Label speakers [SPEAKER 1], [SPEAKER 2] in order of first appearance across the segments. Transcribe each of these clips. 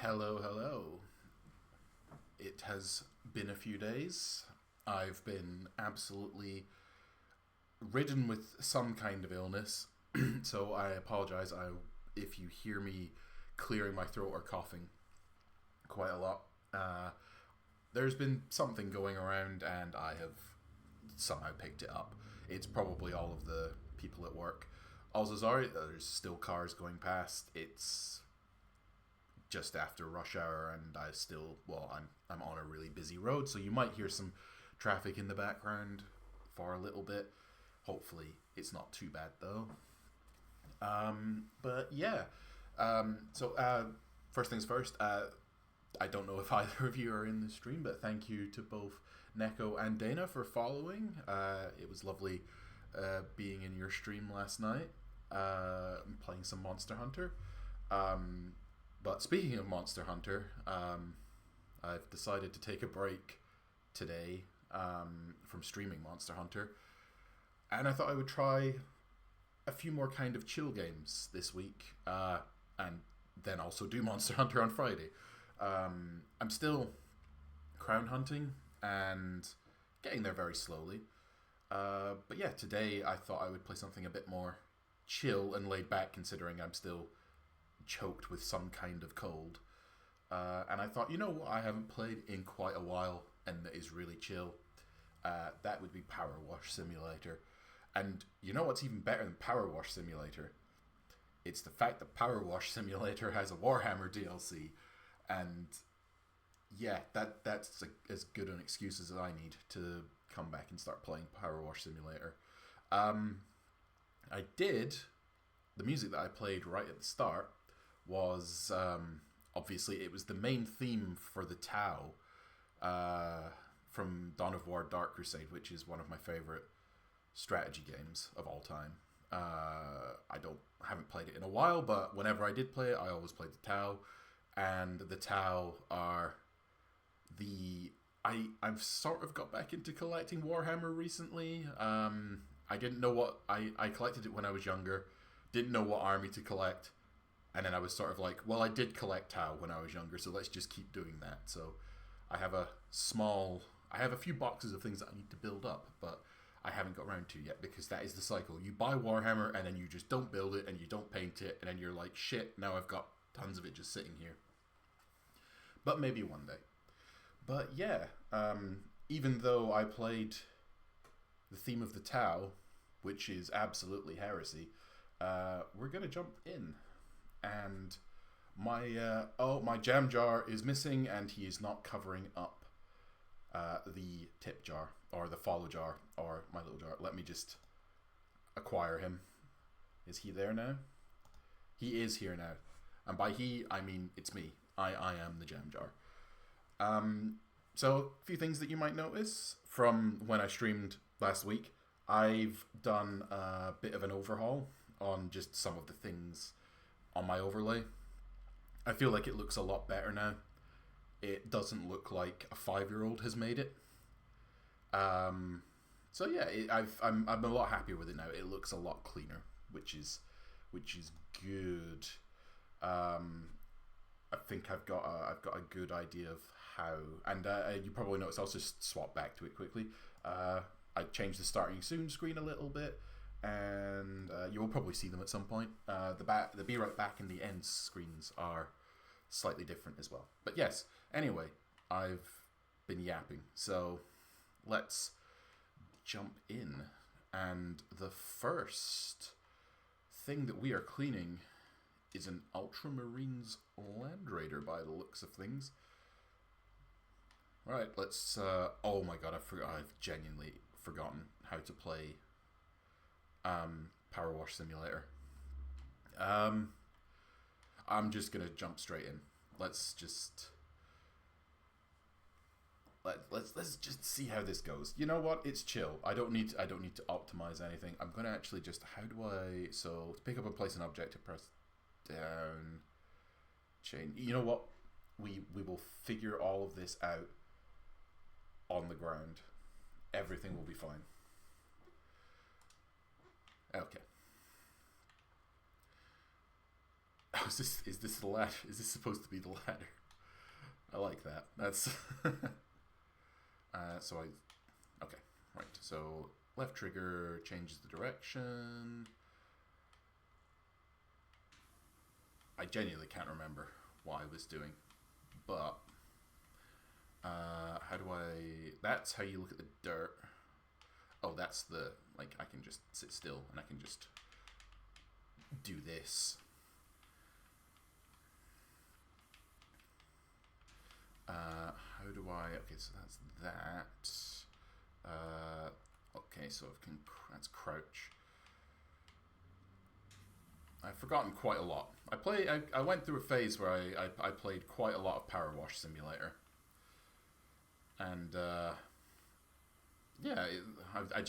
[SPEAKER 1] Hello, hello. It has been a few days. I've been absolutely ridden with some kind of illness, so I apologize if you hear me clearing my throat or coughing quite a lot. There's been something going around, and I have somehow picked it up. It's probably all of the people at work. Also, sorry, there's still cars going past. It's just after rush hour, and I'm on a really busy road, so you might hear some traffic in the background for a little bit. Hopefully it's not too bad though. But yeah, first things first, I don't know if either of you are in the stream, but thank you to both Neko and Dana for following. It was lovely being in your stream last night, playing some Monster Hunter. But speaking of Monster Hunter, I've decided to take a break today from streaming Monster Hunter, and I thought I would try a few more kind of chill games this week, and then also do Monster Hunter on Friday. I'm still crown hunting and getting there very slowly, but yeah, today I thought I would play something a bit more chill and laid back, considering I'm still choked with some kind of cold. And I thought, you know what I haven't played in quite a while and that is really chill? That would be PowerWash Simulator. And you know what's even better than PowerWash Simulator? It's the fact that PowerWash Simulator has a Warhammer DLC. And yeah, that's as good an excuse as I need to come back and start playing PowerWash Simulator. The music that I played right at the start was obviously it was the main theme for the Tau from Dawn of War Dark Crusade, which is one of my favorite strategy games of all time. I haven't played it in a while, but whenever I did play it, I always played the Tau, and the Tau are I've sort of got back into collecting Warhammer recently. I didn't know what I collected it when I was younger, didn't know what army to collect. And then I was sort of like, well, I did collect Tau when I was younger, so let's just keep doing that. So I have a few boxes of things that I need to build up, but I haven't got around to yet, because that is the cycle. You buy Warhammer, and then you just don't build it, and you don't paint it, and then you're like, shit, now I've got tons of it just sitting here. But maybe one day. But yeah, even though I played the theme of the Tau, which is absolutely heresy, we're going to jump in. And my jam jar is missing, and he is not covering up the tip jar, or the follow jar, or my little jar. Let me just acquire him. Is he there now? He is here now. And by he, I mean it's me. I am the jam jar. So a few things that you might notice from when I streamed last week. I've done a bit of an overhaul on just some of the things on my overlay. I feel like it looks a lot better now. It doesn't look like a 5-year-old has made it. So yeah, I'm a lot happier with it now. It looks a lot cleaner, which is good. I think I've got a good idea of how, and you probably noticed. I'll just swap back to it quickly. I changed the starting soon screen a little bit, and you will probably see them at some point. The be right back and the end screens are slightly different as well. But yes, anyway, I've been yapping, so let's jump in. And the first thing that we are cleaning is an Ultramarines Land Raider by the looks of things. Right, let's... oh my god, I've genuinely forgotten how to play PowerWash Simulator. I'm just gonna jump straight in. Let's just see how this goes. You know what? It's chill. I don't need to optimize anything. I'm gonna actually just, how do I, so to pick up and place an object, to press down, chain. You know what? We will figure all of this out on the ground. Everything will be fine. Okay. Oh, is this the ladder? Is this supposed to be the ladder? I like that. That's so I okay, right. So left trigger changes the direction. I genuinely can't remember what I was doing, but how do I? That's how you look at the dirt. Oh, that's the like I can just sit still and I can just do this. How do I? Okay, so that's that. Okay, so that's crouch. I've forgotten quite a lot. I went through a phase where I played quite a lot of PowerWash Simulator, and yeah, I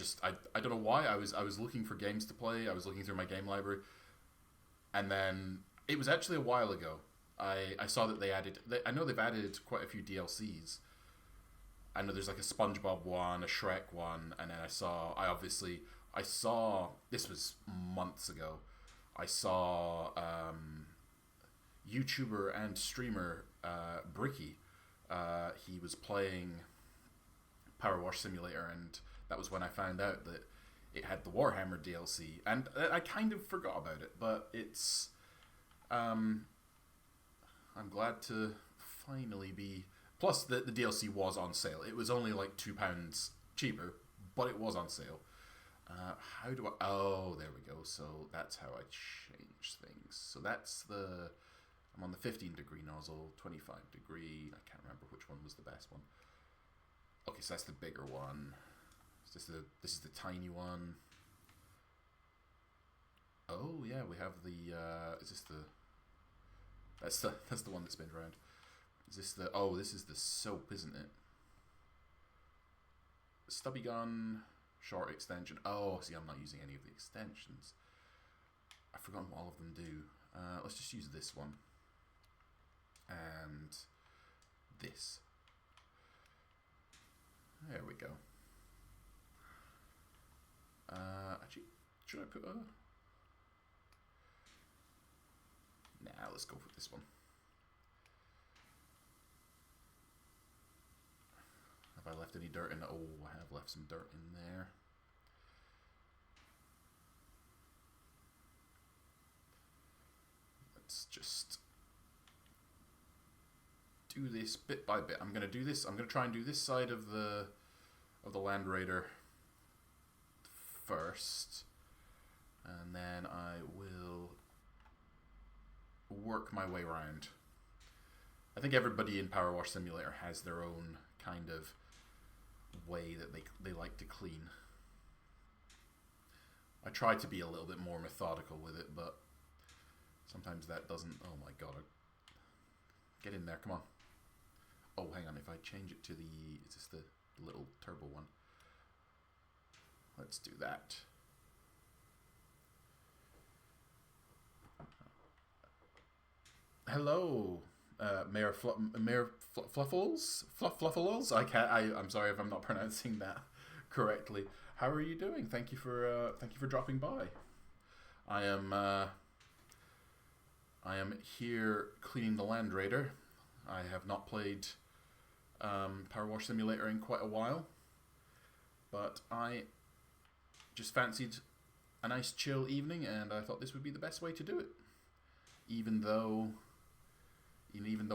[SPEAKER 1] don't know why I was looking for games to play. I was looking through my game library, and then it was actually a while ago. I saw that I know they've added quite a few DLCs. I know there's like a SpongeBob one, a Shrek one, and then I saw this was months ago. I saw YouTuber and streamer Bricky. He was playing PowerWash Simulator, and that was when I found out that it had the Warhammer DLC, and I kind of forgot about it, but it's I'm glad to finally be. Plus, the DLC was on sale. It was only like £2 cheaper, but it was on sale. How do I? Oh, there we go. So that's how I change things. So that's I'm on the 15-degree nozzle, 25-degree. I can't remember which one was the best one. Okay, so that's the bigger one. This is the tiny one. Oh yeah, we have the. Is this the? That's the one that spins around. Is this the? Oh, this is the soap, isn't it? Stubby gun, short extension. Oh, see, I'm not using any of the extensions. I've forgotten what all of them do. Let's just use this one. And this. There we go. Actually, should I put a... Nah, let's go with this one. Have I left any dirt in it? Oh, I have left some dirt in there. Let's just do this bit by bit. I'm going to try and do this side of the Land Raider first, and then I will work my way around. I think everybody in PowerWash Simulator has their own kind of way that they like to clean. I try to be a little bit more methodical with it, but sometimes that doesn't. Oh my god, get in there, come on. Oh, hang on, if I change it to is this the little turbo one? Let's do that. Hello, Mayor Fluffles? Fluffles? I'm sorry if I'm not pronouncing that correctly. How are you doing? Thank you for dropping by. I am here cleaning the Land Raider. I have not played PowerWash Simulator in quite a while, but I just fancied a nice chill evening, and I thought this would be the best way to do it. Even though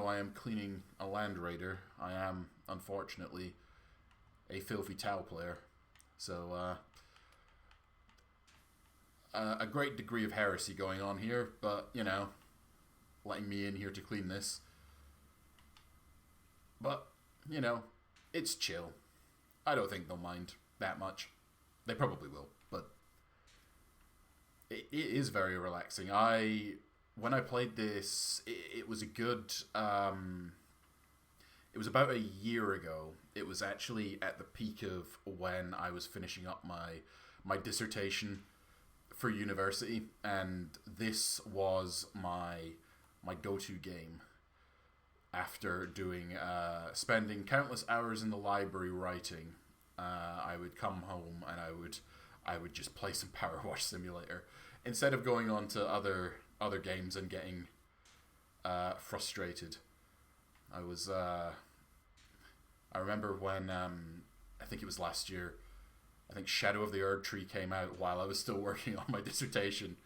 [SPEAKER 1] I am cleaning a Land Raider, I am unfortunately a filthy towel player. So a great degree of heresy going on here, but you know, letting me in here to clean this. But you know, it's chill. I don't think they'll mind that much. They probably will, but it is very relaxing. When I played this, it was a good. It was about a year ago. It was actually at the peak of when I was finishing up my dissertation for university, and this was my go-to game. After spending countless hours in the library writing, I would come home and I would just play some PowerWash Simulator instead of going on to other games and getting frustrated. I was. I remember when I think it was last year. I think Shadow of the Erd Tree came out while I was still working on my dissertation,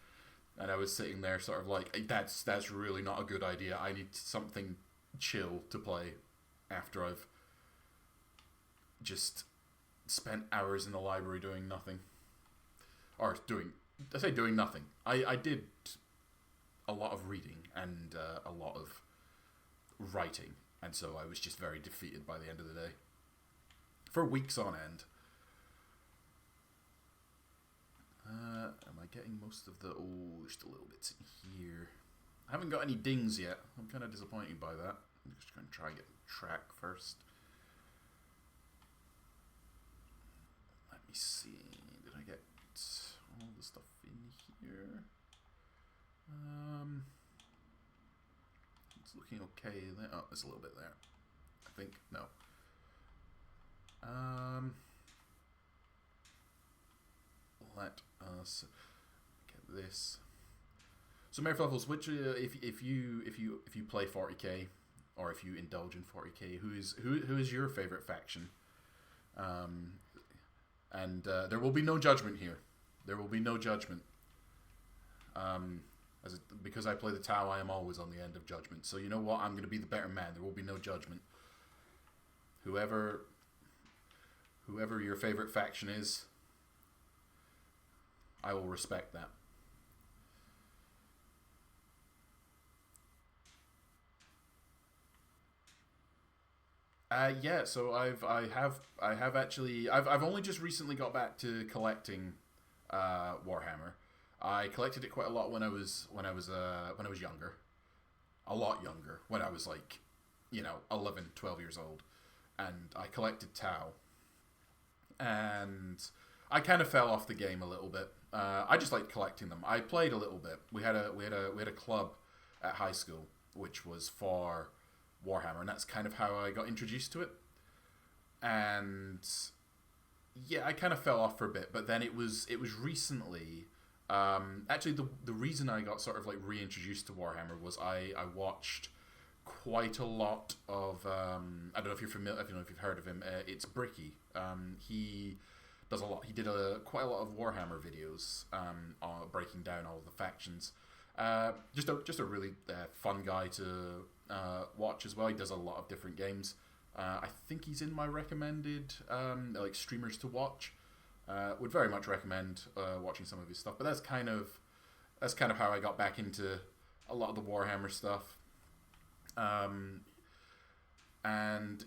[SPEAKER 1] and I was sitting there sort of like, that's really not a good idea. I need something chill to play after I've just spent hours in the library doing nothing. Or I say doing nothing. I did a lot of reading and a lot of writing, and so I was just very defeated by the end of the day. For weeks on end. Am I getting most of the... Oh, there's still little bits in here. I haven't got any dings yet. I'm kind of disappointed by that. I'm just going to try and get the track first. Let me see. Did I get all the stuff in here? It's looking okay. Oh, there's a little bit there. I think. No. Let us get this. So, Mare Fluffles, which if you play 40k, or if you indulge in 40k, who is your favorite faction? And there will be no judgment here. There will be no judgment. Because I play the Tau, I am always on the end of judgment. So you know what? I'm going to be the better man. There will be no judgment. Whoever your favorite faction is, I will respect that. Yeah, so I have actually I've only just recently got back to collecting Warhammer. I collected it quite a lot when I was younger. A lot younger, when I was like, 11, 12 years old. And I collected Tau. And I kind of fell off the game a little bit. I just liked collecting them. I played a little bit. We had a club at high school which was for Warhammer, and that's kind of how I got introduced to it. And yeah, I kind of fell off for a bit, but then it was recently. Actually, the reason I got sort of like reintroduced to Warhammer was I watched quite a lot of I don't know if you're familiar, if you've heard of him. It's Bricky. He does a lot. He did quite a lot of Warhammer videos, breaking down all of the factions. Just a really fun guy to watch as well. He does a lot of different games. I think he's in my recommended like streamers to watch. Would very much recommend watching some of his stuff. But that's kind of how I got back into a lot of the Warhammer stuff. And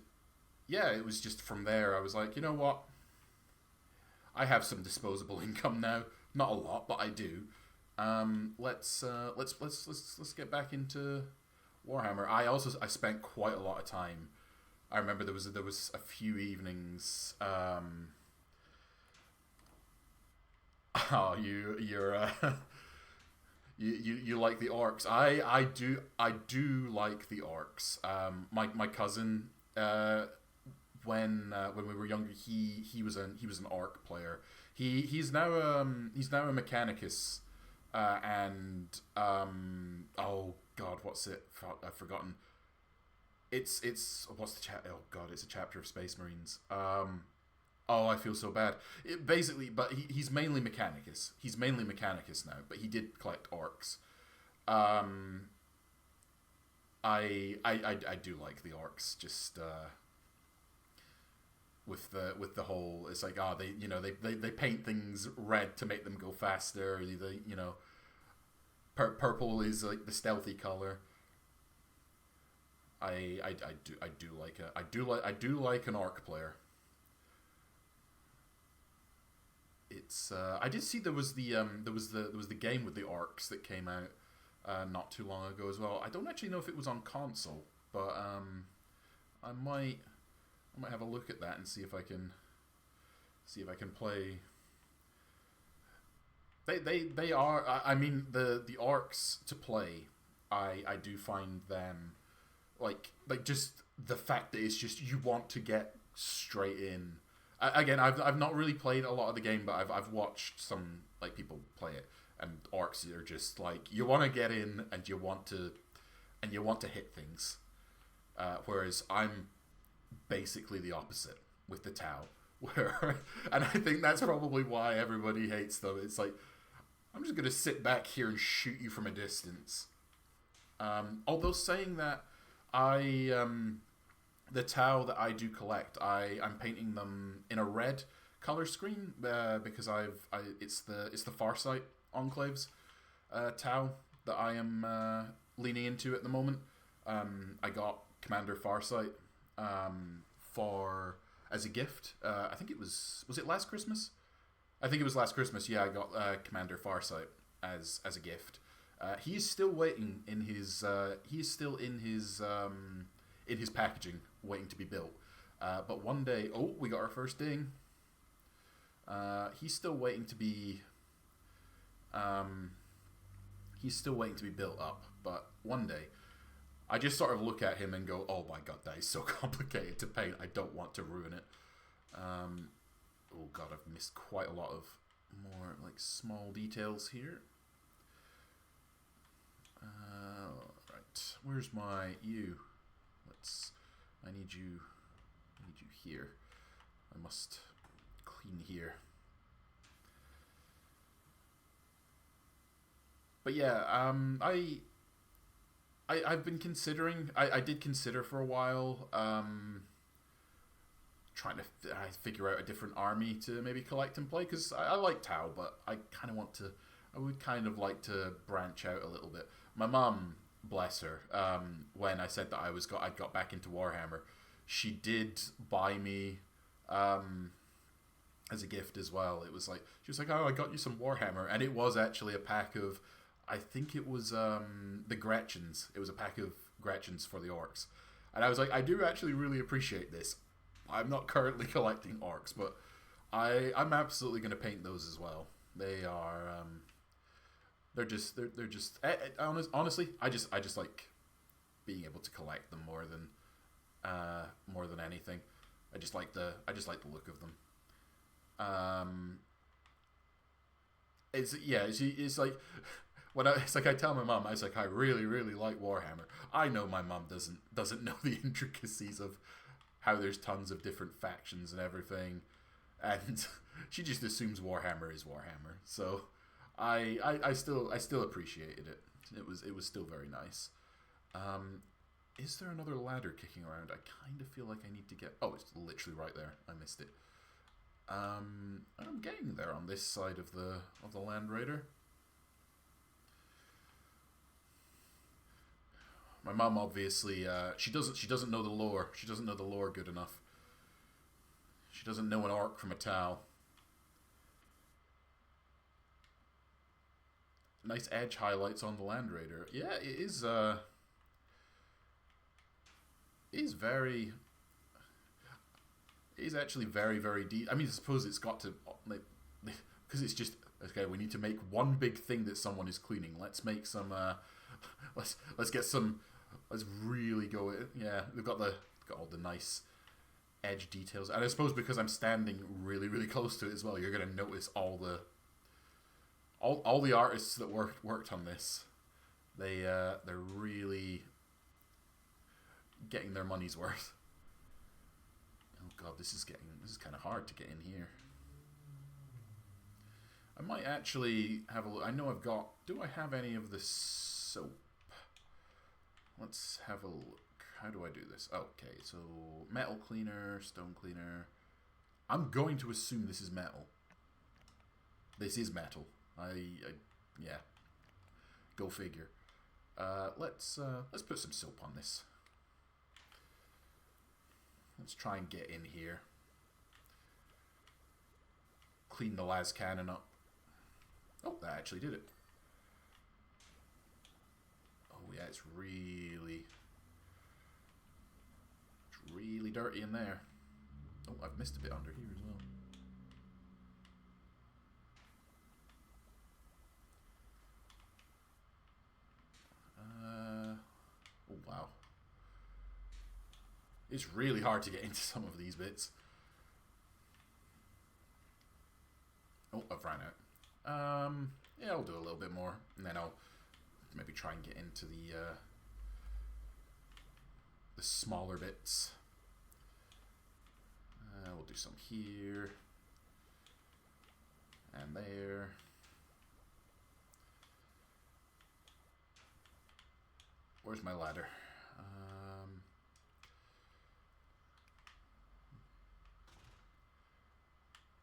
[SPEAKER 1] yeah, it was just from there I was like, you know what? I have some disposable income now. Not a lot, but I do. Let's get back into Warhammer. I spent quite a lot of time. I remember there was a few evenings. Oh, you're you like the orcs. I do like the orcs. My cousin, when we were younger, he was an orc player. He's now a Mechanicus, and oh god, what's it? I've forgotten. It's what's the chat? Oh god, it's a chapter of Space Marines. Oh, I feel so bad. But he's mainly Mechanicus. He's mainly Mechanicus now, but he did collect orcs. I do like the orcs. Just with the whole, it's like they paint things red to make them go faster. Purple is like the stealthy color. I do like an orc player. It's I did see there was the game with the orcs that came out not too long ago as well. I don't actually know if it was on console, but I might have a look at that and see if I can play. They are, I mean, the orcs to play. I do find them like just the fact that it's just you want to get straight in. Again, I've not really played a lot of the game, but I've watched some like people play it, and orcs are just like you want to get in and you want to and you want to hit things. Whereas I'm basically the opposite with the Tau. And I think that's probably why everybody hates them. It's like, I'm just going to sit back here and shoot you from a distance. Although saying that, the Tau that I do collect, I'm painting them in a red color screen because it's the Farsight Enclaves Tau that I am leaning into at the moment. I got Commander Farsight as a gift. I think it was it last Christmas? I think it was last Christmas. Yeah, I got Commander Farsight as a gift. He is still waiting in his in his packaging, waiting to be built. But one day, we got our first ding. He's still waiting to be built up. But one day, I just sort of look at him and go, "Oh my god, that is so complicated to paint. I don't want to ruin it." Oh god, I've missed quite a lot of more like small details here. Right, where's my you? I need you here. I must clean here. But yeah, I've been considering. I did consider for a while, trying to figure out a different army to maybe collect and play, because I like Tau, but I would kind of like to branch out a little bit. My mom, bless her, when I said that I'd got back into Warhammer, she did buy me as a gift as well. It was like, she was like, "Oh, I got you some Warhammer," and it was actually a pack of, I think it was the Gretchens. It was a pack of Gretchens for the orcs, and I was like, I do actually really appreciate this. I'm not currently collecting orcs, but I'm absolutely going to paint those as well. They are they're just honestly, I just like being able to collect them more than anything. I just like the look of them. It's like it's like I tell my mom, I was like, I really like Warhammer. I know my mom doesn't know the intricacies of how there's tons of different factions and everything, and she just assumes Warhammer is Warhammer. So I still appreciated it. It was still very nice. Is there another ladder kicking around? I kind of feel like I need to get... Oh, it's literally right there. I missed it. I'm getting there on this side of the Land Raider. My mom obviously she doesn't know the lore. She doesn't know the lore good enough. She doesn't know an orc from a Tau. Nice edge highlights on the Land Raider. Yeah, it is. Is very. It is actually very, very deep. I mean, I suppose it's got to, like, because it's just okay. We need to make one big thing that someone is cleaning. Let's make some. Let's get some. Let's really go. Yeah, we've got all the nice edge details, and I suppose because I'm standing really, really close to it as well, you're gonna notice all the artists that worked on this. They're really getting their money's worth. Oh god, this is kind of hard to get in here. I might actually have a look. I know I've got... Do I have any of the soap? Let's have a look. How do I do this? Okay, so metal cleaner, stone cleaner. I'm going to assume this is metal. This is metal. Yeah. Go figure. Let's put some soap on this. Let's try and get in here. Clean the las cannon up. Oh, that actually did it. Oh yeah, it's really dirty in there. Oh, I've missed a bit under here as well. Oh wow. It's really hard to get into some of these bits. Oh, I've ran out. Yeah, I'll do a little bit more, and then I'll maybe try and get into the the smaller bits. We'll do some here and there. Where's my ladder?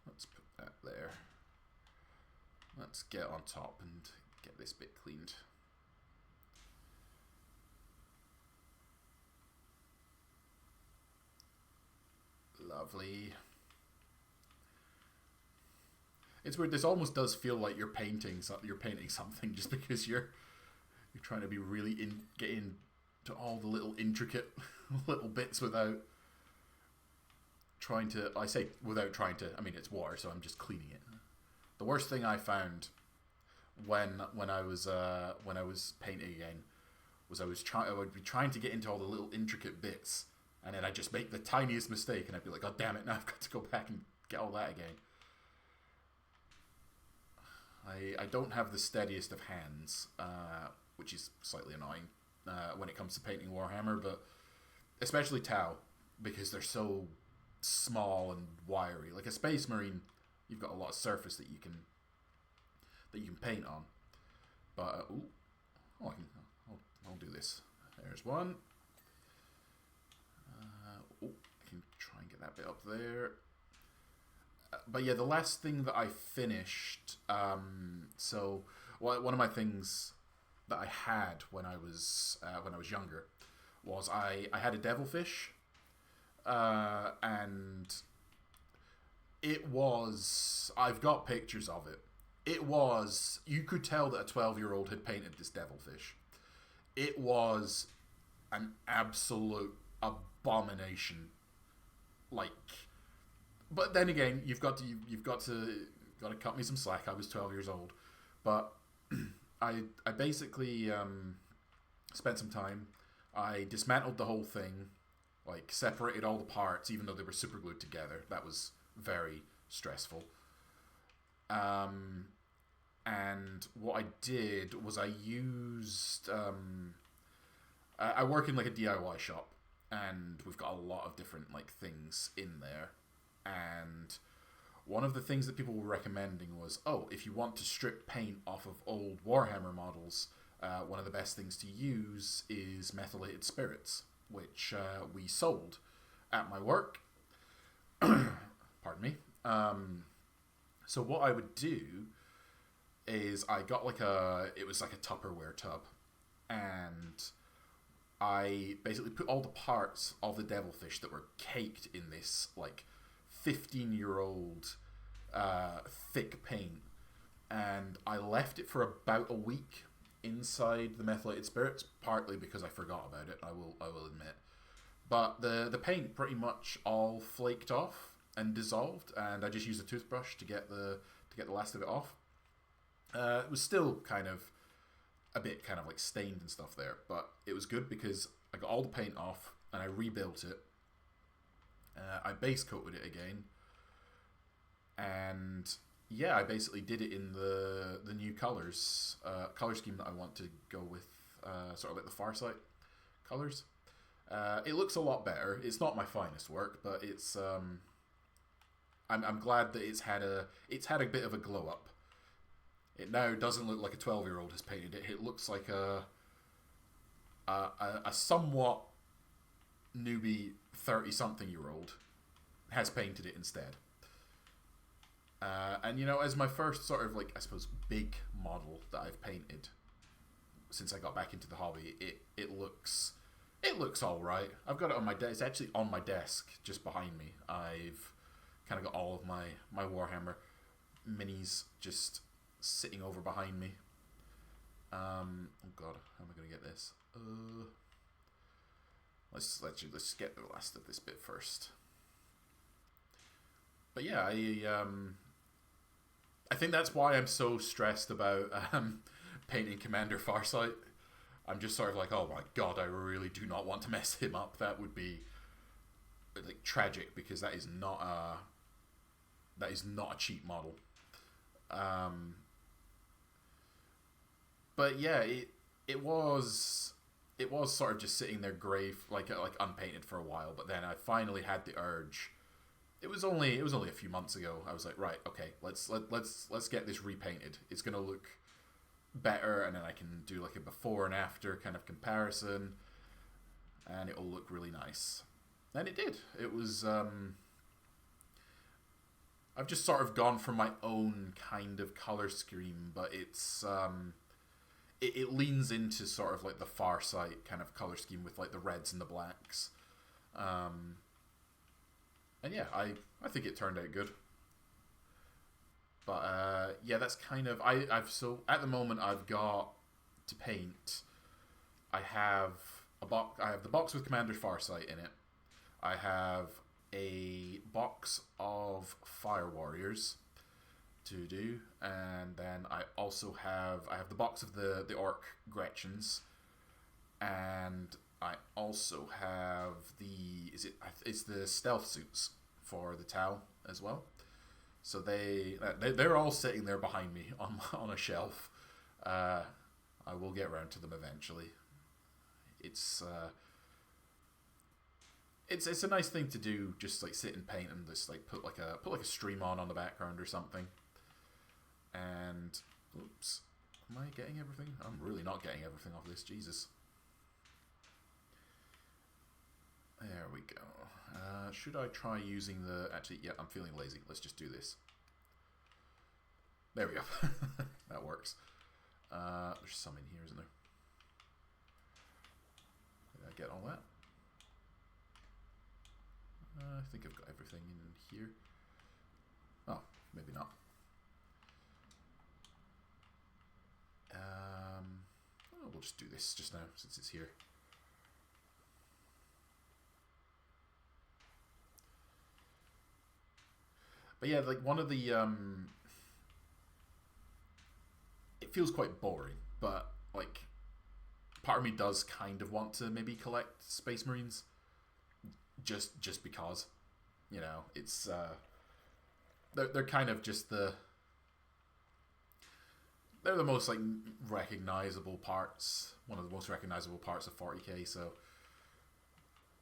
[SPEAKER 1] Let's put that there. Let's get on top and get this bit cleaned. Lovely. It's weird. This almost does feel like you're painting something just because you're trying to be really get into all the little intricate little bits without trying to. I say without trying to. I mean, it's water, so I'm just cleaning it. The worst thing I found when I was painting again was I would be trying to get into all the little intricate bits, and then I'd just make the tiniest mistake, and I'd be like, "God damn it! Now I've got to go back and get all that again." I don't have the steadiest of hands, which is slightly annoying when it comes to painting Warhammer, but especially Tau, because they're so small and wiry. Like a Space Marine, you've got a lot of surface that you can paint on. But I'll do this. There's one. I can try and get that bit up there. But yeah, the last thing that I finished. So one of my things that I had when I was younger was I had a devilfish, and it was. I've got pictures of it. It was. You could tell that a 12-year-old had painted this devilfish. It was an absolute abomination. Like. But then again, you've got to cut me some slack. I was 12 years old, but I basically spent some time. I dismantled the whole thing, like separated all the parts, even though they were super glued together. That was very stressful. And what I did was I used. I work in like a DIY shop, and we've got a lot of different like things in there. And one of the things that people were recommending was, if you want to strip paint off of old Warhammer models, one of the best things to use is methylated spirits, which we sold at my work. Pardon me. So what I would do is I got it was like a Tupperware tub, and I basically put all the parts of the devilfish that were caked in this like 15-year-old thick paint, and I left it for about a week inside the methylated spirits, partly because I forgot about it, I will admit. But the paint pretty much all flaked off and dissolved, and I just used a toothbrush to get the last of it off. It was still kind of a bit kind of like stained and stuff there, but it was good because I got all the paint off and I rebuilt it. I base coated it again, and yeah, I basically did it in the new color scheme that I want to go with, sort of like the Farsight colors. It looks a lot better. It's not my finest work, but it's I'm glad that it's had a bit of a glow up. It now doesn't look like a 12-year-old has painted it. It looks like a somewhat newbie 30-something-year-old has painted it instead. And as my first sort of like, I suppose, big model that I've painted since I got back into the hobby, it looks all right. I've got it on my desk. It's actually on my desk just behind me. I've kind of got all of my Warhammer minis just sitting over behind me. Oh god, how am I going to get this? Let's get the last of this bit first. But yeah, I think that's why I'm so stressed about painting Commander Farsight. I'm just sort of like, oh my god, I really do not want to mess him up. That would be like tragic, because that is not a cheap model. But yeah, it was it was sort of just sitting there grey, like unpainted for a while. But then I finally had the urge. It was only a few months ago. I was like, right, okay, let's get this repainted. It's gonna look better, and then I can do like a before and after kind of comparison, and it'll look really nice. And it did. It was. I've just sort of gone for my own kind of color scheme, but it's it leans into sort of like the Far Sight kind of color scheme with like the reds and the blacks. And yeah, I think it turned out good. But yeah, that's kind of I've so at the moment I've got to paint. I have I have the box with Commander Farsight in it. I have a box of Fire Warriors to do, and then I also have the box of the Orc Gretchens, and I also have it's the stealth suits for the Tau as well. So they're all sitting there behind me on a shelf. I will get around to them eventually. It's a nice thing to do, just like sit and paint and just like put like a stream on the background or something. And oops, am I getting everything? I'm really not getting everything off this. Jesus. There we go. Should I try using the... Actually, yeah, I'm feeling lazy. Let's just do this. There we go. That works. There's some in here, isn't there? Did I get all that? I think I've got everything in here. Oh, maybe not. Oh, we'll just do this just now, since it's here. But yeah, like one of the it feels quite boring, but like part of me does kind of want to maybe collect Space Marines, just because, you know, it's they're kind of just they're the most like recognizable parts, one of the most recognizable parts of 40k. So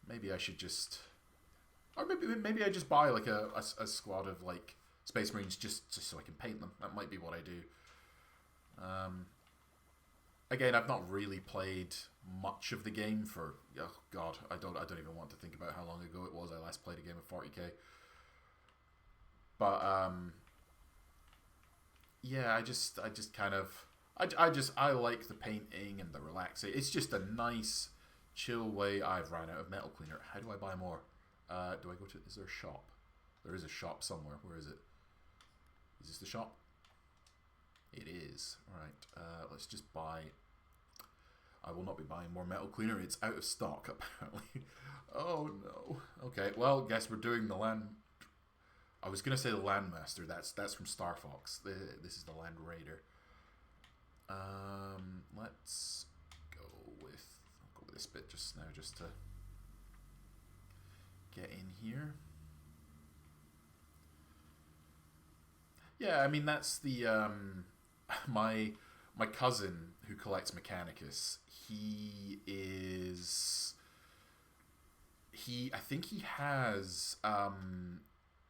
[SPEAKER 1] maybe I should just. Or maybe I just buy like a squad of like Space Marines just so I can paint them. That might be what I do. Again, I've not really played much of the game for oh god, I don't even want to think about how long ago it was I last played a game of 40k. But yeah, I just kind of I like the painting and the relaxing. It's just a nice chill way. I've ran out of metal cleaner. How do I buy more? Do I go to... Is there a shop? There is a shop somewhere. Where is it? Is this the shop? It is. Alright, let's just buy... I will not be buying more metal cleaner. It's out of stock, apparently. Oh, no. Okay, well, guess we're doing the land... I was going to say the Landmaster. That's from Star Fox. This is the Land Raider. Let's go with... I'll go with this bit just now, just to... get in here. Yeah, I mean that's the my cousin who collects Mechanicus. I think he has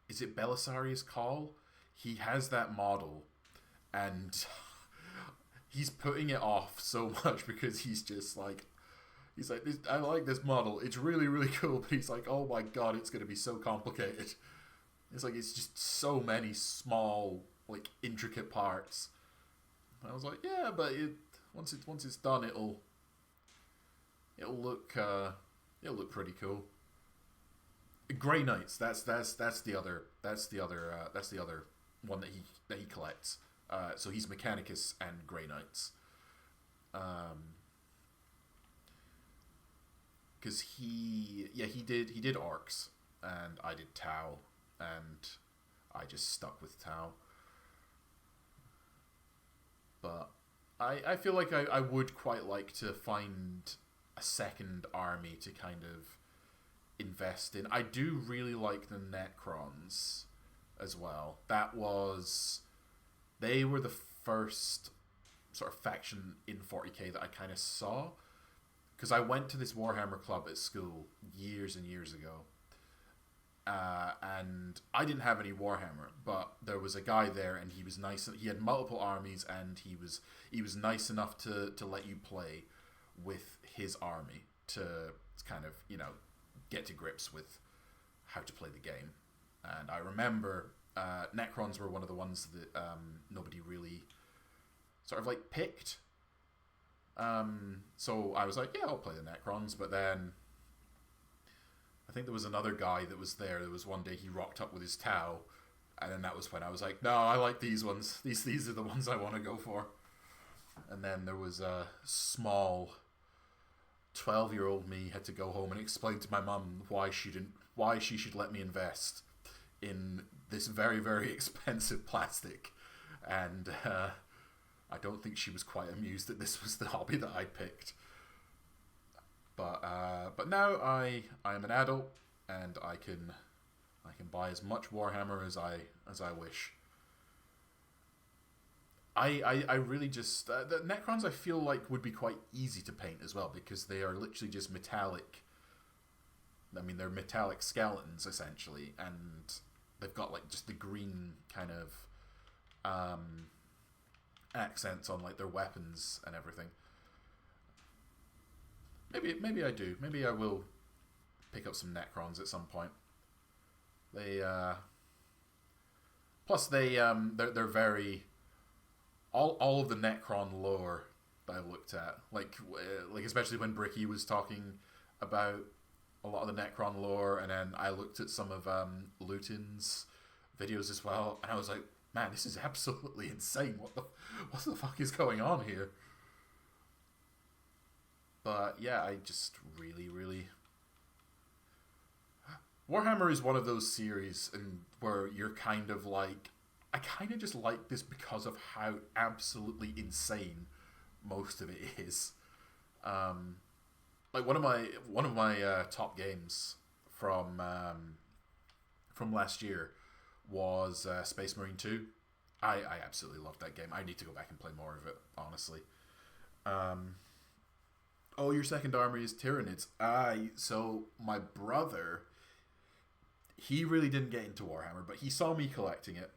[SPEAKER 1] is it Belisarius Call? He has that model, and he's putting it off so much because he's just like. He's like, I like this model. It's really, really cool. But he's like, oh my god, it's going to be so complicated. It's like, it's just so many small, like, intricate parts. And I was like, yeah, but once it's done, it'll look pretty cool. Grey Knights. That's the other one that he collects. So he's Mechanicus and Grey Knights. Because he did orcs, and I did Tau, and I just stuck with Tau. But I feel like I would quite like to find a second army to kind of invest in. I do really like the Necrons as well. They were the first sort of faction in 40k that I kind of saw. because I went to this Warhammer club at school years and years ago, and I didn't have any Warhammer, but there was a guy there, and he was nice. He had multiple armies, and he was nice enough to let you play with his army to kind of, you know, get to grips with how to play the game. And I remember Necrons were one of the ones that nobody really sort of like picked. So I was like, yeah, I'll play the Necrons. But then I think there was another guy that was there. There was one day he rocked up with his Tau, and then that was when I was like, no, I like these ones. These are the ones I want to go for. And then there was a small 12-year-old me had to go home and explain to my mum why she should let me invest in this very, very expensive plastic. And I don't think she was quite amused that this was the hobby that I picked. But now I am an adult, and I can buy as much Warhammer as I wish. I really just the Necrons I feel like would be quite easy to paint as well, because they are literally just metallic. I mean, they're metallic skeletons essentially, and they've got like just the green kind of accents on like their weapons and everything. Maybe I do. Maybe I will pick up some Necrons at some point. They plus they're very all of the Necron lore that I've looked at, like especially when Bricky was talking about a lot of the Necron lore, and then I looked at some of Lutin's videos as well, and I was like, man, this is absolutely insane. What the fuck is going on here? But yeah, I just really Warhammer is one of those series and where you're kind of like, I kind of just like this because of how absolutely insane most of it is. Like one of my top games from last year was Space Marine 2. I absolutely loved that game. I need to go back and play more of it, honestly. Oh, your second army is Tyranids. So my brother, he really didn't get into Warhammer, but he saw me collecting it,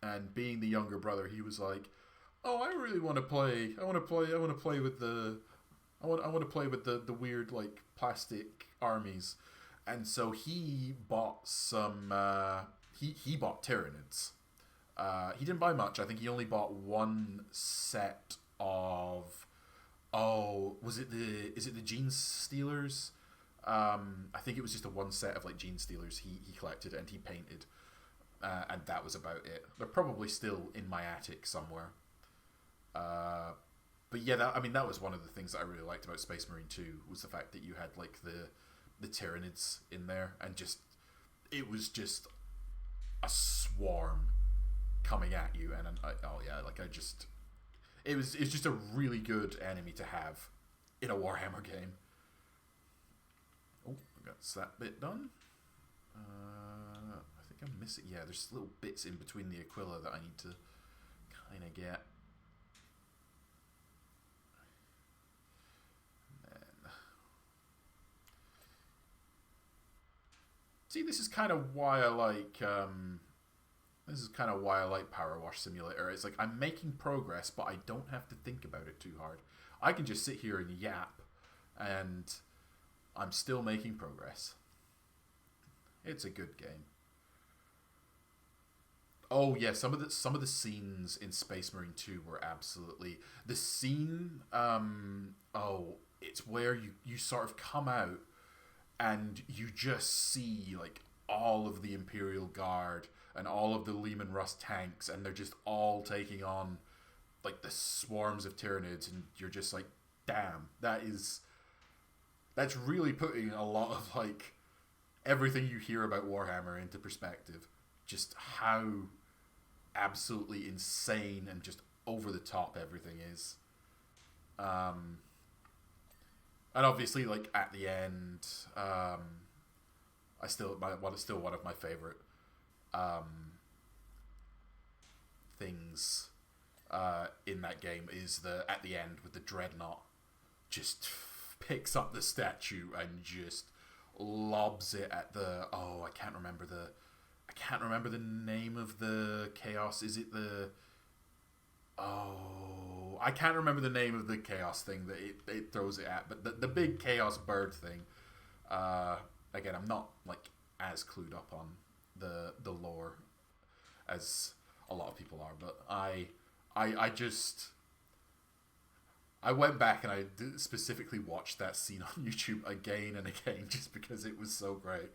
[SPEAKER 1] and being the younger brother, he was like, "Oh, I really want to play. I want to play with the weird like plastic armies," and so he bought some. He bought Tyranids. He didn't buy much. I think he only bought one set of. Oh, is it the Gene Stealers? I think it was just a one set of like Gene Stealers he collected and he painted, and that was about it. They're probably still in my attic somewhere. But yeah, that was one of the things that I really liked about Space Marine 2 was the fact that you had like the Tyranids in there, and it was just a swarm coming at you, and it's just a really good enemy to have in a Warhammer game. Oh, that's that bit done. I think I'm missing. Yeah, there's little bits in between the Aquila that I need to kind of get. See, this is kind of why I like. This is kind of why I like PowerWash Simulator. It's like I'm making progress, but I don't have to think about it too hard. I can just sit here and yap, and I'm still making progress. It's a good game. Oh yeah, some of the scenes in Space Marine 2 were absolutely the scene. It's where you sort of come out and you just see like all of the Imperial Guard and all of the Lehman Russ tanks, and they're just all taking on like the swarms of Tyranids, and you're just like, damn, that's really putting a lot of like everything you hear about Warhammer into perspective. Just how absolutely insane and just over the top everything is. And obviously, like at the end, what is still one of my favorite things in that game is at the end with the Dreadnought just picks up the statue and just lobs it at the... Oh, I can't remember the name of the chaos. Is it the... Oh, I can't remember the name of the chaos thing that it throws it at, but the big chaos bird thing. Again, I'm not like as clued up on the lore as a lot of people are, but I went back and I specifically watched that scene on YouTube again and again just because it was so great.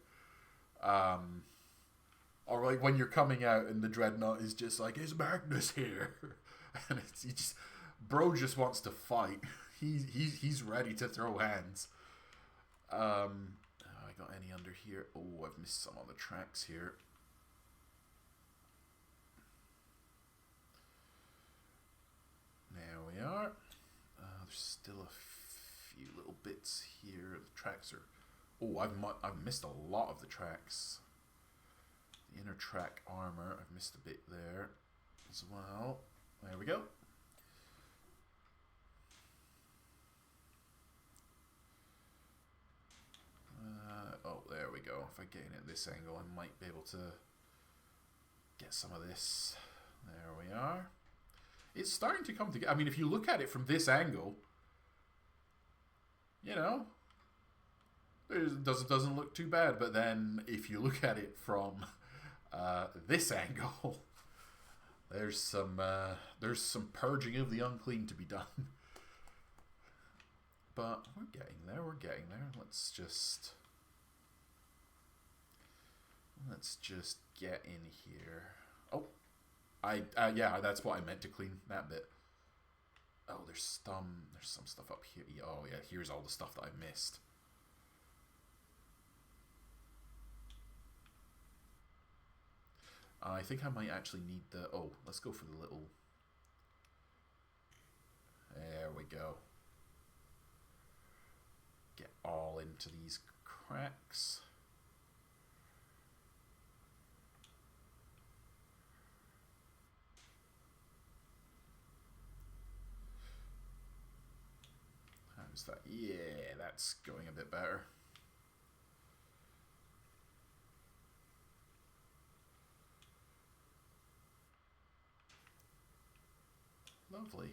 [SPEAKER 1] Or like when you're coming out and the dreadnought is just like, "Is Magnus here?" And bro just wants to fight. He's ready to throw hands. I got any under here? Oh, I've missed some on the tracks here. There we are. There's still a few little bits here. The tracks are... Oh, I've missed a lot of the tracks. The inner track armor, I've missed a bit there as well. There we go. Oh, there we go. If I get in at this angle, I might be able to get some of this. There we are. It's starting to come together. I mean, if you look at it from this angle, you know, it doesn't look too bad. But then if you look at it from this angle, there's some purging of the unclean to be done. But we're getting there. We're getting there. Let's just get in here. Oh, yeah, that's what I meant to clean that bit. Oh, there's some stuff up here. Oh yeah, here's all the stuff that I missed. I think I might actually need the... Oh, let's go for the little... There we go. Get all into these cracks. How's that? Yeah, that's going a bit better. Lovely.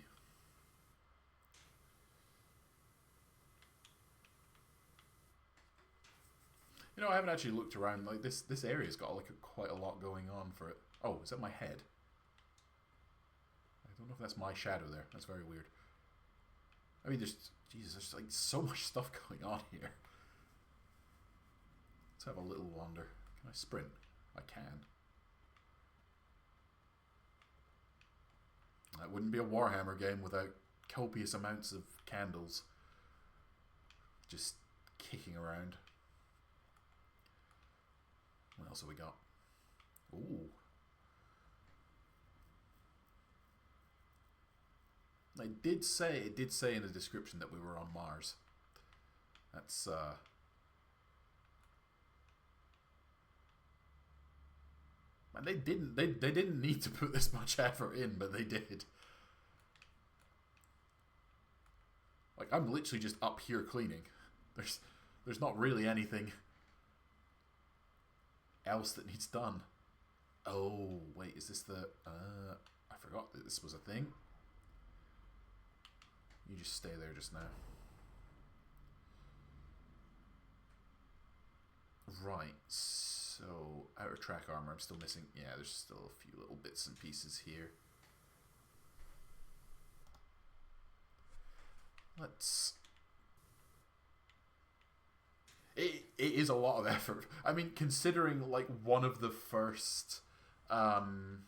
[SPEAKER 1] You know, I haven't actually looked around. Like this area's got like quite a lot going on for it. Oh, is that my head? I don't know if that's my shadow there. That's very weird. I mean, there's like so much stuff going on here. Let's have a little wander. Can I sprint? I can. That wouldn't be a Warhammer game without copious amounts of candles just kicking around. What else have we got? Ooh. It did say in the description that we were on Mars. That's and they didn't need to put this much effort in, but they did. Like, I'm literally just up here cleaning. There's not really anything else that needs done. Oh, wait, is this the... I forgot that this was a thing. You just stay there just now. Right, so outer track armor, I'm still missing. Yeah, there's still a few little bits and pieces here. Let's... It is a lot of effort. I mean, considering like one of the first, one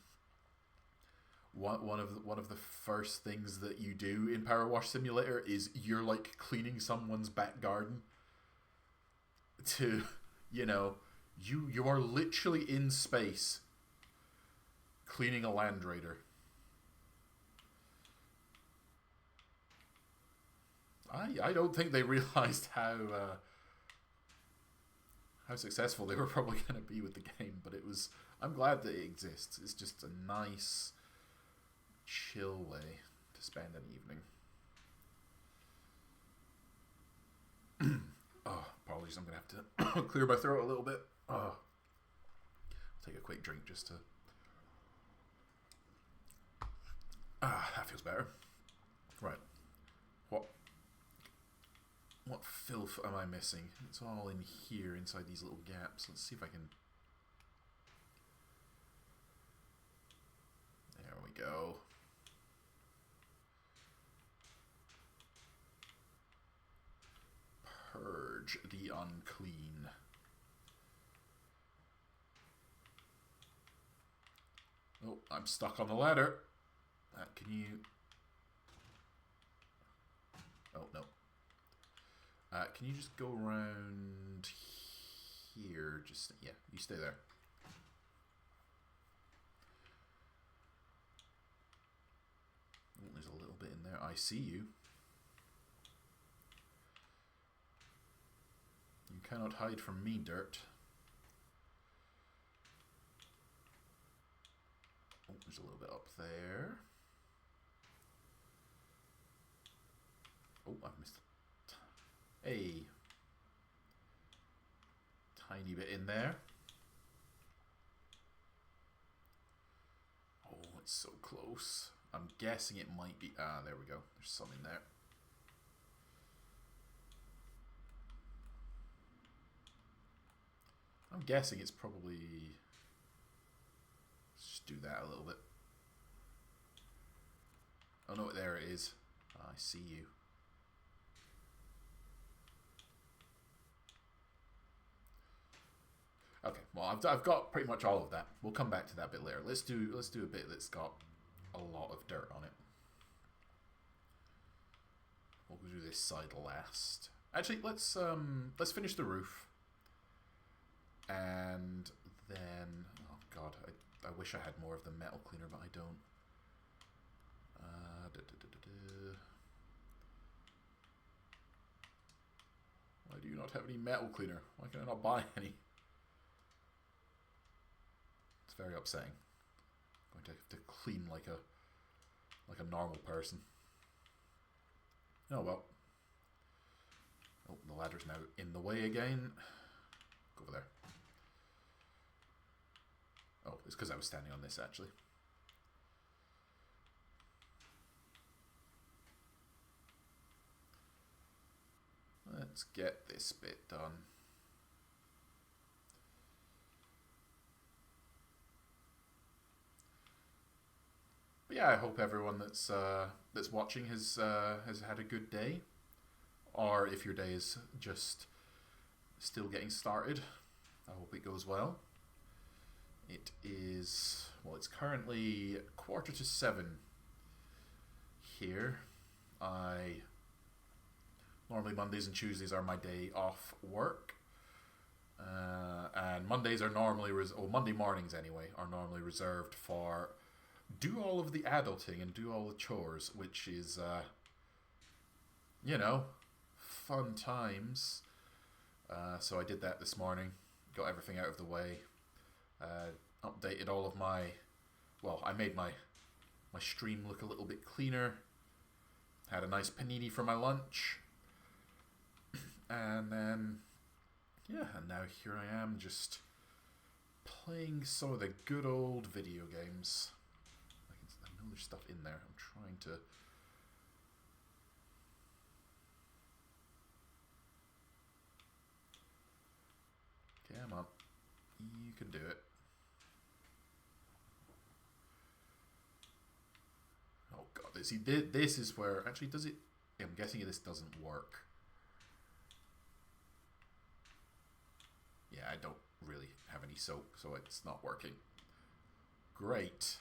[SPEAKER 1] of the first things that you do in PowerWash Simulator is you're like cleaning someone's back garden. To, you know, you are literally in space cleaning a Land Raider. I don't think they realized how successful they were probably going to be with the game, but it was... I'm glad that it exists. It's just a nice, chill way to spend an evening. Oh, apologies, I'm going to have to clear my throat a little bit. I'll take a quick drink just to... that feels better. Right. What filth am I missing? It's all in here, inside these little gaps. Let's see if I can... There we go. Purge the unclean. Oh, I'm stuck on the ladder. Can you... Oh, no. Can you just go around here? Just, yeah, you stay there. Oh, there's a little bit in there. I see you. You cannot hide from me, dirt. Oh, there's a little bit up there. Oh, I've missed it. Hey. Tiny bit in there. Oh, it's so close. I'm guessing it might be... Ah, there we go. There's some in there. I'm guessing it's probably... Let's just do that a little bit. Oh no, there it is. I see you. Okay, well I've got pretty much all of that. We'll come back to that bit later. Let's do a bit that's got a lot of dirt on it. We'll do this side last. Actually, let's finish the roof. And then, oh god, I wish I had more of the metal cleaner, but I don't. Why do you not have any metal cleaner? Why can I not buy any? It's very upsetting. I'm going to have to clean like a normal person. Oh well. Oh, the ladder's now in the way again. Go over there. Oh, it's because I was standing on this, actually. Let's get this bit done. But yeah, I hope everyone that's watching has had a good day, or if your day is just still getting started, I hope it goes well. It is, well, it's currently 7:15 here. Normally Mondays and Tuesdays are my day off work. And Mondays are normally, Monday mornings anyway, are normally reserved for do all of the adulting and do all the chores, which is, you know, fun times. So I did that this morning, got everything out of the way. Updated all of my... Well, I made my stream look a little bit cleaner. Had a nice panini for my lunch. And then... Yeah, and now here I am just playing some of the good old video games. I know there's stuff in there. I'm trying to... Come on. You can do it. Oh god, see, this is where... Actually, does it... I'm guessing this doesn't work. Yeah, I don't really have any soap, so it's not working. Great.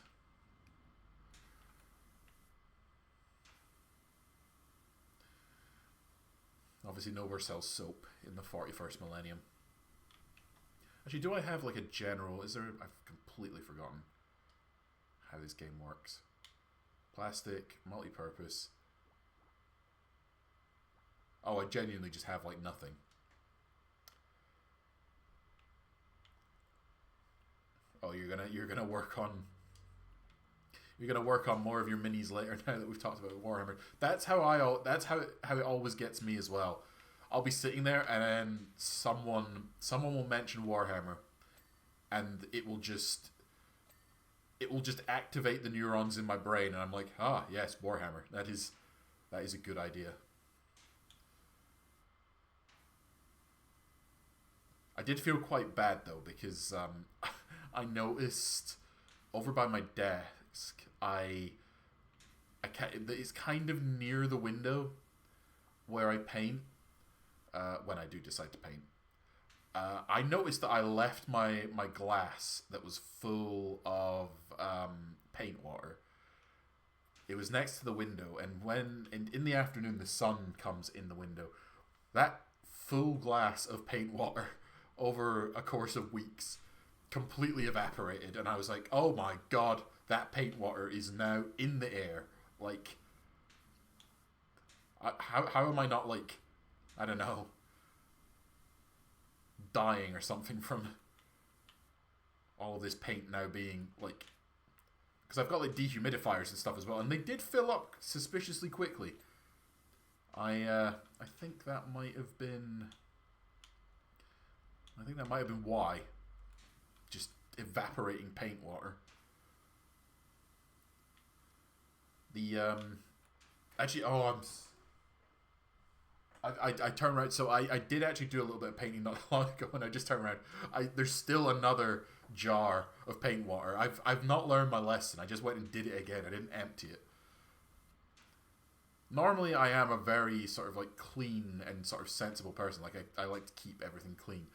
[SPEAKER 1] Obviously nowhere sells soap in the 41st millennium. Actually, do I have like a general... Is there... I've completely forgotten how this game works. Plastic, multi-purpose. Oh, I genuinely just have like nothing. Oh, you're gonna work on... You're gonna work on more of your minis later now that we've talked about Warhammer. That's how it always gets me as well. I'll be sitting there, and then someone will mention Warhammer, and it will just activate the neurons in my brain, and I'm like, ah, yes, Warhammer. That is a good idea. I did feel quite bad though, because I noticed over by my desk, it's kind of near the window where I paint, when I do decide to paint. I noticed that I left my glass that was full of paint water. It was next to the window, and when in the afternoon the sun comes in the window, that full glass of paint water over a course of weeks completely evaporated, and I was like, oh my god, that paint water is now in the air. Like, how am I not, like, I don't know, dying or something from all of this paint now being, like, because I've got, like, dehumidifiers and stuff as well, and they did fill up suspiciously quickly. I think that might have been why. Just evaporating paint water. The actually, I turned around, so I did actually do a little bit of painting not long ago, and I just turned around. There's still another jar of paint water. I've not learned my lesson. I just went and did it again. I didn't empty it. Normally I am a very sort of like clean and sort of sensible person. Like I like to keep everything clean.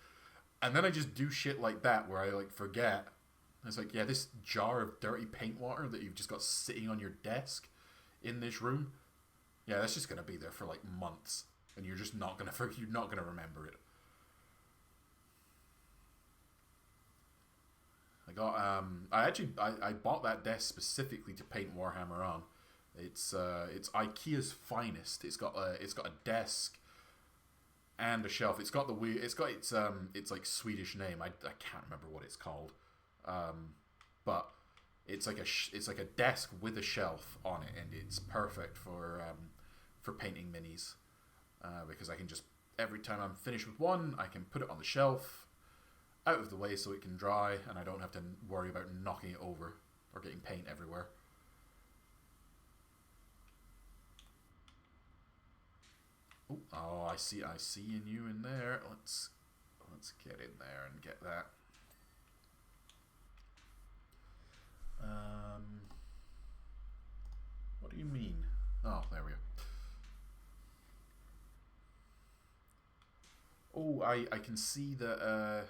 [SPEAKER 1] And then I just do shit like that where I like forget. It's like, yeah, this jar of dirty paint water that you've just got sitting on your desk in this room, yeah, that's just gonna be there for like months, and you're just not gonna remember it. I bought that desk specifically to paint Warhammer on. It's IKEA's finest. It's got a desk and a shelf. It's got its like Swedish name. I can't remember what it's called. But it's like a desk with a shelf on it, and it's perfect for painting minis, because I can just, every time I'm finished with one, I can put it on the shelf, out of the way so it can dry, and I don't have to worry about knocking it over or getting paint everywhere. Oh, I see you in there. Let's get in there and get that. What do you mean? Oh, there we go. Oh, I can see that.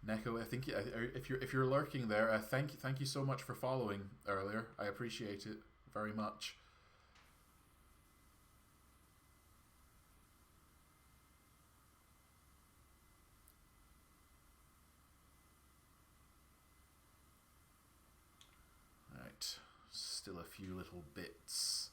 [SPEAKER 1] Neko, I think if you're lurking there, thank you so much for following earlier. I appreciate it very much. Right, still a few little bits.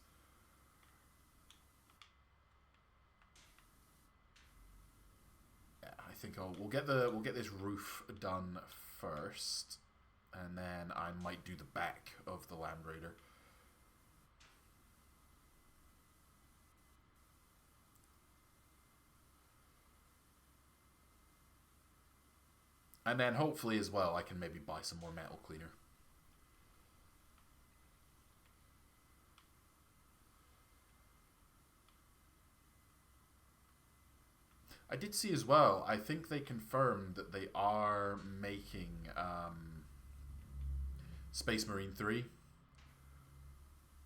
[SPEAKER 1] I think we'll get this roof done first, and then I might do the back of the Land Raider. And then hopefully as well I can maybe buy some more metal cleaner. I did see as well, I think they confirmed that they are making Space Marine 3.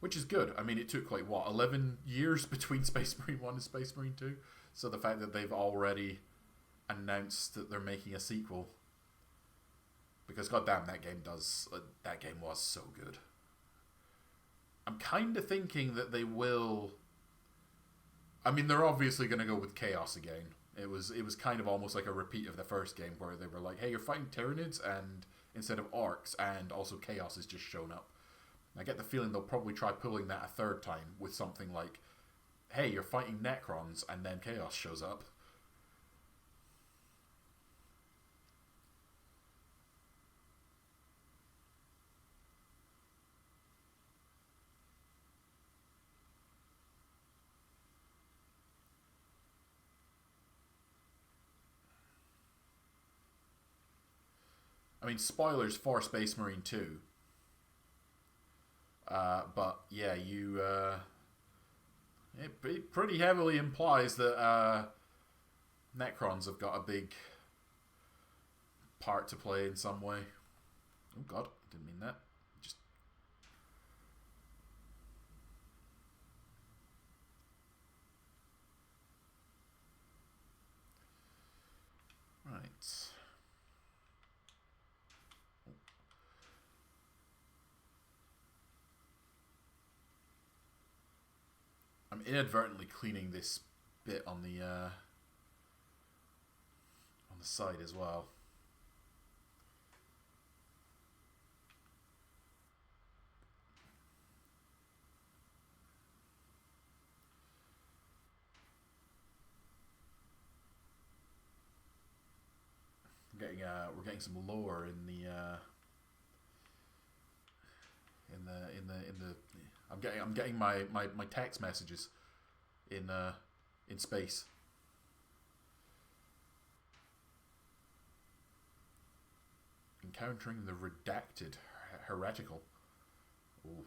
[SPEAKER 1] Which is good. I mean, it took like, what, 11 years between Space Marine 1 and Space Marine 2? So the fact that they've already announced that they're making a sequel. Because goddamn, that game was so good. I'm kind of thinking that they will... I mean, they're obviously going to go with Chaos again. It was kind of almost like a repeat of the first game where they were like, hey, you're fighting Tyranids and instead of Orcs, and also Chaos has just shown up. I get the feeling they'll probably try pulling that a third time with something like, hey, you're fighting Necrons, and then Chaos shows up. I mean, spoilers for Space Marine 2. But yeah, it pretty heavily implies that Necrons have got a big part to play in some way. Oh god, didn't mean that. Just right. I'm inadvertently cleaning this bit on the side as well. We're getting some lore in the I'm getting my text messages in space. Encountering the redacted heretical. Ooh.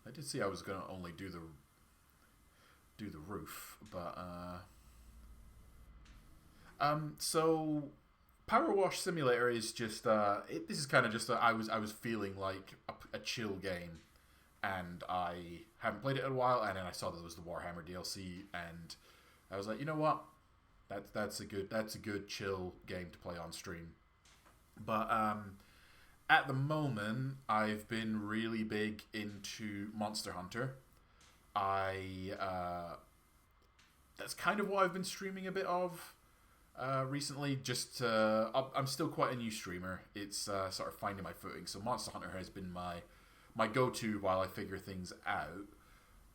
[SPEAKER 1] I did see I was going to only do the roof, but so PowerWash Simulator is just this is kind of just I was feeling like a chill game, and I haven't played it in a while, and then I saw that there was the Warhammer DLC, and I was like, you know what, that's a good chill game to play on stream. But at the moment, I've been really big into Monster Hunter. That's kind of what I've been streaming a bit of recently. Just I'm still quite a new streamer. It's sort of finding my footing. So Monster Hunter has been my go-to while I figure things out.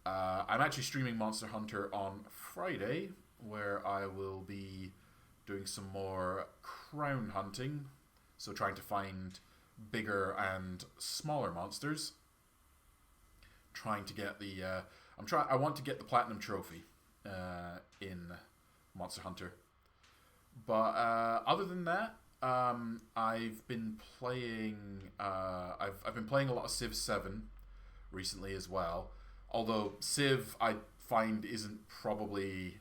[SPEAKER 1] I'm actually streaming Monster Hunter on Friday, where I will be doing some more crown hunting. So trying to find bigger and smaller monsters. Trying to get the I want to get the platinum trophy in Monster Hunter. But other than that, I've been playing I've been playing a lot of Civ 7 recently as well. Although Civ I find isn't probably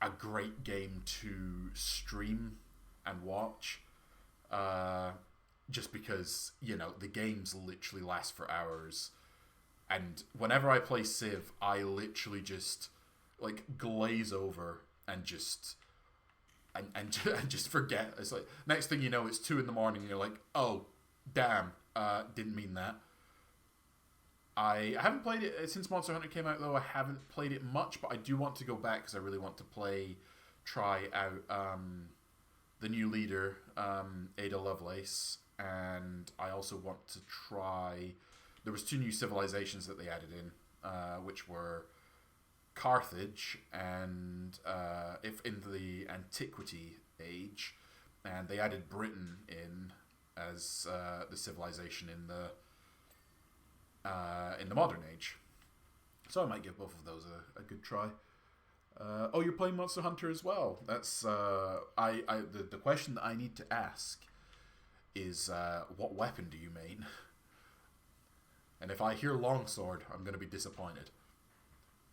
[SPEAKER 1] a great game to stream and watch. Just because, you know, the games literally last for hours. And whenever I play Civ, I literally just like glaze over and just forget. It's like next thing you know, it's 2 a.m. and you're like, oh damn, didn't mean that. I haven't played it since Monster Hunter came out though. I haven't played it much, but I do want to go back because I really want to try out the new leader, Ada Lovelace, and I also want to try. There was 2 new civilizations that they added in, which were Carthage and if in the Antiquity age, and they added Britain in as the civilization in the modern age. So I might give both of those a good try. Oh, you're playing Monster Hunter as well. That's the question that I need to ask is what weapon do you main? And if I hear longsword, I'm going to be disappointed.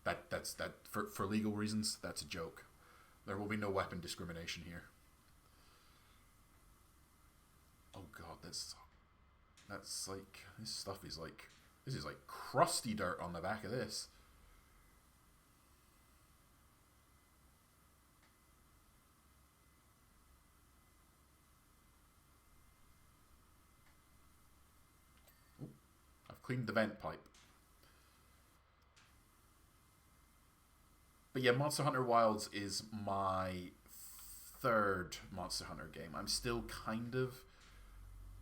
[SPEAKER 1] That's for legal reasons. That's a joke. There will be no weapon discrimination here. Oh god, that's like this is like crusty dirt on the back of this. Cleaned the vent pipe. But yeah, Monster Hunter Wilds is my 3rd Monster Hunter game. I'm still kind of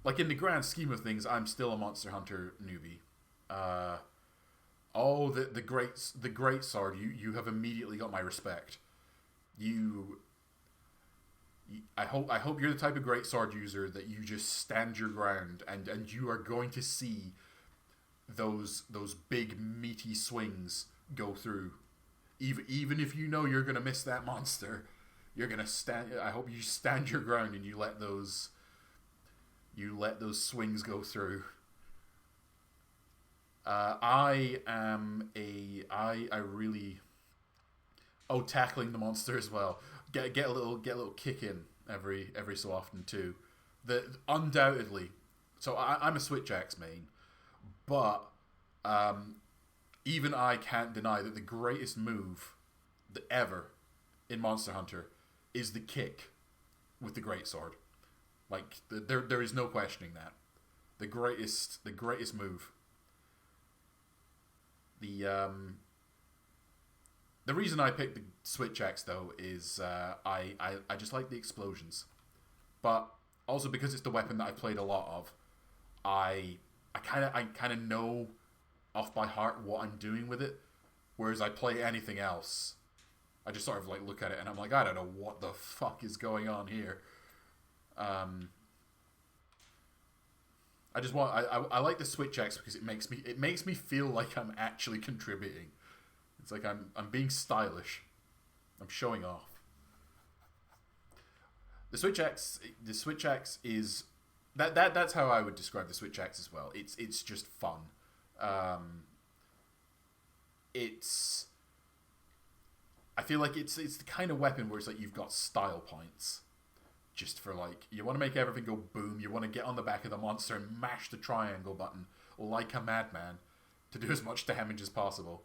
[SPEAKER 1] like, in the grand scheme of things, I'm still a Monster Hunter newbie. The great sword. You have immediately got my respect. You I hope you're the type of greatsword user that you just stand your ground, and you are going to see those big meaty swings go through. Even if you know you're gonna miss that monster, you're gonna stand. I hope you stand your ground and you let those swings go through. I really tackling the monster as well. Get a little kick in every so often too. Undoubtedly. So I'm a switch axe main, but even I can't deny that the greatest move ever in Monster Hunter is the kick with the greatsword. Like there is no questioning that. The greatest move. The reason I picked the switch axe though is I just like the explosions, but also because it's the weapon that I played a lot of, I kind of know off by heart what I'm doing with it. Whereas I play anything else, I just sort of like look at it and I'm like, I don't know what the fuck is going on here. I like the switch axe because it makes me feel like I'm actually contributing. It's like I'm being stylish. I'm showing off. The switch axe is that's how I would describe the switch axe as well. It's just fun. I feel like it's the kind of weapon where it's like you've got style points. Just for like, you want to make everything go boom, you want to get on the back of the monster and mash the triangle button like a madman to do as much damage as possible.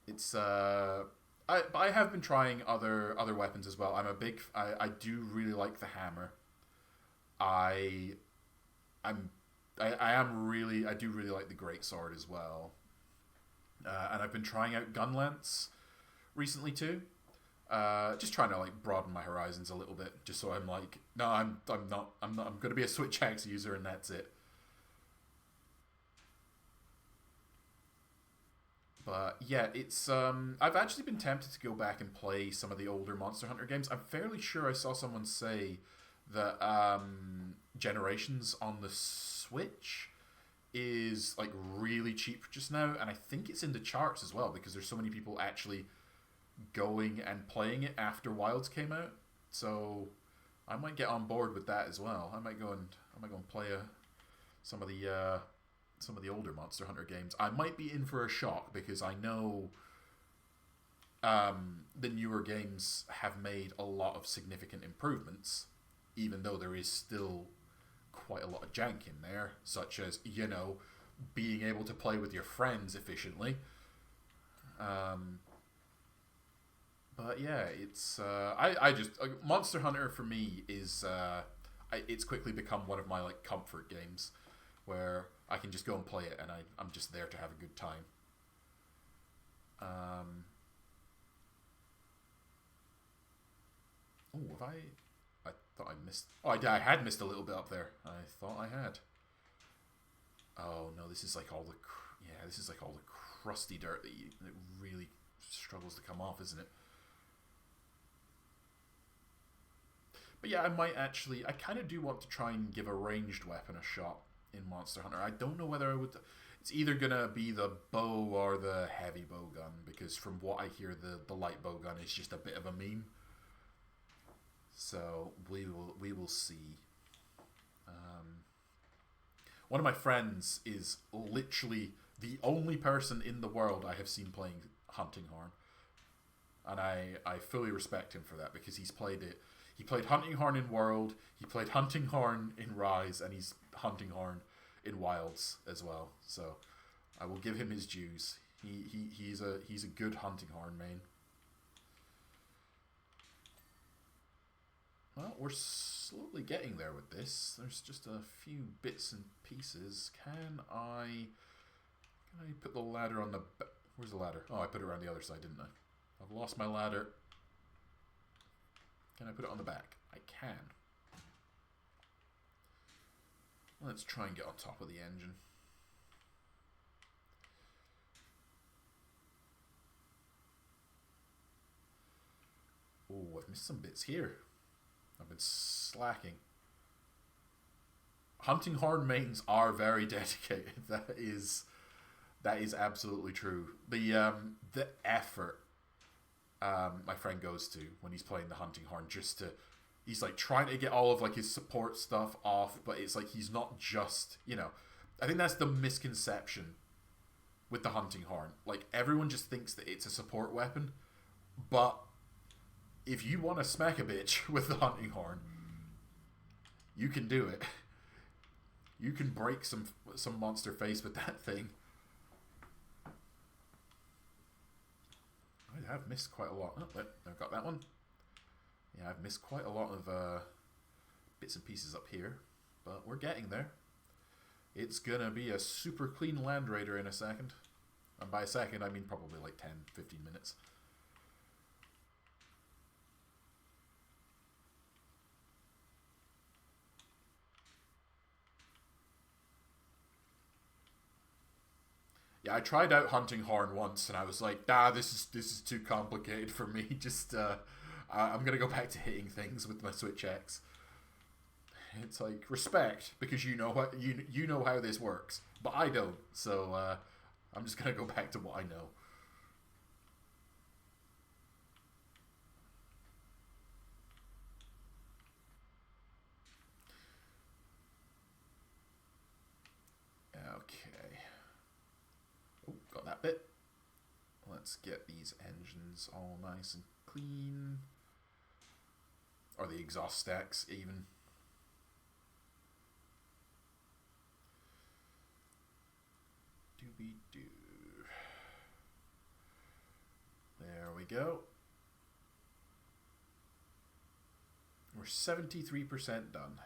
[SPEAKER 1] It's I have been trying other weapons as well. I do really like the hammer. I do really like the greatsword as well. And I've been trying out gun lance recently too. Just trying to like broaden my horizons a little bit, just so I'm like, no, I'm going to be a switch axe user and that's it. But yeah, it's I've actually been tempted to go back and play some of the older Monster Hunter games. I'm fairly sure I saw someone say that Generations on the Switch is like really cheap just now, and I think it's in the charts as well because there's so many people actually going and playing it after Wilds came out. So I might get on board with that as well. I might go and play some of the older Monster Hunter games. I might be in for a shock because I know the newer games have made a lot of significant improvements, even though there is still quite a lot of jank in there, such as, being able to play with your friends efficiently. But yeah, it's Monster Hunter for me is it's quickly become one of my like comfort games, where I can just go and play it and I'm just there to have a good time. I thought I missed. Oh, I had missed a little bit up there. I thought I had. Oh no, this is like all the crusty dirt that really struggles to come off, isn't it? But yeah, I kind of do want to try and give a ranged weapon a shot in Monster Hunter. I don't know whether I would. It's either gonna be the bow or the heavy bow gun, because from what I hear, the light bow gun is just a bit of a meme. So we will see. One of my friends is literally the only person in the world I have seen playing Hunting Horn, and I fully respect him for that because he's played it. He played Hunting Horn in World, he played Hunting Horn in Rise, and he's Hunting Horn in Wilds as well. So I will give him his dues. He's a good Hunting Horn main. Well, we're slowly getting there with this. There's just a few bits and pieces. Can I put the ladder on the... Where's the ladder? Oh, I put it around the other side, didn't I? I've lost my ladder. Can I put it on the back? I can. Let's try and get on top of the engine. Oh, I've missed some bits here. I've been slacking. Hunting Horn mains are very dedicated. That is absolutely true. The effort my friend goes to when he's playing the Hunting Horn, he's like trying to get all of like his support stuff off, but it's like he's not just, I think that's the misconception with the Hunting Horn. Like, everyone just thinks that it's a support weapon, but if you want to smack a bitch with the Hunting Horn, you can do it. You can break some monster face with that thing. I have missed quite a lot. Oh, I've got that one. Yeah, I've missed quite a lot of bits and pieces up here, but we're getting there. It's gonna be a super clean Land Raider in a second. And by a second, I mean probably like 10, 15 minutes. Yeah, I tried out Hunting Horn once, and I was like, this is too complicated for me. Just, I'm gonna go back to hitting things with my Switch X. It's like, respect, because you know how this works, but I don't. So I'm just gonna go back to what I know. Okay. Oh, got that bit. Let's get these engines all nice and clean. Or the exhaust stacks, even. Doobie-doo. There we go. We're 73% done.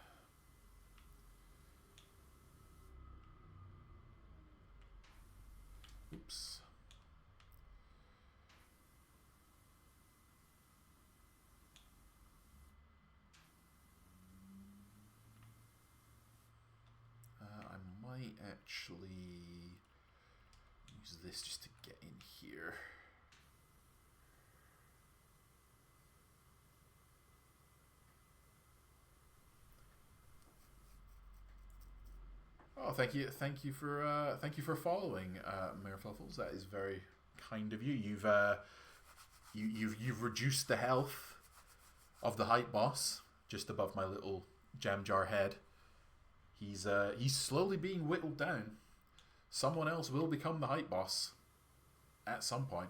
[SPEAKER 1] Oops. I might actually use this just to get in here. Oh, thank you for following, Mayor Fluffles. That is very kind of you. You've reduced the health of the hype boss just above my little jam jar head. He's slowly being whittled down. Someone else will become the hype boss at some point,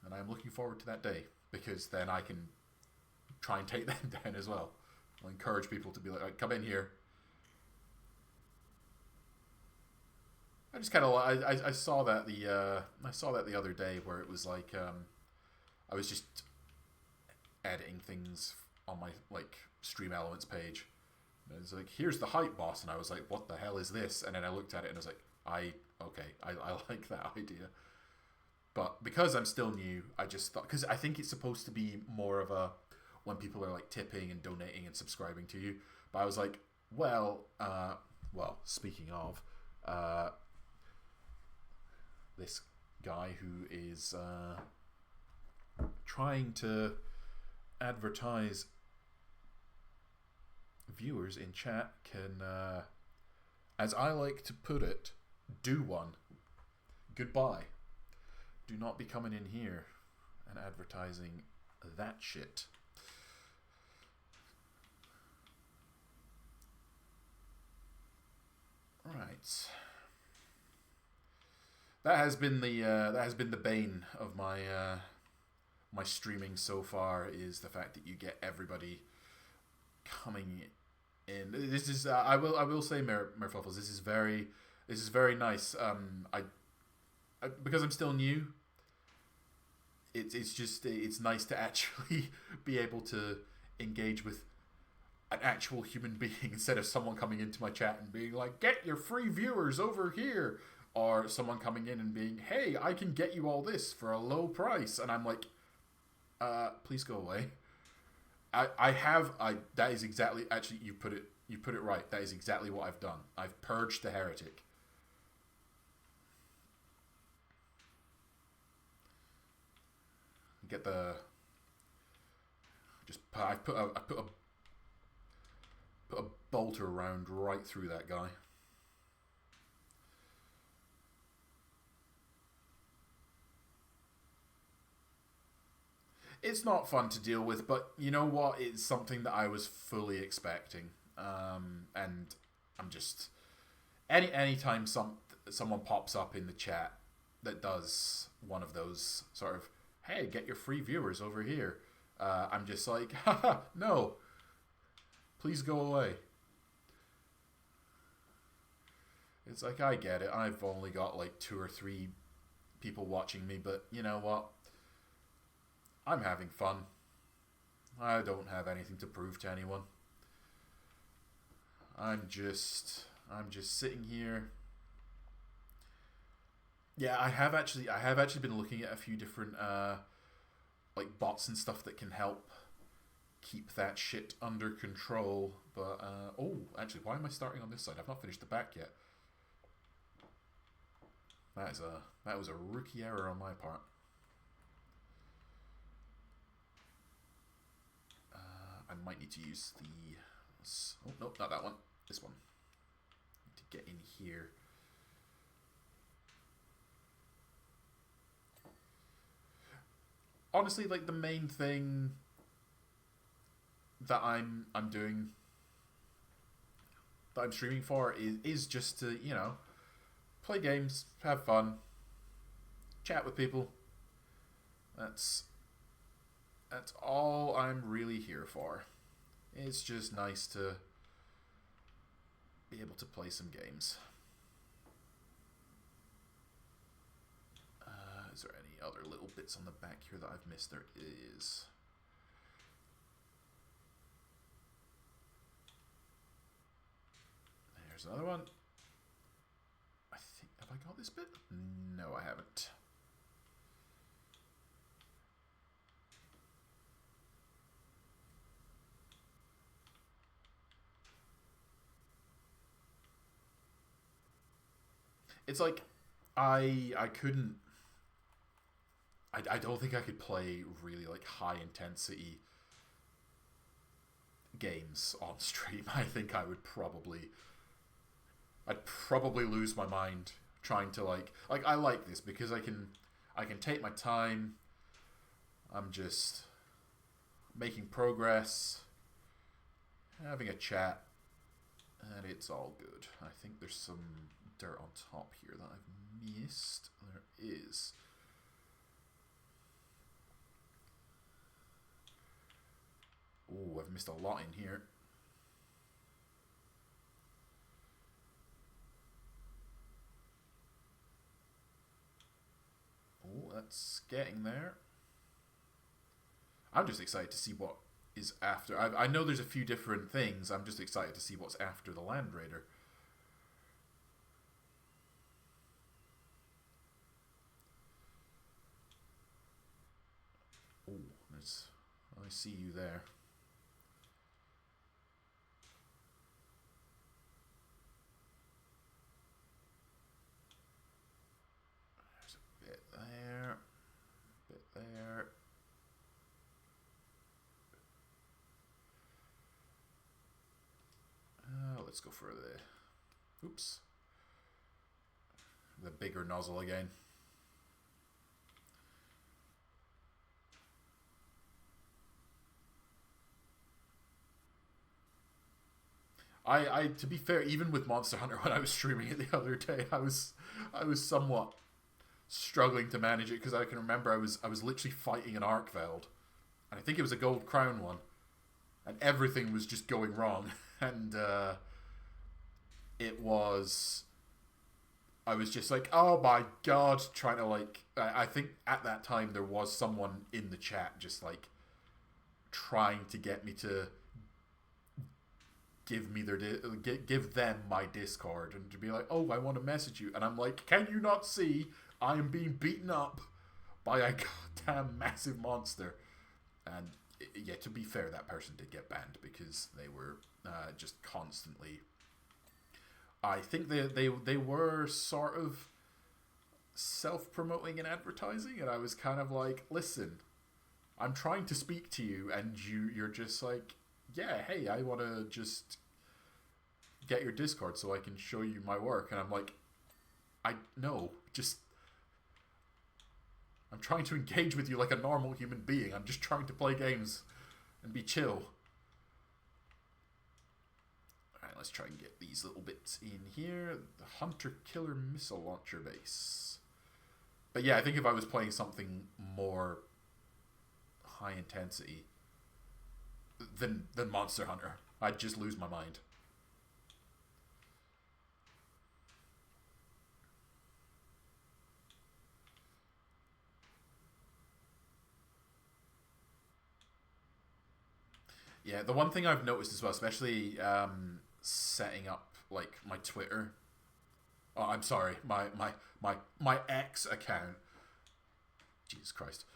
[SPEAKER 1] and I'm looking forward to that day, because then I can try and take them down as well. I'll encourage people to be like, come in here. I just kind of I saw that the other day, where it was like I was just editing things on my like Stream Elements page, and it's like, here's the hype boss, and I was like, what the hell is this? And then I looked at it and I was like, I like that idea. But because I'm still new, I just thought, because I think it's supposed to be more of a, when people are like tipping and donating and subscribing to you. But I was like, well, speaking of, this guy who is trying to advertise viewers in chat can, as I like to put it, do one. Goodbye. Do not be coming in here and advertising that shit. Right. That has been the bane of my my streaming so far, is the fact that you get everybody coming in. This is I will say, Merfluffles, this is very nice. I because I'm still new, it's nice to actually be able to engage with an actual human being, instead of someone coming into my chat and being like, get your free viewers over here, or someone coming in and being, hey, I can get you all this for a low price, and I'm like, please go away. That is exactly, actually, you put it right. That is exactly what I've done. I've purged the heretic. Get the put a bolter round right through that guy. It's not fun to deal with, but you know what? It's something that I was fully expecting, and I'm just anytime someone pops up in the chat that does one of those sort of, hey, get your free viewers over here. I'm just like, haha, no, please go away. It's like, I get it. I've only got like 2 or 3 people watching me, but you know what? I'm having fun. I don't have anything to prove to anyone. I'm just sitting here. Yeah, I have actually been looking at a few different like bots and stuff that can help keep that shit under control. But oh, actually, why am I starting on this side? I've not finished the back yet. That was a rookie error on my part. I might need to use the... Oh, no, not that one. This one. Need to get in here. Honestly, like, the main thing that I'm doing, that I'm streaming for is just to, you know, play games, have fun, chat with people. That's all I'm really here for. It's just nice to be able to play some games. Is there any other little bits on the back here that I've missed? There is. There's another one. I think, have I got this bit? No, I haven't. It's like, I don't think I could play really like high intensity games on stream. I think I'd probably lose my mind trying to like I like this because I can take my time. I'm just making progress, having a chat, and it's all good. I think there's some dirt on top here that I've missed. There is. Oh, I've missed a lot in here. Oh, that's getting there. I'm just excited to see what is after. I know there's a few different things. I'm just excited to see what's after the Land Raider. Oh, I see you there. There's a bit there, a bit there. Let's go for the, oops, the bigger nozzle again. I to be fair, even with Monster Hunter when I was streaming it the other day, I was somewhat struggling to manage it because I can remember I was literally fighting an Arkveld, and I think it was a Gold Crown one, and everything was just going wrong, and I was just like, oh my god, trying to like, I think at that time there was someone in the chat just like trying to get me to give them my Discord and to be like, oh, I want to message you, and I'm like, can you not see I am being beaten up by a goddamn massive monster? And yeah, to be fair, that person did get banned because they were just constantly. I think they were sort of self-promoting and advertising, and I was kind of like, listen, I'm trying to speak to you, and you're just like, yeah, hey, I want to just get your Discord so I can show you my work. And I'm like, no, just, I'm trying to engage with you like a normal human being. I'm just trying to play games and be chill. Alright, let's try and get these little bits in here. The Hunter-Killer Missile Launcher Base. But yeah, I think if I was playing something more high intensity than Monster Hunter, I'd just lose my mind. Yeah, the one thing I've noticed as well, especially setting up like my Twitter. Oh, I'm sorry, my X account. Jesus Christ.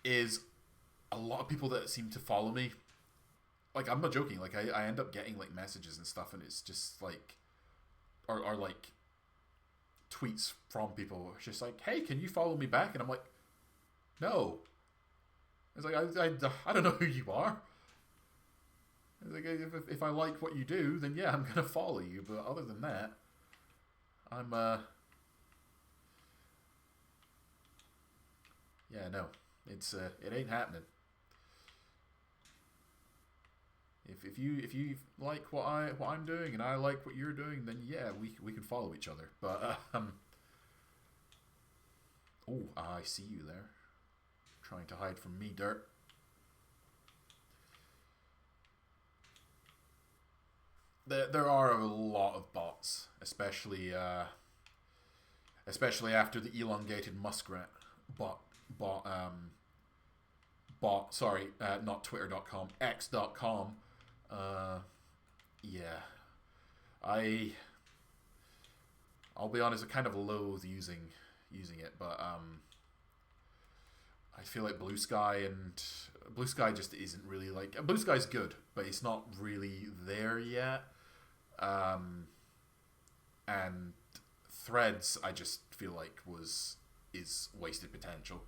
[SPEAKER 1] Is a lot of people that seem to follow me. Like, I'm not joking. Like, I end up getting like messages and stuff, and it's just like, or like tweets from people. It's just like, hey, can you follow me back? And I'm like, no. It's like, I don't know who you are. It's like, if I like what you do, then yeah, I'm gonna follow you. But other than that, I'm yeah, no, it's it ain't happening. If you like what I'm doing and I like what you're doing, then yeah, we can follow each other. But oh, I see you there, trying to hide from me, dirt. There are a lot of bots, especially after the elongated muskrat bot. Sorry, not twitter.com, x.com. Yeah, I'll be honest, I kind of loathe using it, but I feel like Blue Sky just isn't really like, Blue Sky's good, but it's not really there yet. And Threads, I just feel like is wasted potential.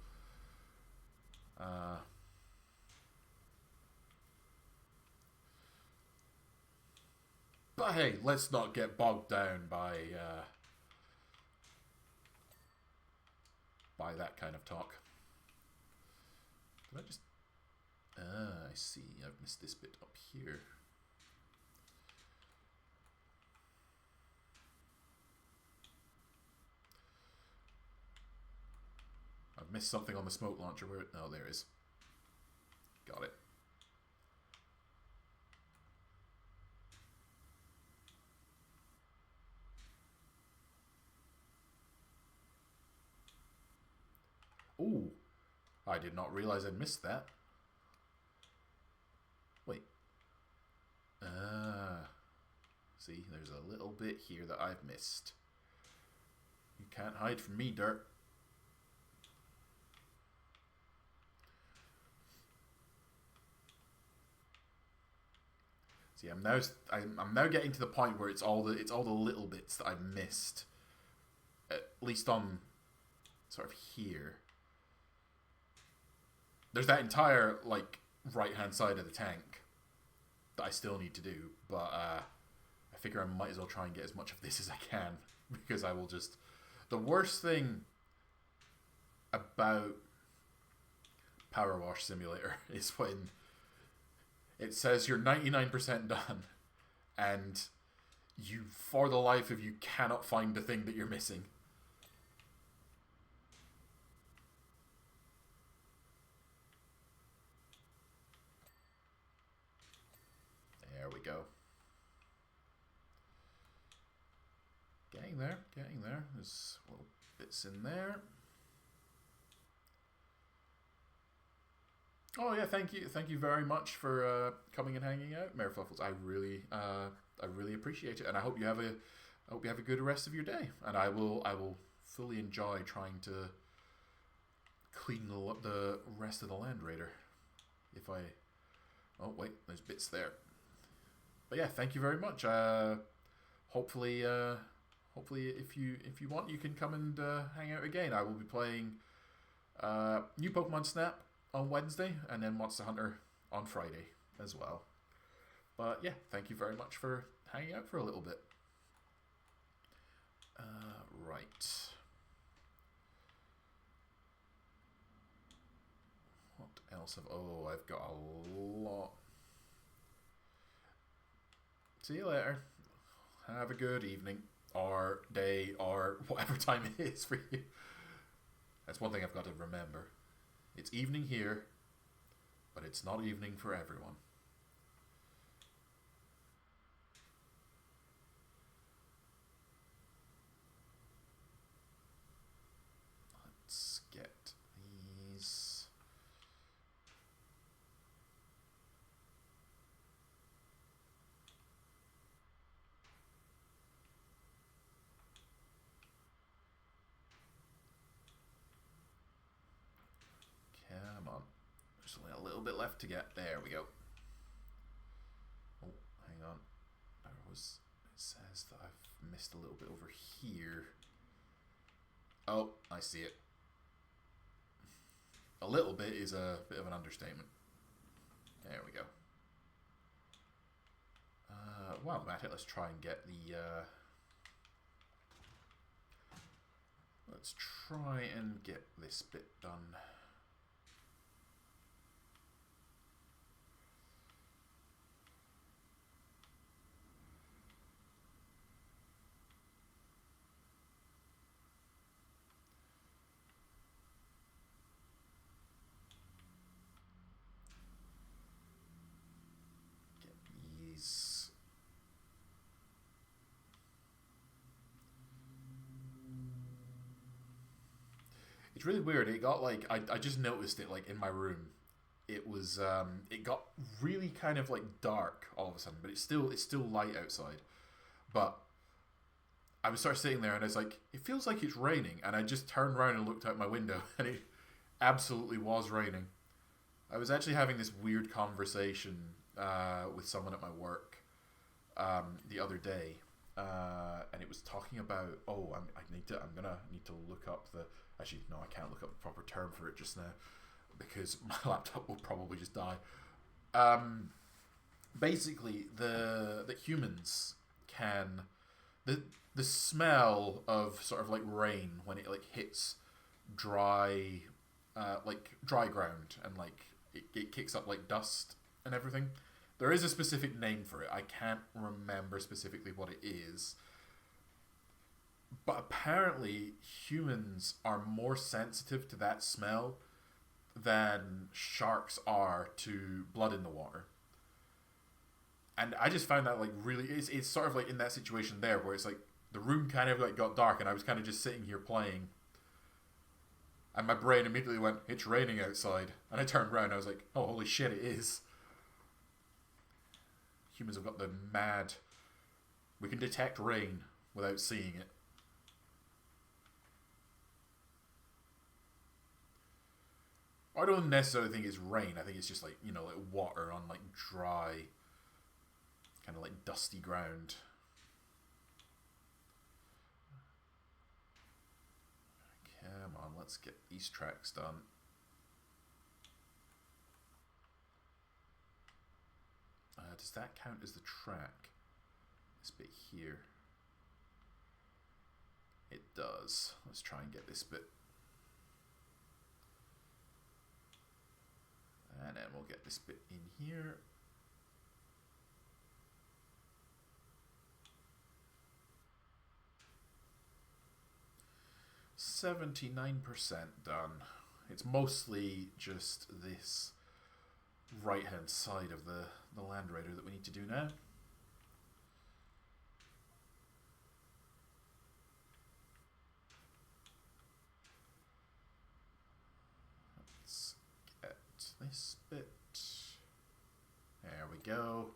[SPEAKER 1] But hey, let's not get bogged down by that kind of talk. Did I just? I see. I've missed this bit up here. I've missed something on the smoke launcher. Where? Oh, there it is. Got it. Ooh, I did not realize I'd missed that. Wait. See, there's a little bit here that I've missed. You can't hide from me, dirt. See, I'm now getting to the point where it's all the little bits that I've missed. At least on sort of here. There's that entire like right hand side of the tank that I still need to do, but I figure I might as well try and get as much of this as I can, because I will just. The worst thing about PowerWash Simulator is when it says you're 99% done, and you, for the life of you, cannot find the thing that you're missing. There we go. Getting there, getting there. There's little bits in there. Oh yeah, thank you very much for coming and hanging out, Mayor Fluffles. I really appreciate it, and I hope you have a good rest of your day. And I will fully enjoy trying to clean the rest of the Land Raider. If I, oh wait, there's bits there. But yeah, thank you very much. Hopefully, if you want, you can come and hang out again. I will be playing New Pokemon Snap on Wednesday, and then Monster Hunter on Friday as well. But yeah, thank you very much for hanging out for a little bit. Right. What else have... Oh, I've got a lot. See you later. Have a good evening, or day, or whatever time it is for you. That's one thing I've got to remember. It's evening here, but it's not evening for everyone. Let's get these. Come on. There's only a little bit left to get. There we go. Oh, hang on. There was... It says that I've missed a little bit over here. Oh, I see it. A little bit is a bit of an understatement. There we go. While I'm at it, let's try and get the... let's try and get this bit done. Get these. It's really weird. It got like I just noticed it like in my room. It was it got really kind of like dark all of a sudden, but it's still light outside. But I was sort of sitting there and I was like, it feels like it's raining, and I just turned around and looked out my window and it absolutely was raining. I was actually having this weird conversation with someone at my work the other day, and it was talking about I'm gonna need to look up the... Actually, no, I can't look up the proper term for it just now because my laptop will probably just die. Basically, the humans can... The smell of sort of like rain when it like hits dry ground, and like it kicks up like dust and everything. There is a specific name for it. I can't remember specifically what it is. But apparently humans are more sensitive to that smell than sharks are to blood in the water. And I just found that like really... It's sort of like in that situation there where it's like the room kind of like got dark and I was kind of just sitting here playing. And my brain immediately went, it's raining outside. And I turned around and I was like, oh, holy shit, it is. Humans have got the mad... We can detect rain without seeing it. I don't necessarily think it's rain. I think it's just like, you know, like water on like dry, kind of like dusty ground. Come on, let's get these tracks done. Does that count as the track? This bit here. It does. Let's try and get this bit. And then we'll get this bit in here. %79 done. It's mostly just this right hand side of the Land Raider that we need to do now. Let's get this bit. There we go.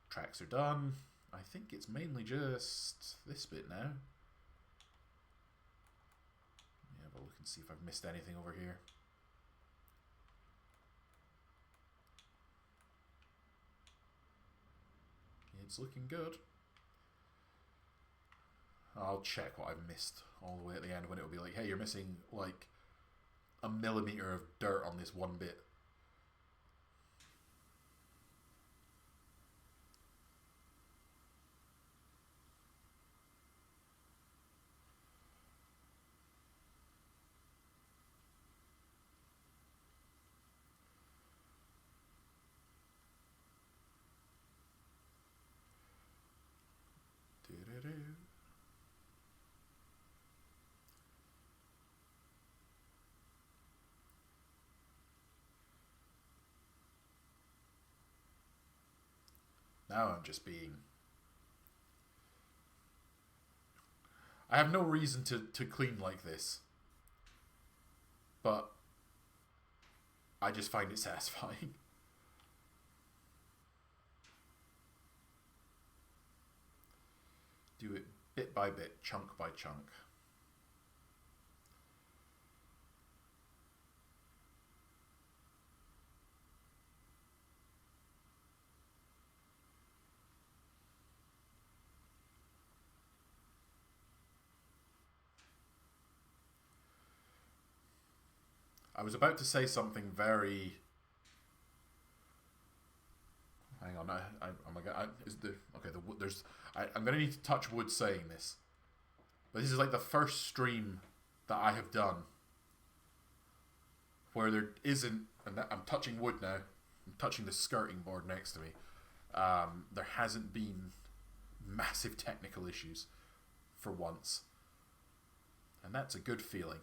[SPEAKER 1] Tracks are done. I think it's mainly just this bit now. Let me have a look and see if I've missed anything over here. It's looking good. I'll check what I've missed all the way at the end when it'll be like, hey, you're missing like a millimeter of dirt on this one bit. Now I'm just being... I have no reason to clean like this. But I just find it satisfying. Do it bit by bit, chunk by chunk. I was about to say something very... Hang on, oh my god, is the... Okay, there's... I'm going to need to touch wood saying this. But this is like the first stream that I have done where there isn't... And I'm touching wood now. I'm touching the skirting board next to me. There hasn't been massive technical issues for once. And that's a good feeling.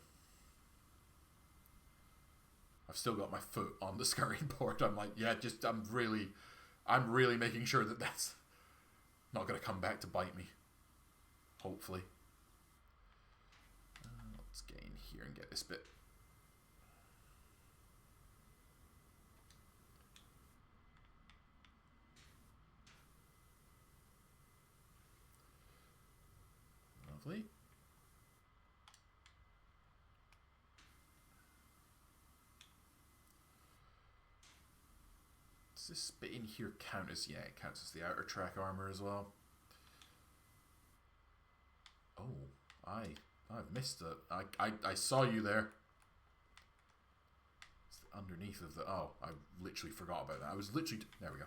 [SPEAKER 1] I've still got my foot on the skirting board. I'm like, yeah, just I'm really making sure that that's not going to come back to bite me. Hopefully. Let's get in here and get this bit. Lovely. Does this bit in here count as... Yeah, it counts as the outer track armor as well. Oh, I've missed it. I saw you there. It's underneath of the... Oh, I literally forgot about that. I was literally... There we go.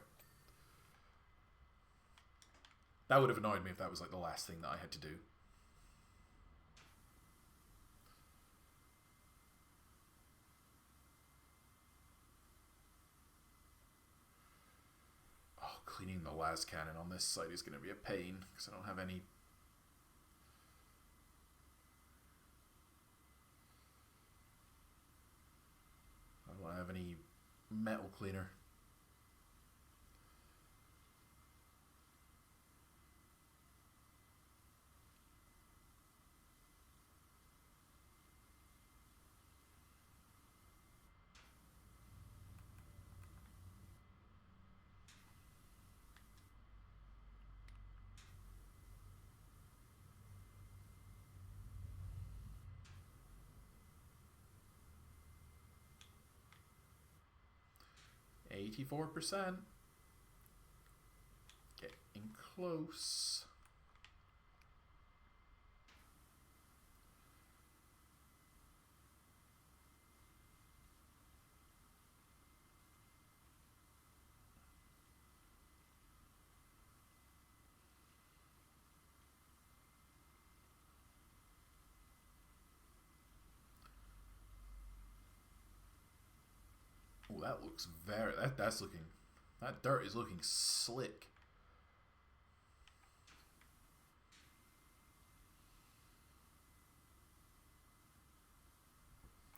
[SPEAKER 1] That would have annoyed me if that was like the last thing that I had to do. Cleaning the las cannon on this side is going to be a pain because I don't have any... I don't have any metal cleaner. %. Getting close. Oh, that looks very... That's looking... That dirt is looking slick.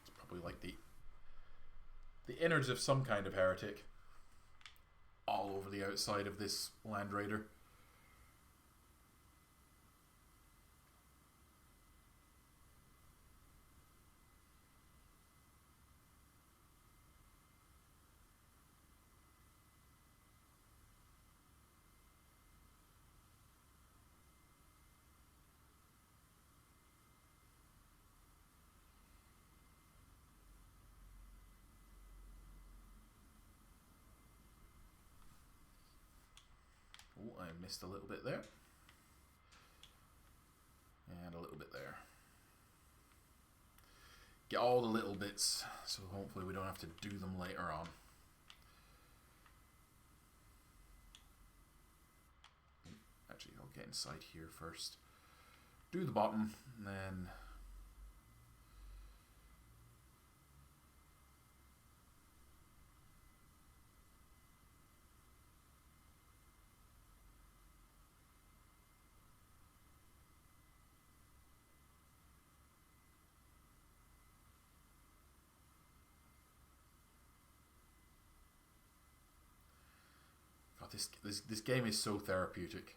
[SPEAKER 1] It's probably like the innards of some kind of heretic all over the outside of this Land Raider. Oh, I missed a little bit there. And a little bit there. Get all the little bits, so hopefully we don't have to do them later on. Actually, I'll get inside here first. Do the bottom, and then... God, this game is so therapeutic.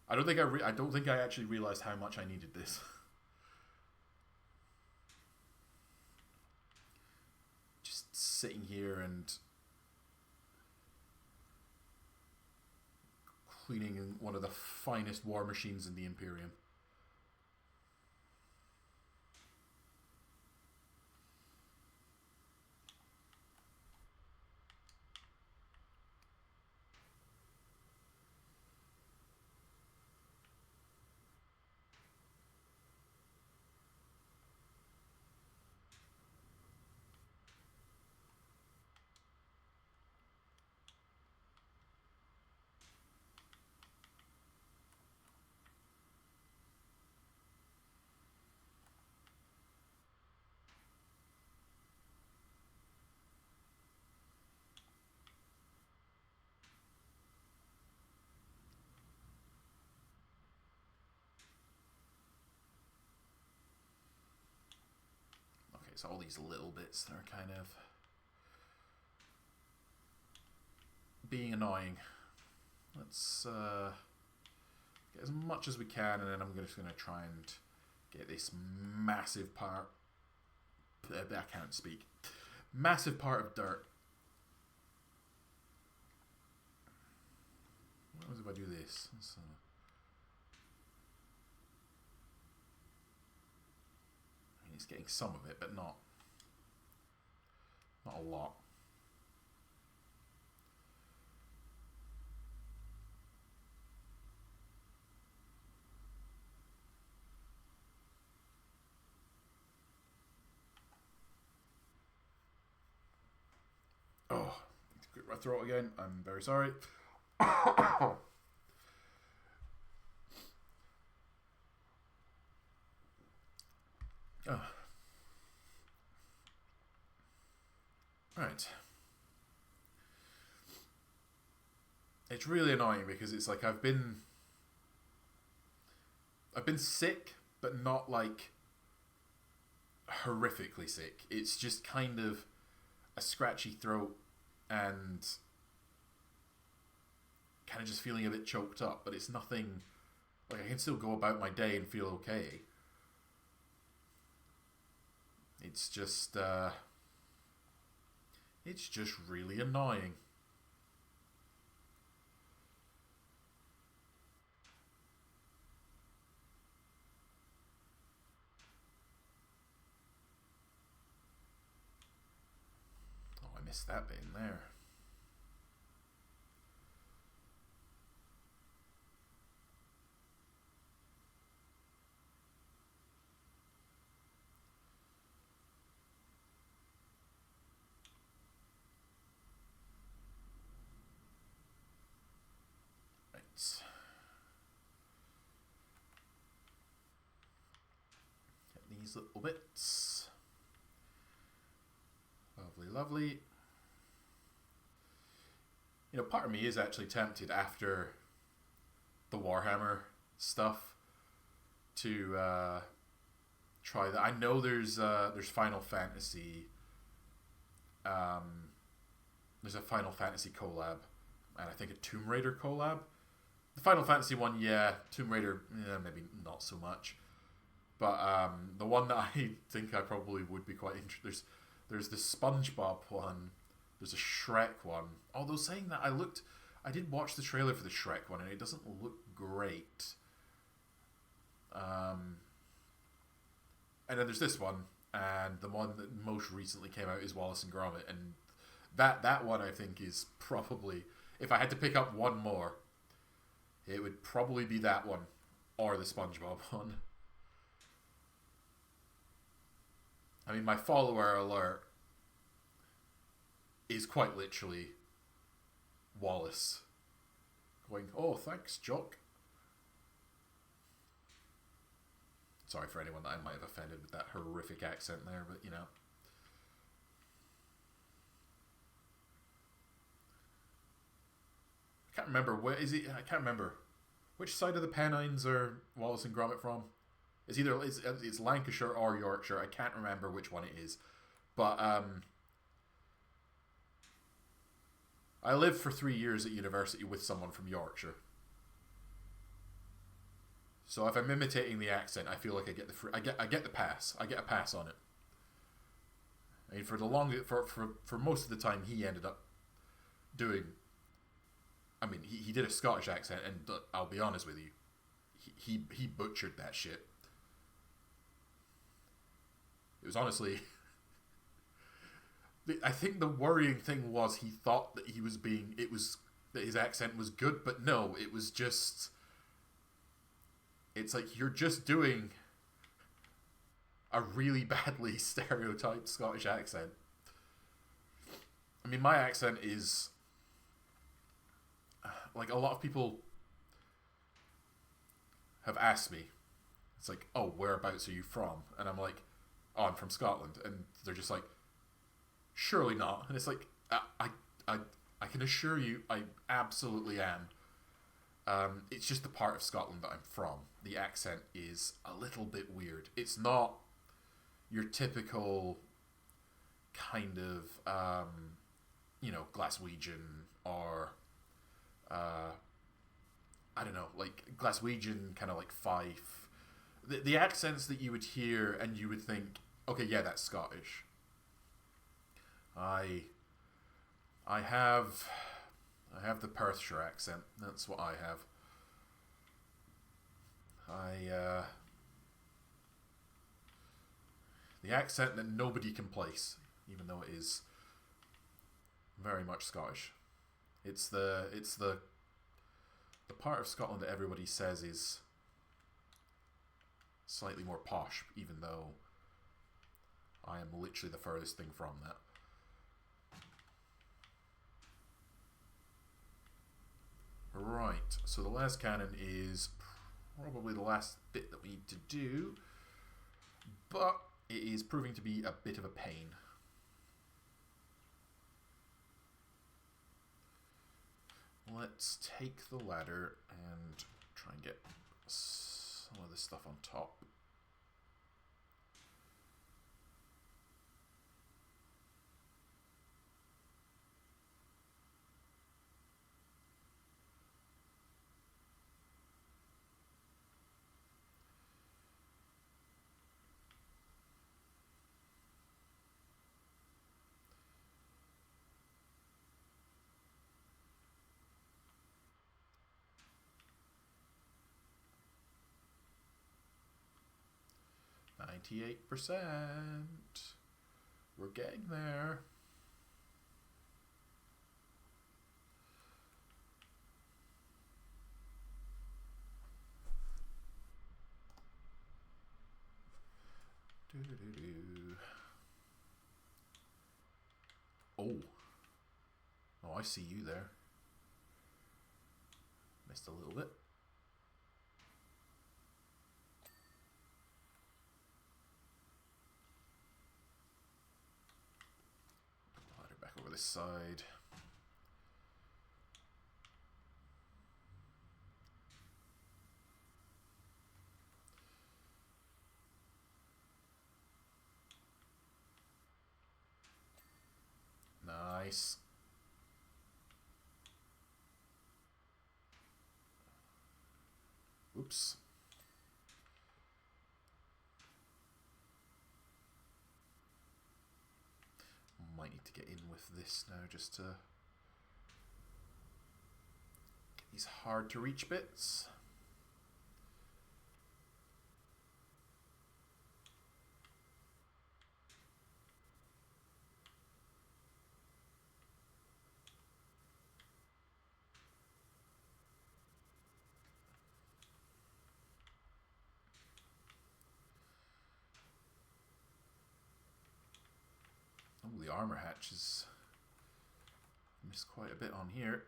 [SPEAKER 1] I don't think I actually realized how much I needed this. Just sitting here and cleaning one of the finest war machines in the Imperium. So all these little bits that are kind of being annoying. Let's get as much as we can, and then I'm just going to try and get this massive part. I can't speak. Massive part of dirt. What happens if I do this? It's getting some of it, but not a lot. Oh, clear my throat again. I'm very sorry. Oh. Right. It's really annoying because it's like I've been sick, but not like horrifically sick. It's just kind of a scratchy throat and kind of just feeling a bit choked up, but it's nothing, like I can still go about my day and feel okay. It's just really annoying. Oh, I missed that bit in there. Get these little bits. Lovely, lovely. You know, part of me is actually tempted after the Warhammer stuff to try that. I know there's Final Fantasy. There's a Final Fantasy collab, and I think a Tomb Raider collab. The Final Fantasy one, yeah. Tomb Raider, maybe not so much. But the one that I think I probably would be quite interested. There's the SpongeBob one. There's a Shrek one. Although saying that, I did watch the trailer for the Shrek one, and it doesn't look great. And then there's this one, and the one that most recently came out is Wallace and Gromit, and that one I think is probably, if I had to pick up one more, it would probably be that one or the SpongeBob one. I mean, my follower alert is quite literally Wallace going, "Oh, thanks, Jock." Sorry for anyone that I might have offended with that horrific accent there, but you know. I can't remember. Where is he? I can't remember. Which side of the Pennines are Wallace and Gromit from? It's Lancashire or Yorkshire. I can't remember which one it is. But I lived for 3 years at university with someone from Yorkshire. So if I'm imitating the accent, I feel like I get the pass. I get a pass on it. I mean, for most of the time, he ended up doing. I mean, he did a Scottish accent, and I'll be honest with you, he butchered that shit. It was honestly. I think the worrying thing was he thought that that his accent was good, but no, it was just. It's like you're just doing a really badly stereotyped Scottish accent. I mean, my accent is like a lot of people have asked me. It's like, "Oh, whereabouts are you from?" And I'm like, "Oh, I'm from Scotland." And they're just like, "Surely not." And it's like, I can assure you, I absolutely am. It's just the part of Scotland that I'm from. The accent is a little bit weird. It's not your typical kind of, Glaswegian or, I don't know, like Glaswegian, kind of like Fife. The accents that you would hear and you would think, okay, yeah, that's Scottish. I have the Perthshire accent. That's what I have. The accent that nobody can place, even though it is very much Scottish. It's the part of Scotland that everybody says is slightly more posh, even though I am literally the furthest thing from that. Right, so the last cannon is probably the last bit that we need to do, but it is proving to be a bit of a pain. Let's take the ladder and try and get some of this stuff on top. %. We're getting there. Oh, I see you there. Missed a little bit. Ladder back over this side. Nice. Oops. Might need to get in with this now just to get these hard to reach bits. armor hatches. Missed quite a bit on here.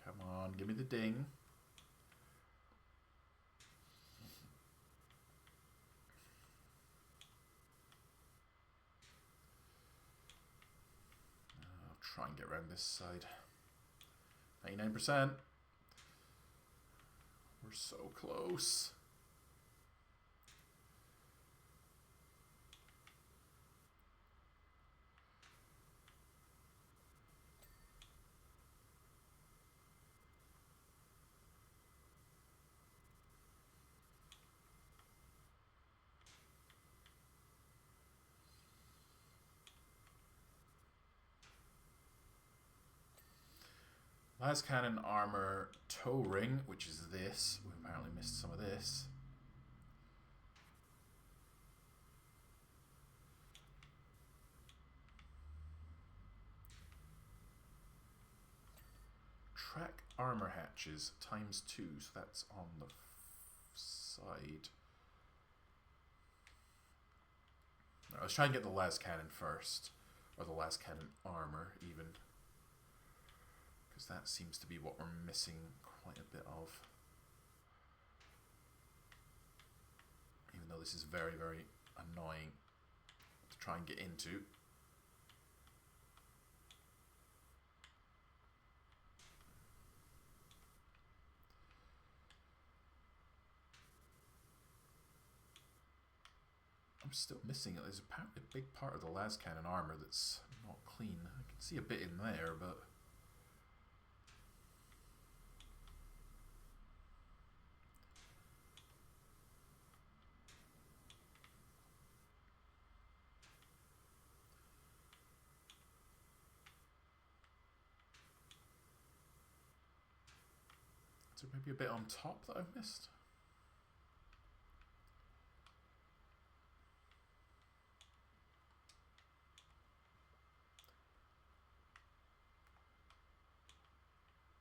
[SPEAKER 1] Come on, give me the ding. I'll try and get around this side. 99%. We're so close. Las Cannon armor toe ring, which is this. We apparently missed some of this. Track armor hatches ×2, so that's on the side. I was trying to get the Las Cannon first, or the Las Cannon armor even. Because that seems to be what we're missing quite a bit of. Even though this is very, very annoying to try and get into. I'm still missing it. There's apparently a big part of the Las Cannon armor that's not clean. I can see a bit in there, but... Is there maybe a bit on top that I've missed?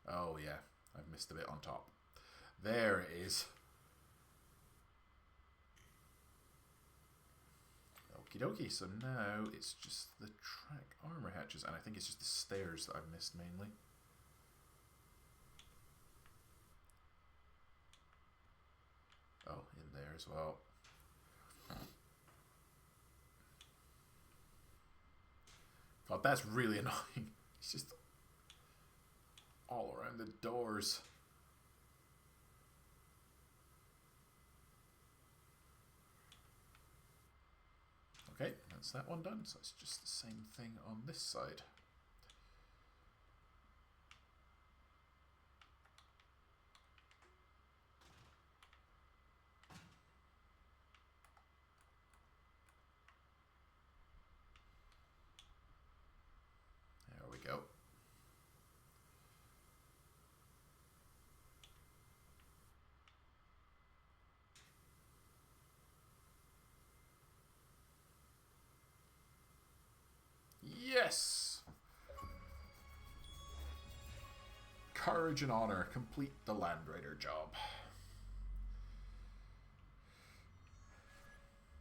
[SPEAKER 1] Oh yeah, I've missed a bit on top. There it is. Okie dokie, so now it's just the track armor hatches, and I think it's just the stairs that I've missed mainly. Oh, in there as well. God, that's really annoying. It's just all around the doors. Okay, that's that one done. So it's just the same thing on this side. There we go. Yes! Courage and honor. Complete the Land Raider job.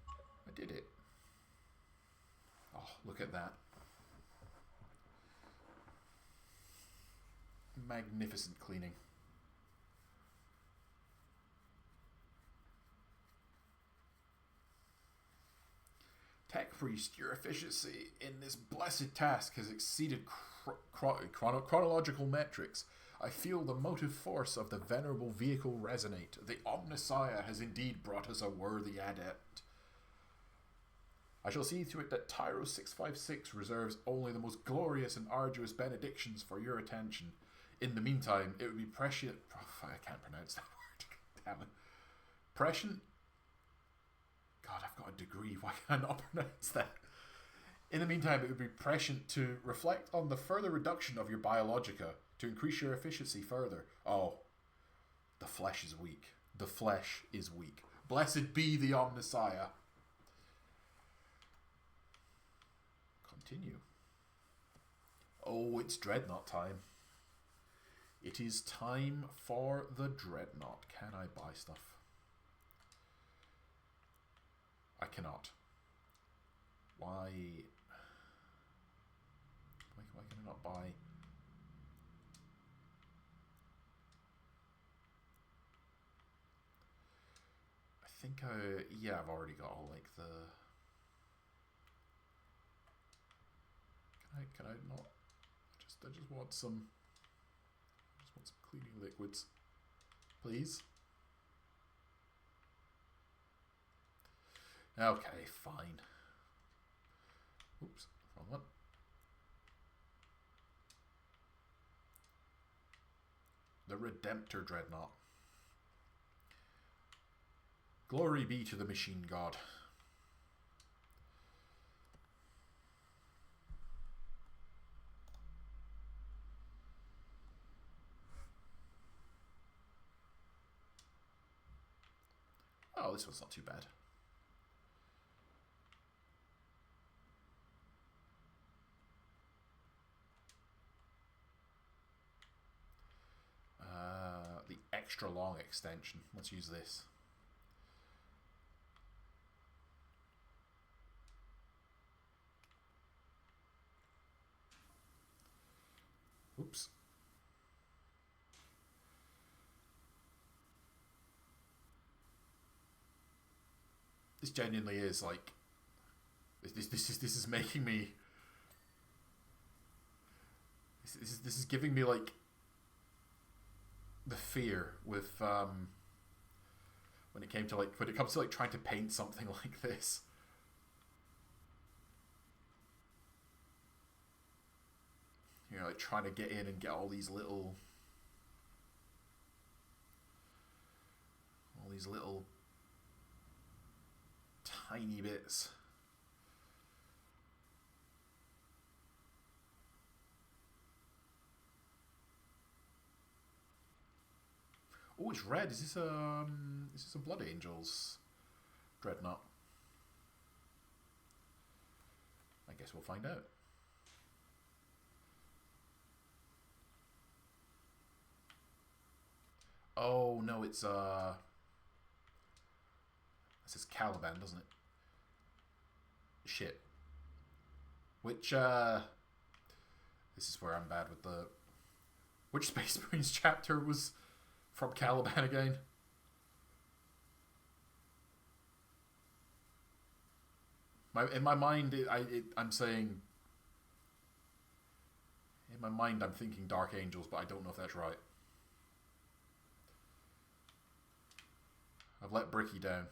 [SPEAKER 1] I did it. Oh, look at that. Magnificent cleaning. Tech Priest, your efficiency in this blessed task has exceeded chronological metrics. I feel the motive force of the venerable vehicle resonate. The Omnissiah has indeed brought us a worthy adept. I shall see to it that Tyro 656 reserves only the most glorious and arduous benedictions for your attention. In the meantime, it would be prescient... Oh, I can't pronounce that word. Damn it. Prescient... God, I've got a degree. Why can't I not pronounce that? In the meantime, it would be prescient to reflect on the further reduction of your biologica, to increase your efficiency further. Oh, the flesh is weak. The flesh is weak. Blessed be the Omnissiah. Continue. Oh, it's Dreadnought time. It is time for the Dreadnought. Can I buy stuff? I cannot. Why can I not buy? I think yeah, I've already got all like the. Can I not? I just want some. I just want some cleaning liquids, please. Okay, fine. Oops, wrong one. The Redemptor Dreadnought. Glory be to the Machine God. Oh, this one's not too bad. The extra long extension. Let's use this. Oops. This genuinely is like this is making me this is giving me like the fear with when it comes to like trying to paint something like this. You know, like trying to get in and get all these little tiny bits. Oh, it's red. Is this a Blood Angels Dreadnought? I guess we'll find out. Oh no, it's this is Caliban, doesn't it? Shit. Which this is where I'm bad with the which Space Marines chapter was from Caliban again? In my mind, I'm saying. In my mind, I'm thinking Dark Angels, but I don't know if that's right. I've let Bricky down.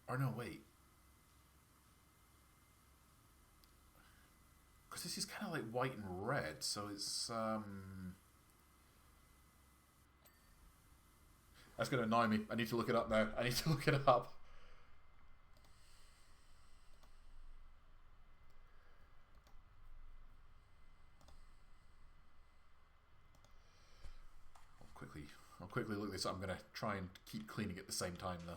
[SPEAKER 1] Or no, wait. Because this is kind of like white and red, so it's that's going to annoy me. I need to look it up now. I need to look it up. I'll quickly look this up. I'm going to try and keep cleaning at the same time though.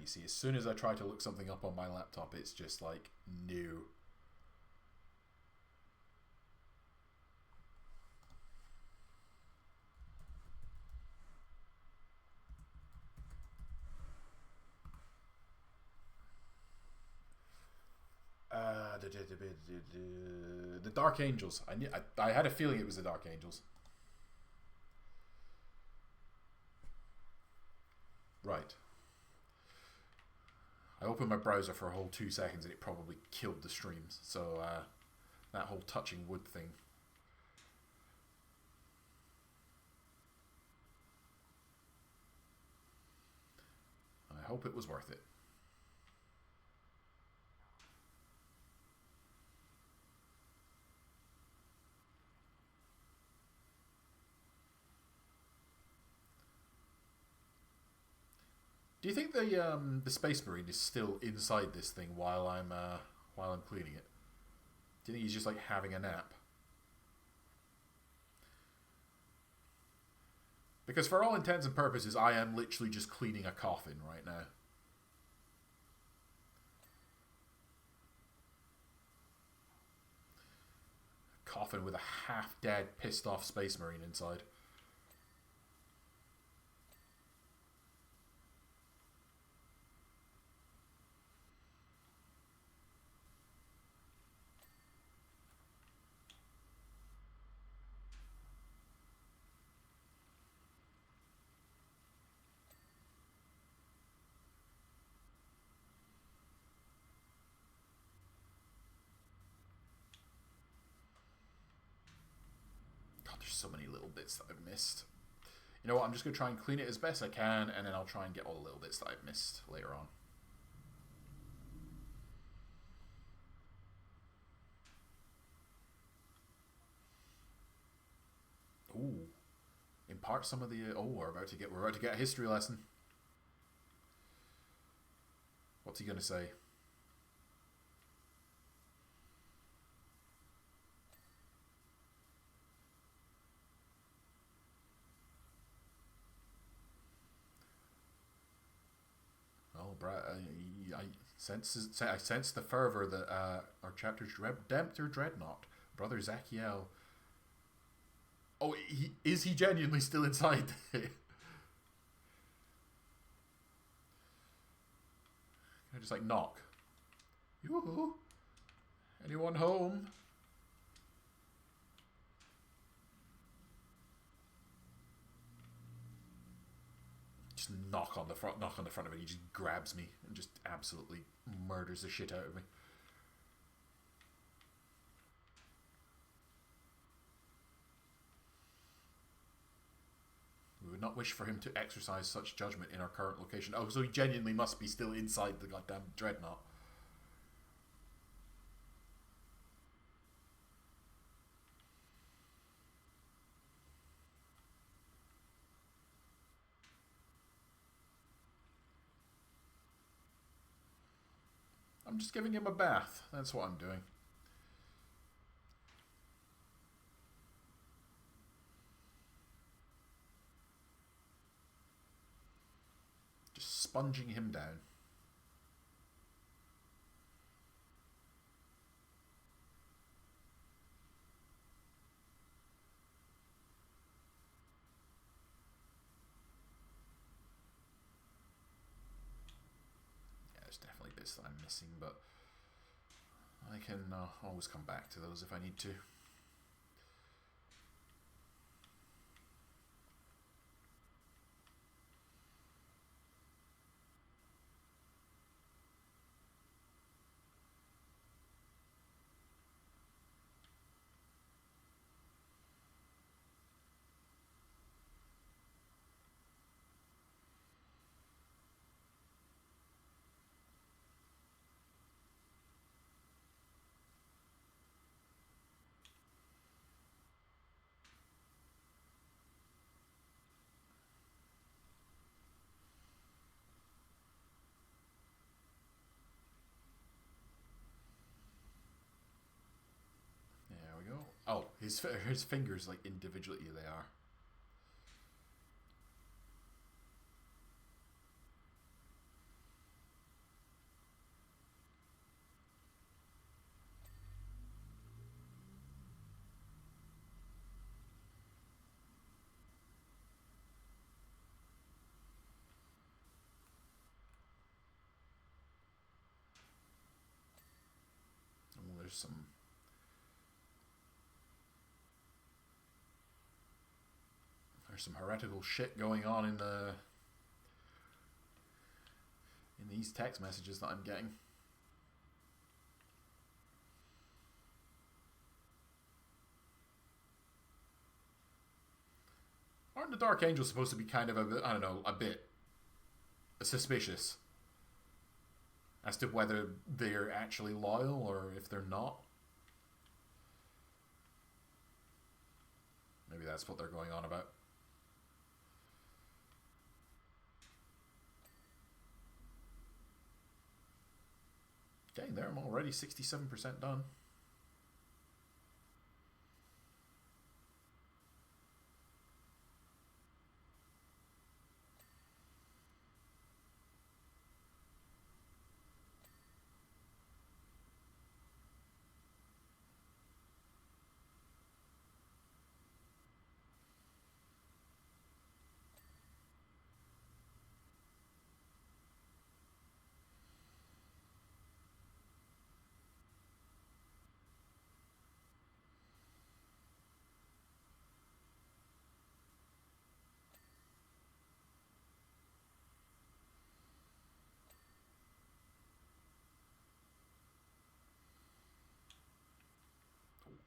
[SPEAKER 1] You see, as soon as I try to look something up on my laptop, it's just like, no. The Dark Angels. I had a feeling it was the Dark Angels. Right. I opened my browser for a whole 2 seconds and it probably killed the streams. So that whole touching wood thing. I hope it was worth it. Do you think the Space Marine is still inside this thing while I'm cleaning it? Do you think he's just like having a nap? Because for all intents and purposes, I am literally just cleaning a coffin right now. A coffin with a half-dead, pissed-off Space Marine inside. There's so many little bits that I've missed. You know what, I'm just going to try and clean it as best I can, and then I'll try and get all the little bits that I've missed later on. Ooh. Impart some of the... oh, we're about to get a history lesson. What's he going to say? I sense the fervor that our chapter's Redemptor Dreadnought, Brother Zachiel. Oh, is he genuinely still inside? I just like knock. Yoo-hoo. Anyone home? Just knock on the front of it. He just grabs me and just absolutely murders the shit out of me. We would not wish for him to exercise such judgment in our current location. Oh, so he genuinely must be still inside the goddamn dreadnought. I'm just giving him a bath. That's what I'm doing. Just sponging him down. There's definitely bits that I'm missing, but I can always come back to those if I need to. Oh, his fingers, like, individually they are. Oh, there's some heretical shit going on in these text messages that I'm getting. Aren't the Dark Angels supposed to be kind of a bit suspicious as to whether they're actually loyal or if they're not? Maybe that's what they're going on about. Getting there, I'm already 67% done.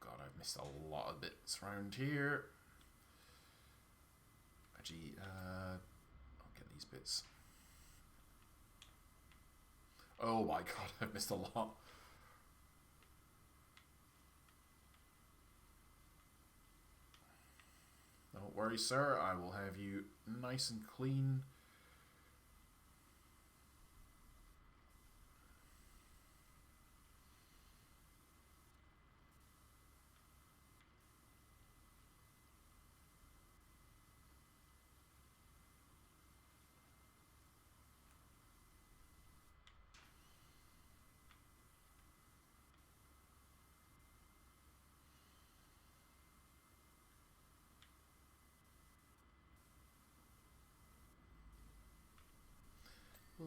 [SPEAKER 1] God, I've missed a lot of bits around here. Actually, I'll get these bits. Oh my god, I've missed a lot. Don't worry, sir. I will have you nice and clean.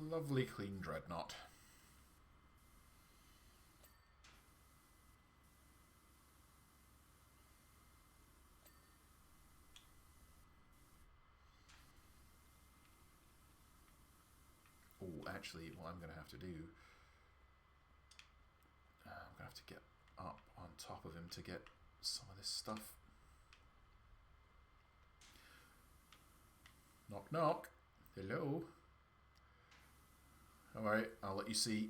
[SPEAKER 1] Lovely clean dreadnought. Oh, actually, what I'm going to have to do... I'm going to have to get up on top of him to get some of this stuff. Knock, knock. Hello. Alright, I'll let you see.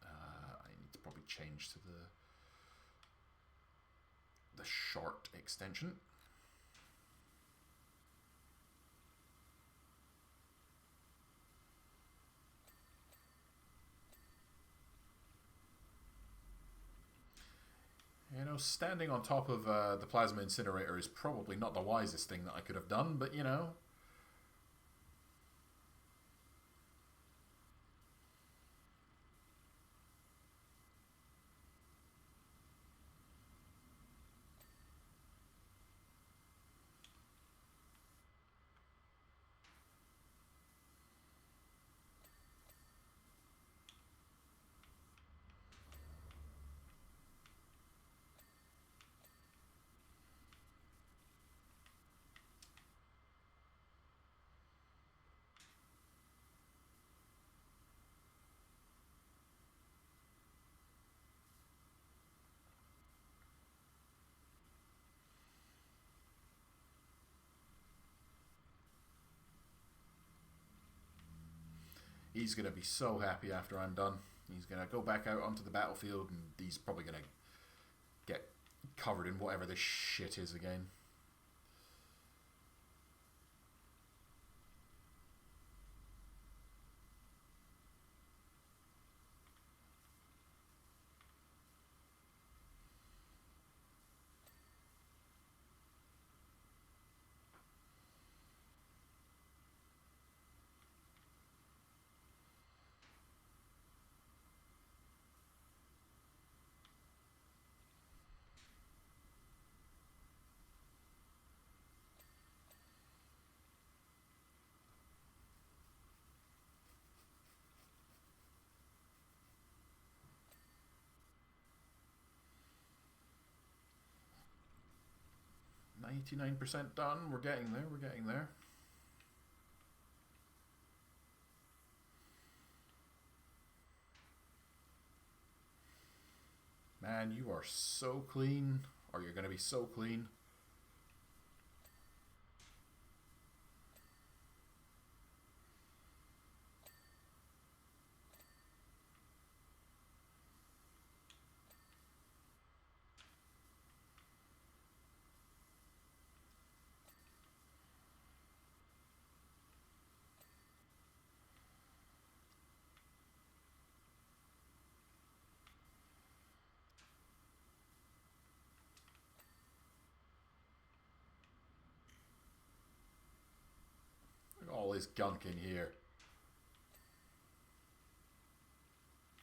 [SPEAKER 1] I need to probably change to the short extension. You know, standing on top of the plasma incinerator is probably not the wisest thing that I could have done, but you know. He's going to be so happy after I'm done. He's going to go back out onto the battlefield and he's probably going to get covered in whatever this shit is again. %, done. We're getting there. We're getting there. Man, you are so clean. Or you're going to be so clean. this gunk in here.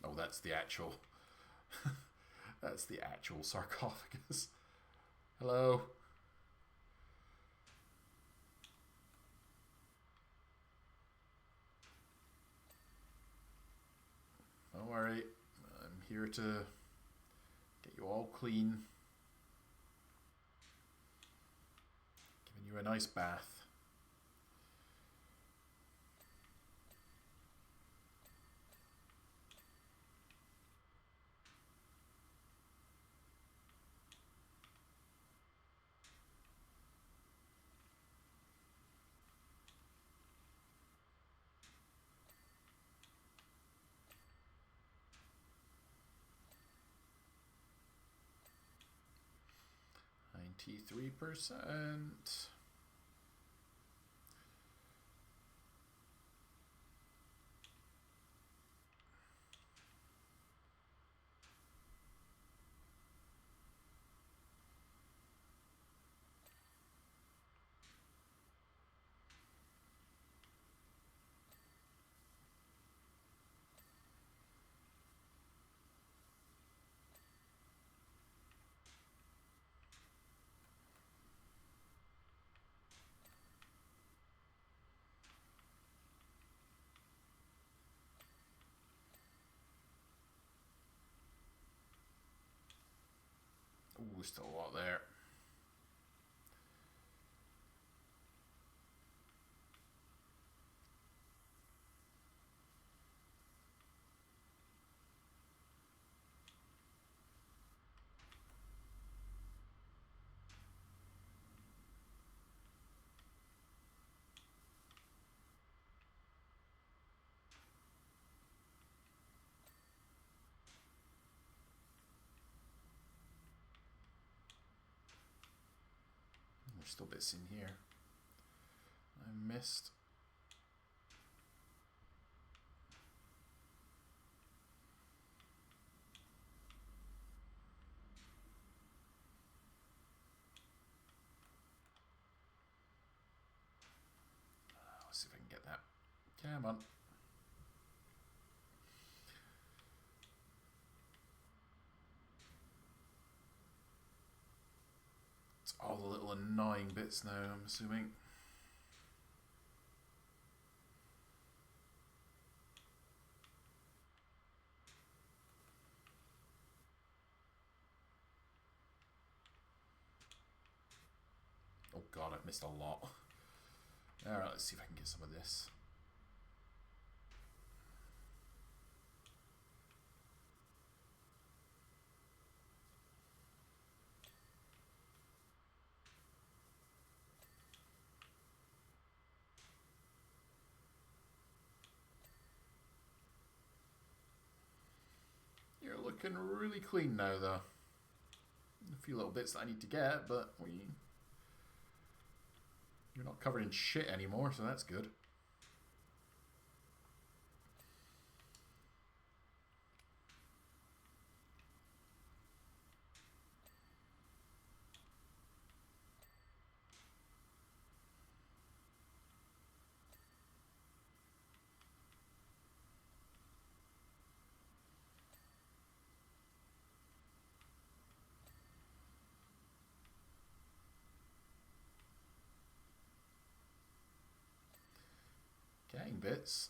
[SPEAKER 1] Oh, that's the actual... that's the actual sarcophagus. Hello? Don't worry. I'm here to get you all clean. Giving you a nice bath. %. Ooh, still a lot there. There's still bits in here I missed. Let's see if I can get that. Come on. It's all the little annoying bits now, I'm assuming. Oh god, I've missed a lot. Alright, let's see if I can get some of this. You're looking really clean now, though. A few little bits that I need to get, but you're not covered in shit anymore, so that's good. Getting bits.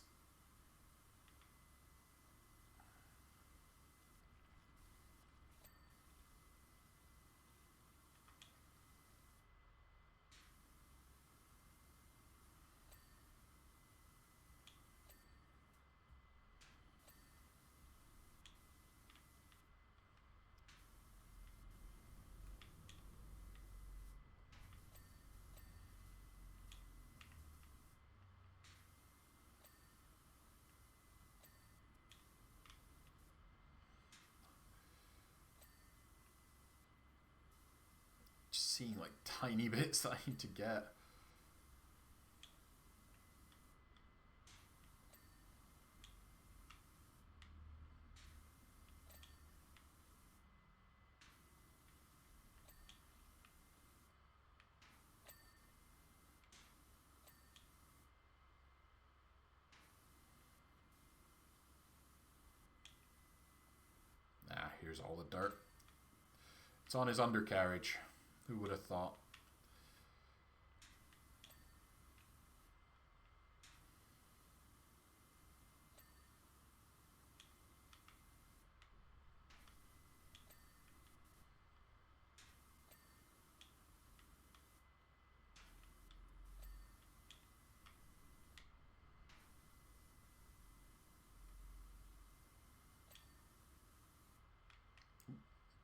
[SPEAKER 1] Just seeing like tiny bits that I need to get. here's all the dirt. It's on his undercarriage. Who would have thought?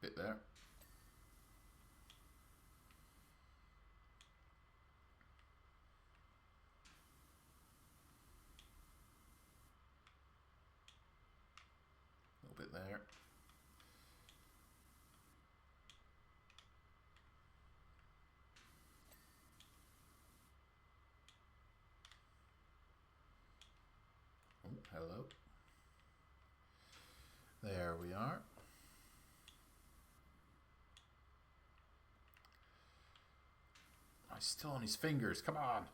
[SPEAKER 1] Bit there. A little bit there. Oh, hello. There we are. Oh, he's still on his fingers. Come on.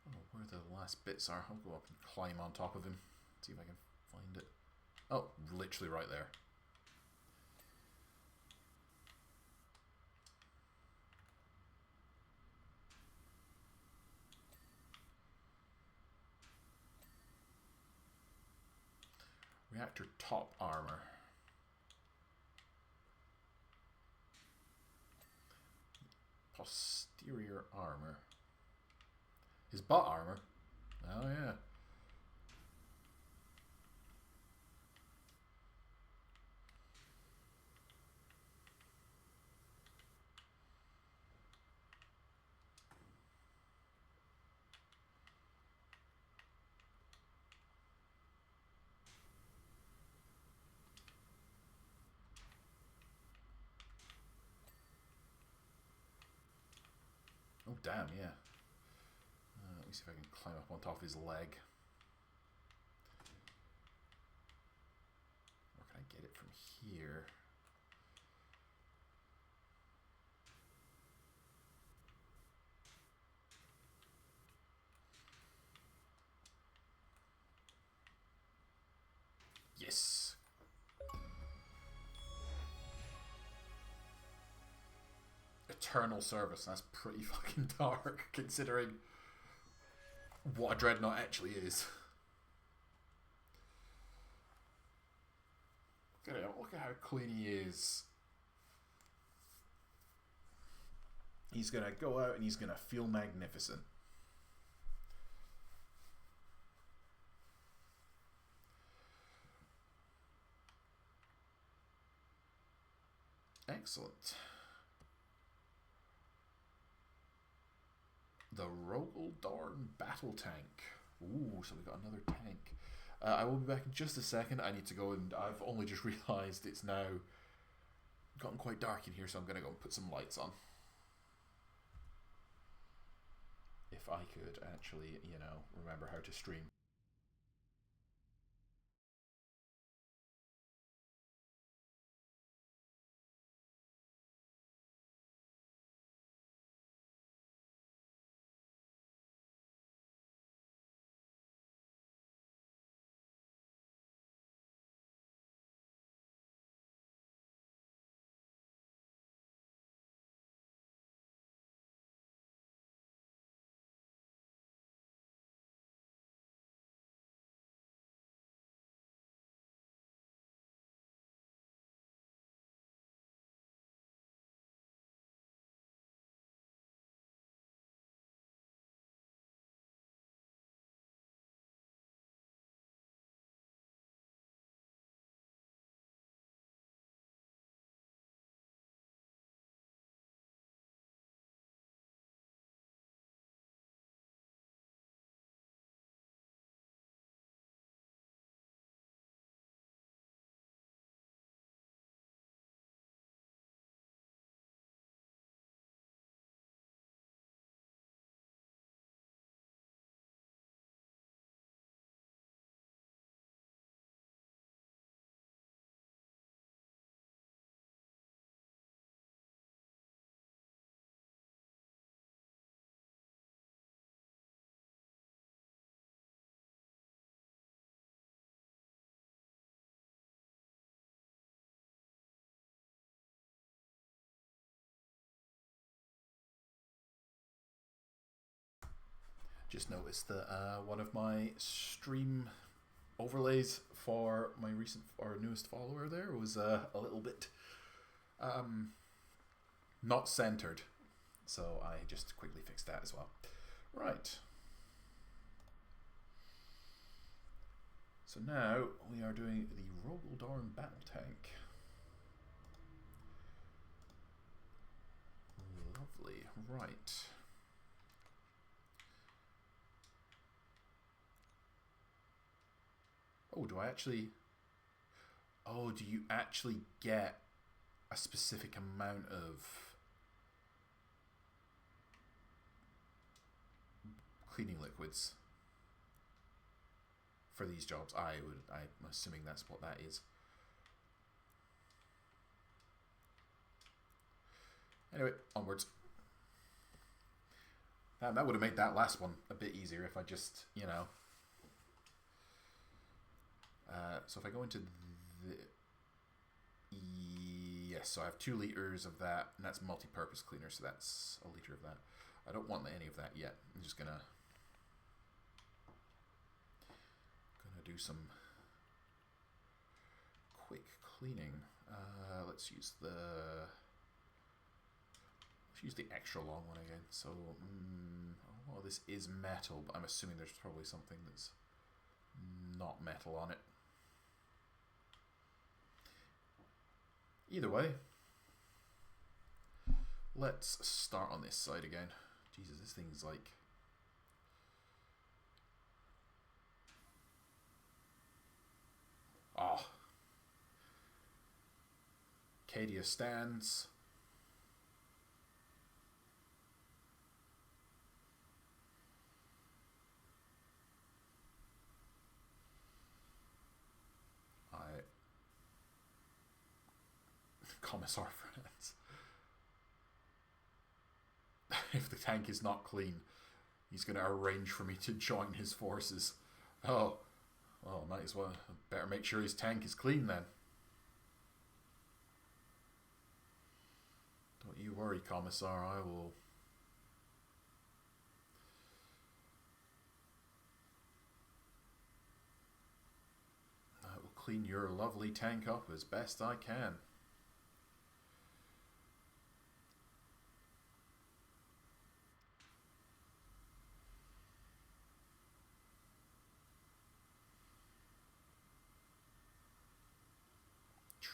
[SPEAKER 1] Oh, where the last bits are. I'll go up and climb on top of him. See if I can find it. Oh, literally right there. Reactor top armor. Posterior armor. His butt armor? Oh yeah. Oh damn, yeah. Let me see if I can climb up on top of his leg. Or can I get it from here? Yes! Eternal service. That's pretty fucking dark, considering what a dreadnought actually is. Look at how clean he is. He's gonna go out and he's gonna feel magnificent. Excellent. The Rogaldorn battle tank. Ooh, so we got another tank. I will be back in just a second. I need to go, and I've only just realised it's now gotten quite dark in here, so I'm going to go and put some lights on. If I could actually, you know, remember how to stream. Just noticed that one of my stream overlays for my recent or newest follower there was a little bit not centered. So I just quickly fixed that as well. Right. So now we are doing the Rogaldorn Battle Tank. Lovely. Right. Oh, do I actually... Oh, do you actually get a specific amount of cleaning liquids for these jobs? I'm assuming that's what that is. Anyway, onwards. That would have made that last one a bit easier if I just, you know... so if I go into the... Yes, so I have 2 liters of that, and that's multi-purpose cleaner, so that's a liter of that. I don't want any of that yet. I'm just gonna do some quick cleaning. Let's use the extra long one again. So, oh, this is metal, but I'm assuming there's probably something that's not metal on it. Either way, let's start on this side again. Jesus, this thing's like... Oh. Cadia stands. Commissar friends. If the tank is not clean, he's going to arrange for me to join his forces. Oh, well, might as well. Better make sure his tank is clean then. Don't you worry, Commissar. I will clean your lovely tank up as best I can.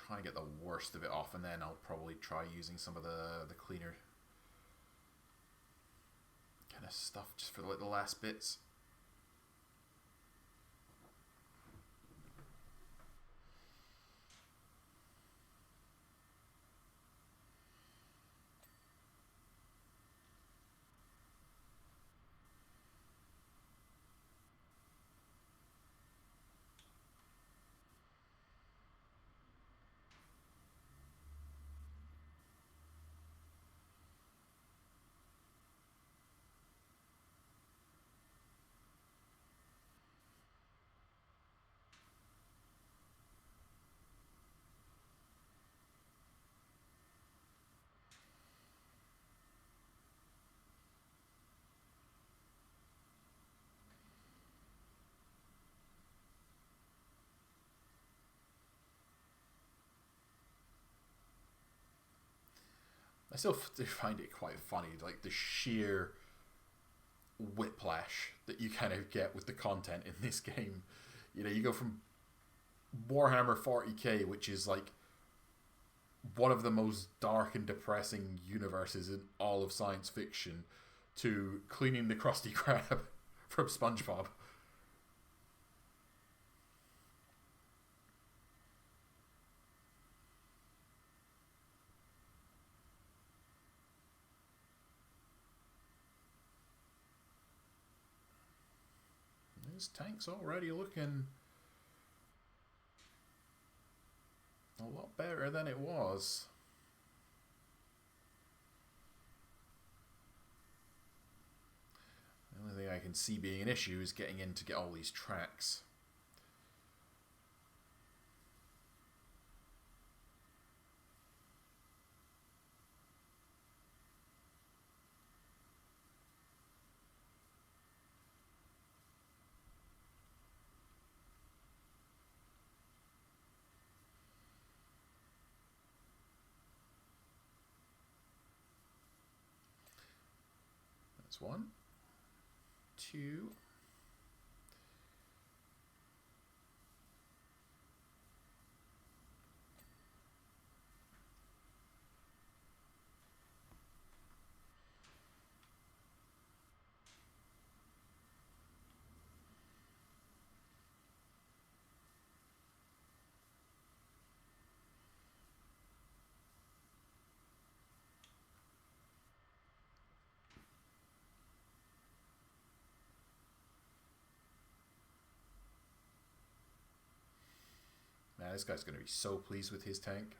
[SPEAKER 1] Try and get the worst of it off, and then I'll probably try using some of the cleaner kind of stuff just for like the last bits. I still do find it quite funny, like the sheer whiplash that you kind of get with the content in this game. You know, you go from Warhammer 40K, which is like one of the most dark and depressing universes in all of science fiction, to cleaning the Krusty Krab from SpongeBob. This tank's already looking a lot better than it was. The only thing I can see being an issue is getting in to get all these tracks. That's 1, 2. Man, this guy's going to be so pleased with his tank.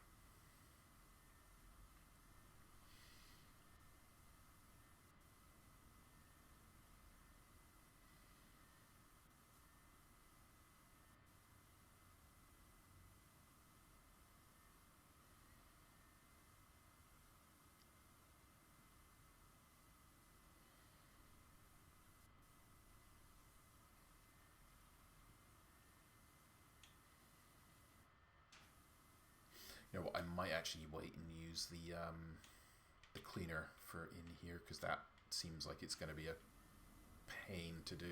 [SPEAKER 1] You know what? I might actually wait and use the cleaner for in here, because that seems like it's going to be a pain to do.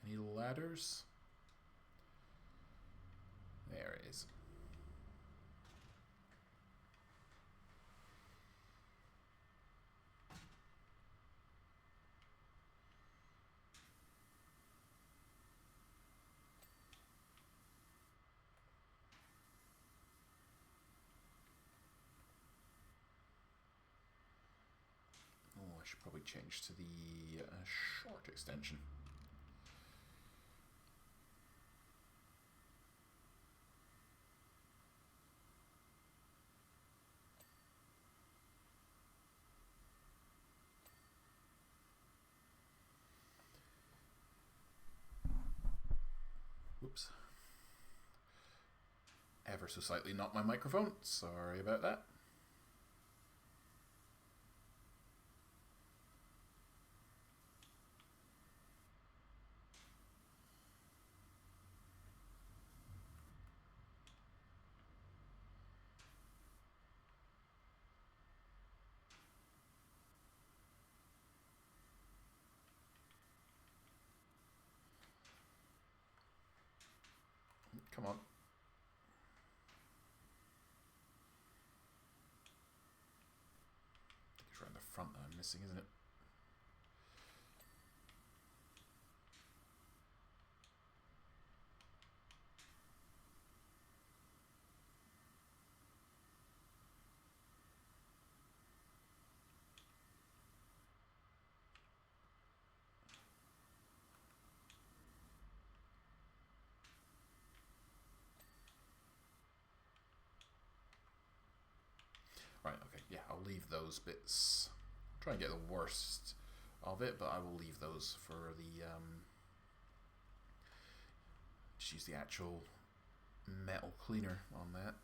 [SPEAKER 1] Any ladders? There it is. Oh, I should probably change to the short extension. Whoops. Ever so slightly knocked my microphone. Sorry about that. Come on. It's around the front that I'm missing, isn't it? Right, okay, yeah, I'll leave those bits. Try and get the worst of it, but I will leave those for the, just use the actual metal cleaner on that.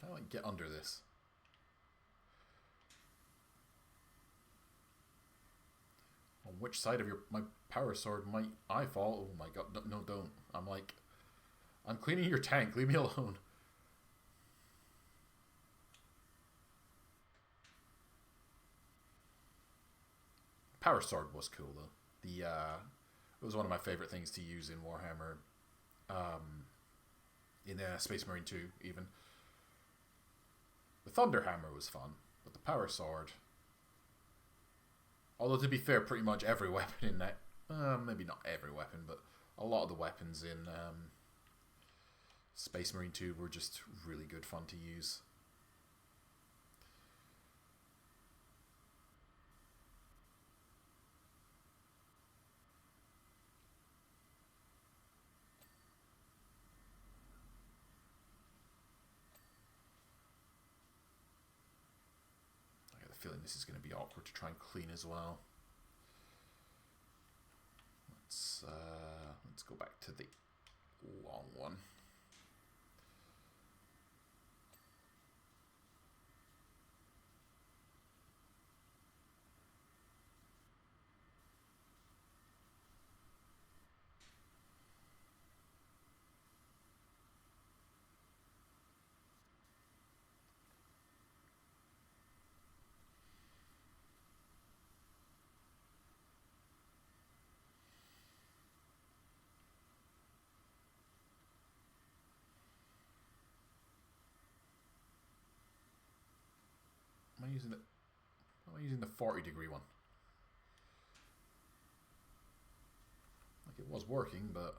[SPEAKER 1] How do I get under this? On which side of my power sword might I fall? Oh my god, no, don't. I'm like, I'm cleaning your tank, leave me alone. Power sword was cool though. It was one of my favorite things to use in Warhammer. In Space Marine 2 even. The Thunder Hammer was fun, but the Power Sword, although to be fair, pretty much every weapon in that, maybe not every weapon, but a lot of the weapons in Space Marine 2 were just really good fun to use. I get the feeling this is going to be awkward to try and clean as well. Let's go back to the long one. Am I using the 40-degree one? Like, it was working, but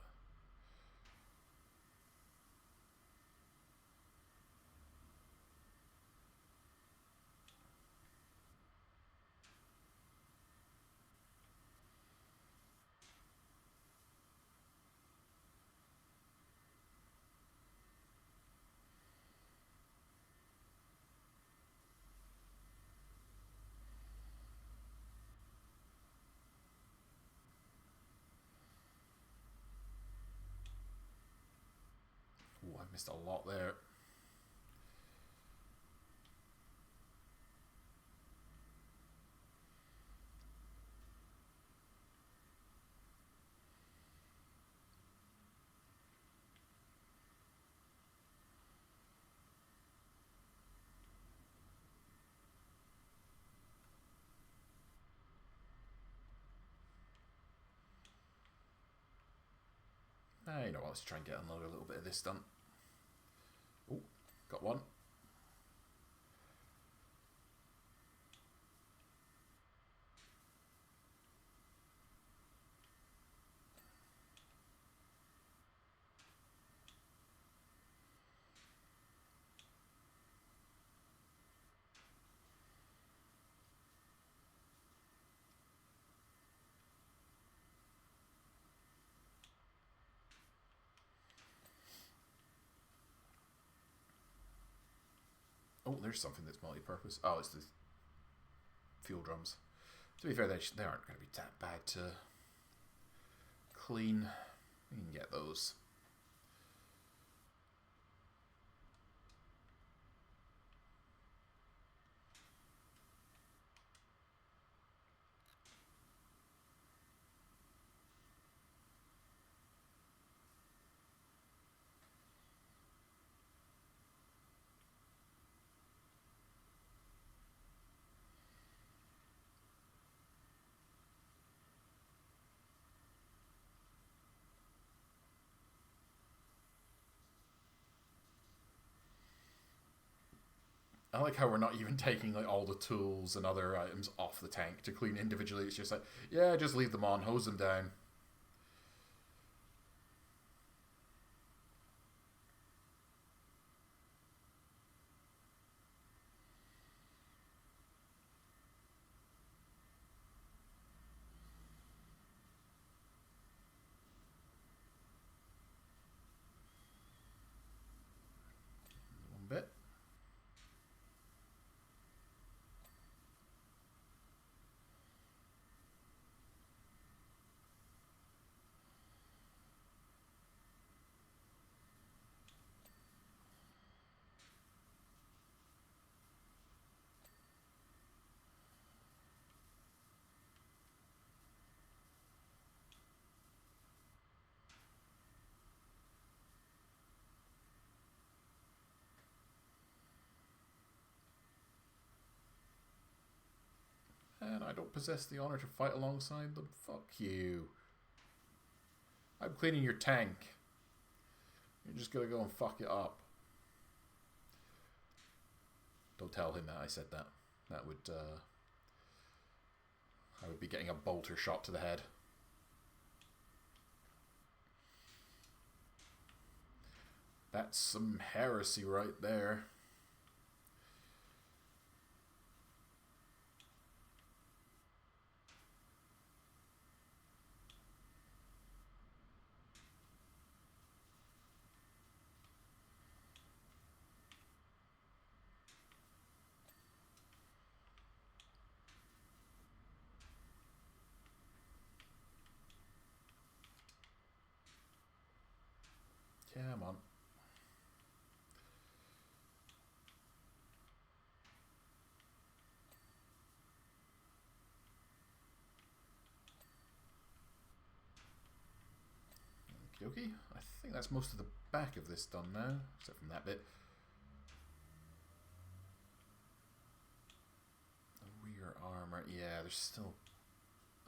[SPEAKER 1] ooh, I missed a lot there. You know what, let's try and get another little bit of this done. Oh, got one. Oh, there's something that's multi-purpose. Oh, it's the fuel drums. To be fair, they aren't going to be that bad to clean. You can get those. I like how we're not even taking like all the tools and other items off the tank to clean individually. It's just like, yeah, just leave them on, hose them down. One bit. And I don't possess the honor to fight alongside them. Fuck you. I'm cleaning your tank. You're just gonna go and fuck it up. Don't tell him that I said that. That would, I would be getting a bolter shot to the head. That's some heresy right there. Come on. Okay, I think that's most of the back of this done now, except from that bit. The rear armour, yeah, there's still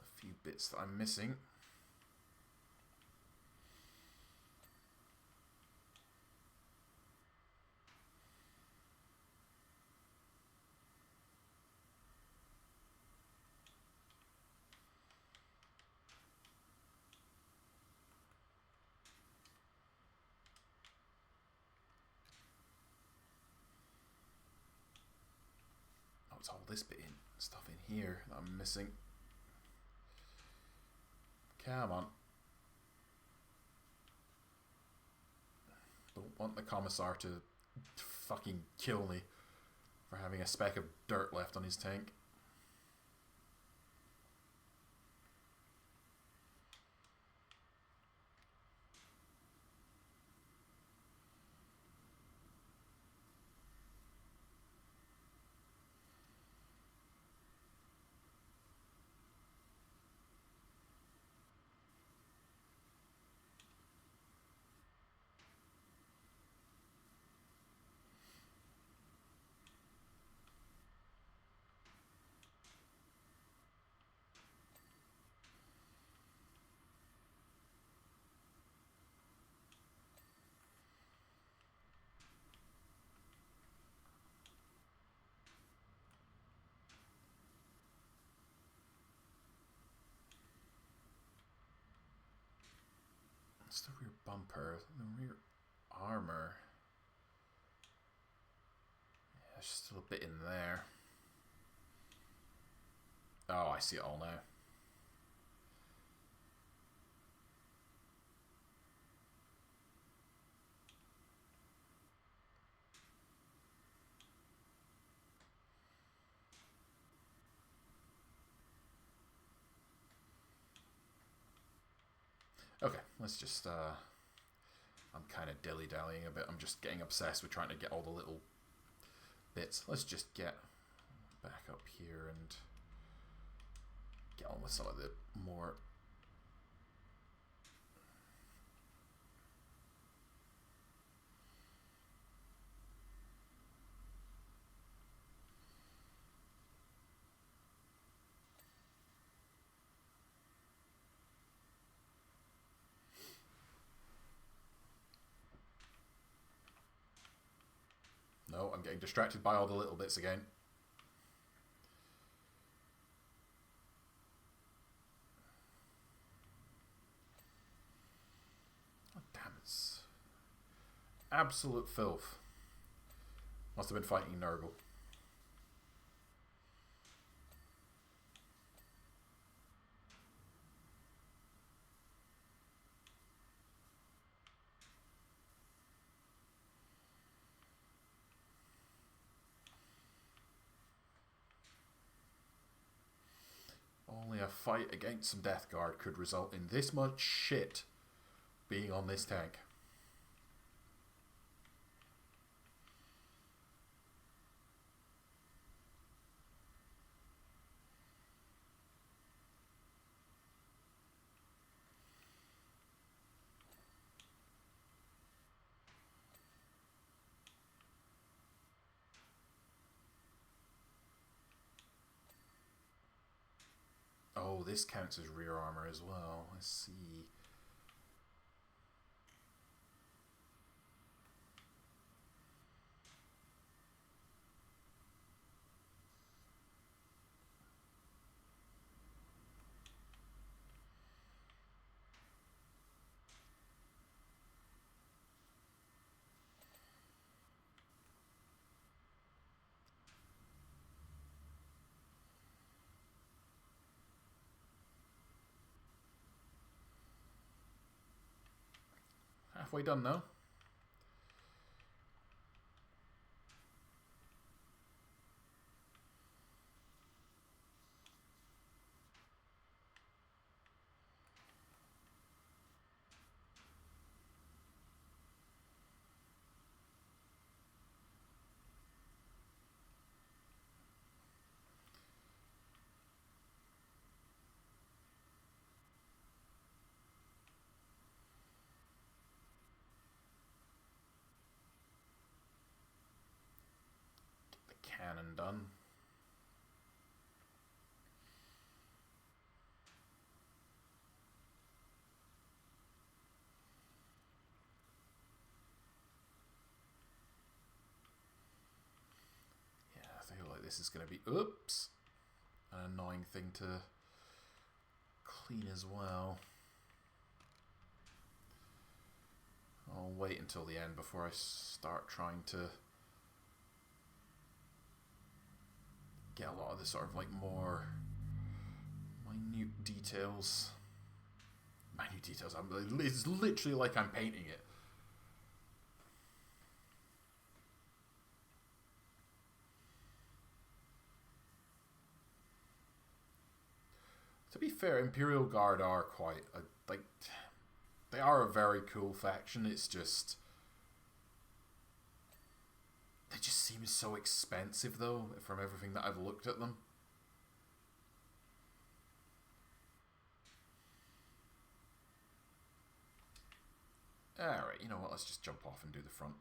[SPEAKER 1] a few bits that I'm missing. Oh, it's all this bit in stuff in here that I'm missing. Come on. Don't want the commissar to fucking kill me for having a speck of dirt left on his tank. It's the rear bumper, the rear armour. Yeah, there's still a bit in there. Oh, I see it all now. Okay, let's just, I'm kind of dilly-dallying a bit. I'm just getting obsessed with trying to get all the little bits. Let's just get back up here and get on with some of the more... No, I'm getting distracted by all the little bits again. Oh, damn, it's absolute filth. Must have been fighting Nurgle. Only a fight against some Death Guard could result in this much shit being on this tank. Oh, this counts as rear armor as well. Let's see. halfway done now. Cannon done. Yeah, I feel like this is going to be, oops, an annoying thing to clean as well. I'll wait until the end before I start trying to get a lot of the sort of like more minute details. Minute details. It's literally like I'm painting it. To be fair, Imperial Guard are quite like they are a very cool faction. It's just they just seem so expensive, though, from everything that I've looked at them. Alright, you know what, let's just jump off and do the front.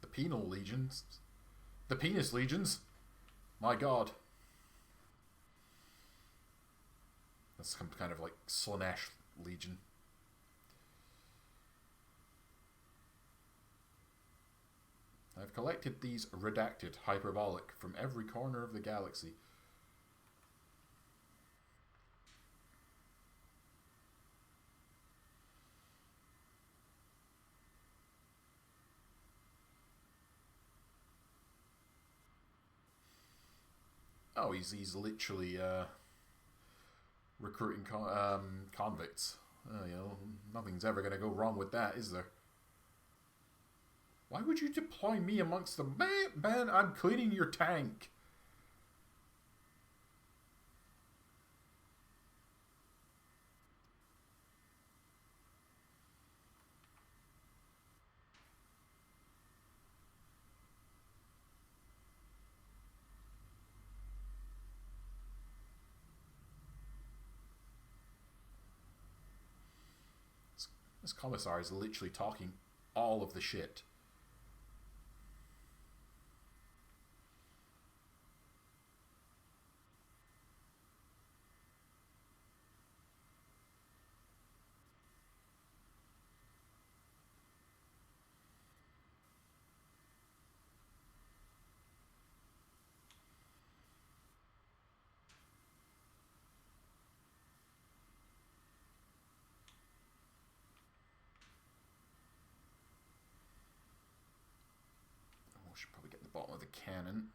[SPEAKER 1] The Penal Legions? The Penis Legions? My god. That's some kind of like Slanesh Legion. I've collected these redacted hyperbolic from every corner of the galaxy. Oh, he's literally recruiting convicts. You know, nothing's ever going to go wrong with that, is there? Why would you deploy me amongst them? Man, I'm cleaning your tank. This commissar is literally talking all of the shit. Should probably get the bottom of the cannon.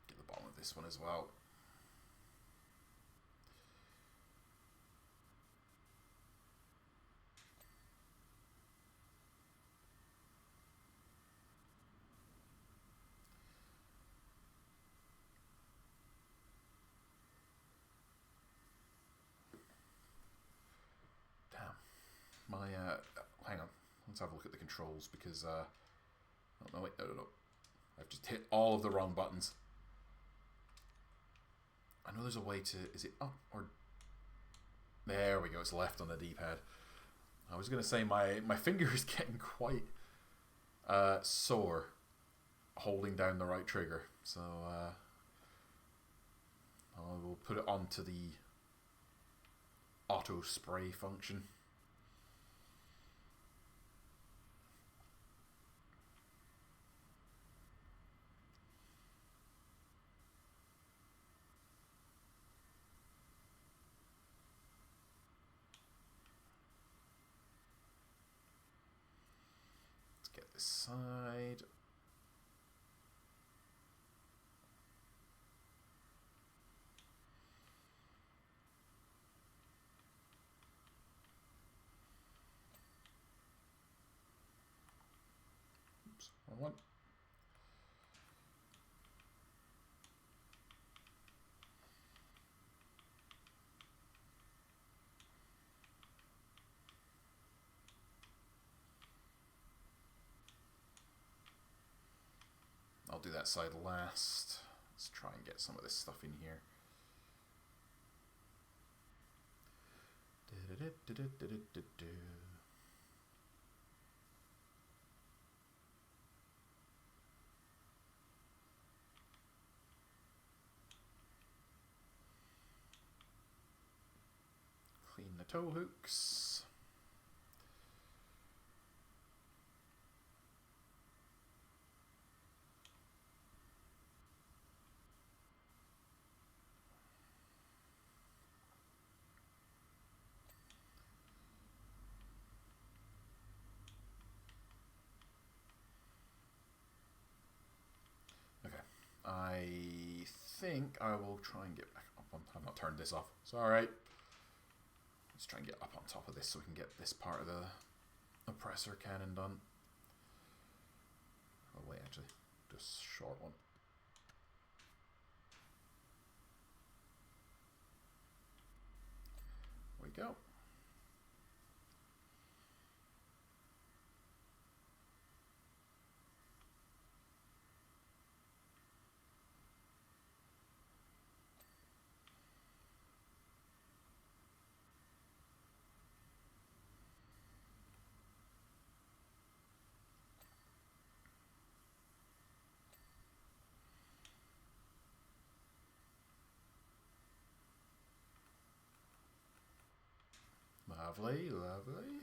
[SPEAKER 1] Get the bottom of this one as well. Hang on. Let's have a look at the controls because, oh, no, wait, no. I've just hit all of the wrong buttons. I know there's a way to, is it up or, there we go, it's left on the D-pad. I was going to say my finger is getting quite sore holding down the right trigger. So, I will put it onto the auto spray function. this side. Oops, wrong one. I'll do that side last. Let's try and get some of this stuff in here. Clean the tow hooks. I think I will try and get back up on... I've not turned this off. Sorry. Let's try and get up on top of this so we can get this part of the oppressor cannon done. Oh wait, actually. Just short one. There we go. Lovely, lovely.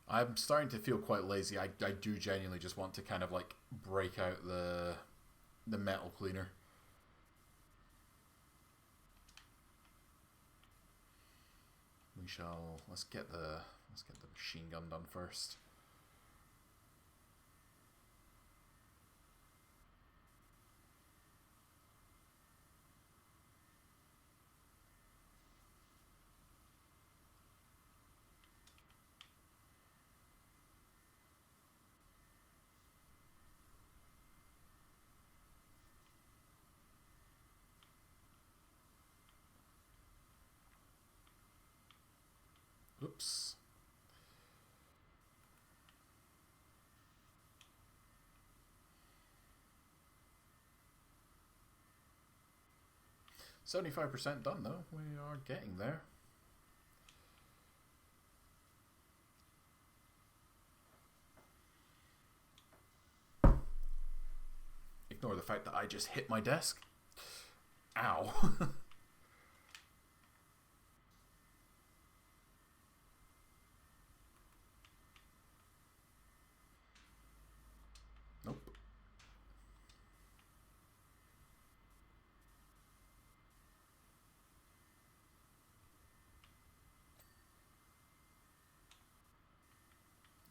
[SPEAKER 1] I'm starting to feel quite lazy. I do genuinely just want to kind of like break out the metal cleaner. We shall let's get the machine gun done first. Oops. %75 done though. We are getting there. Ignore the fact that I just hit my desk. Ow. Nope.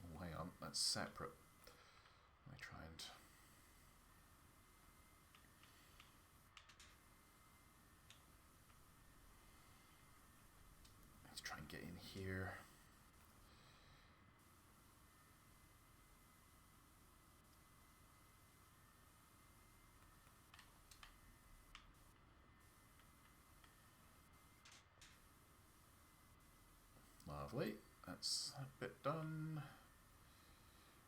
[SPEAKER 1] Oh, hang on, that's separate. Let me try and... Let's try and get in here. Lovely, that's that bit done.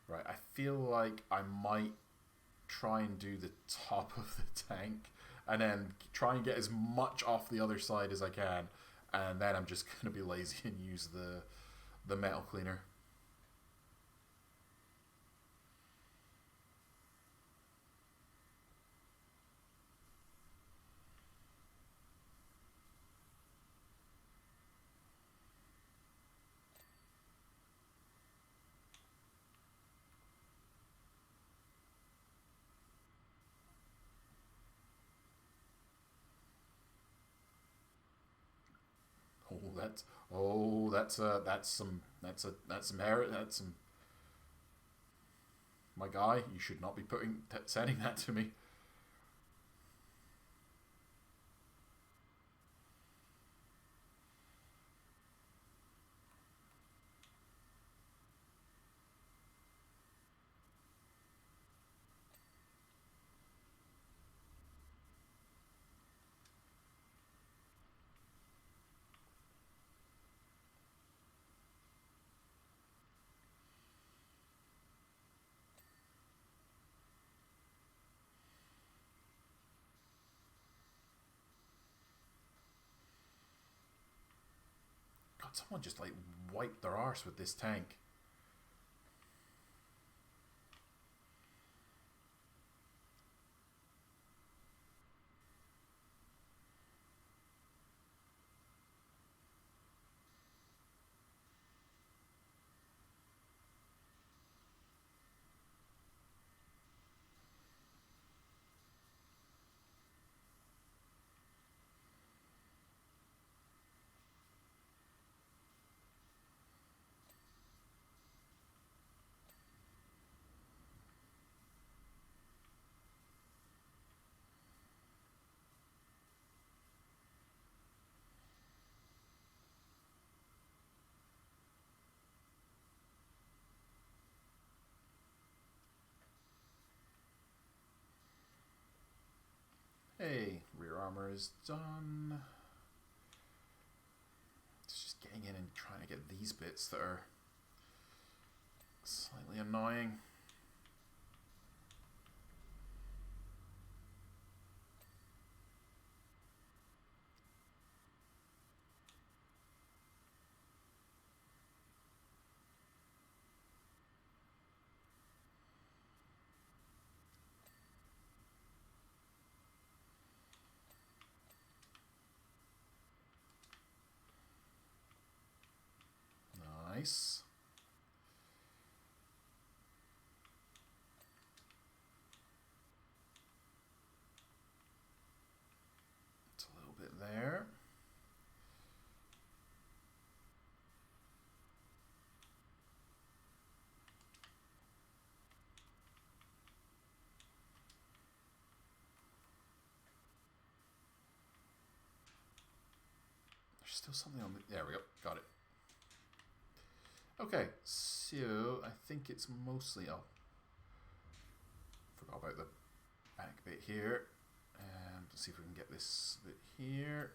[SPEAKER 1] Right, I feel like I might try and do the top of the tank and then try and get as much off the other side as I can, and then I'm just going to be lazy and use the metal cleaner. That's some error. That's some. My guy, you should not be sending that to me. God, someone just like wiped their arse with this tank. Hey, rear armor is done. It's just getting in and trying to get these bits that are slightly annoying. Nice. It's a little bit there. There's still something on the... There we go. Got it. Okay, so I think it's mostly... Oh, forgot about the back bit here. And let's see if we can get this bit here.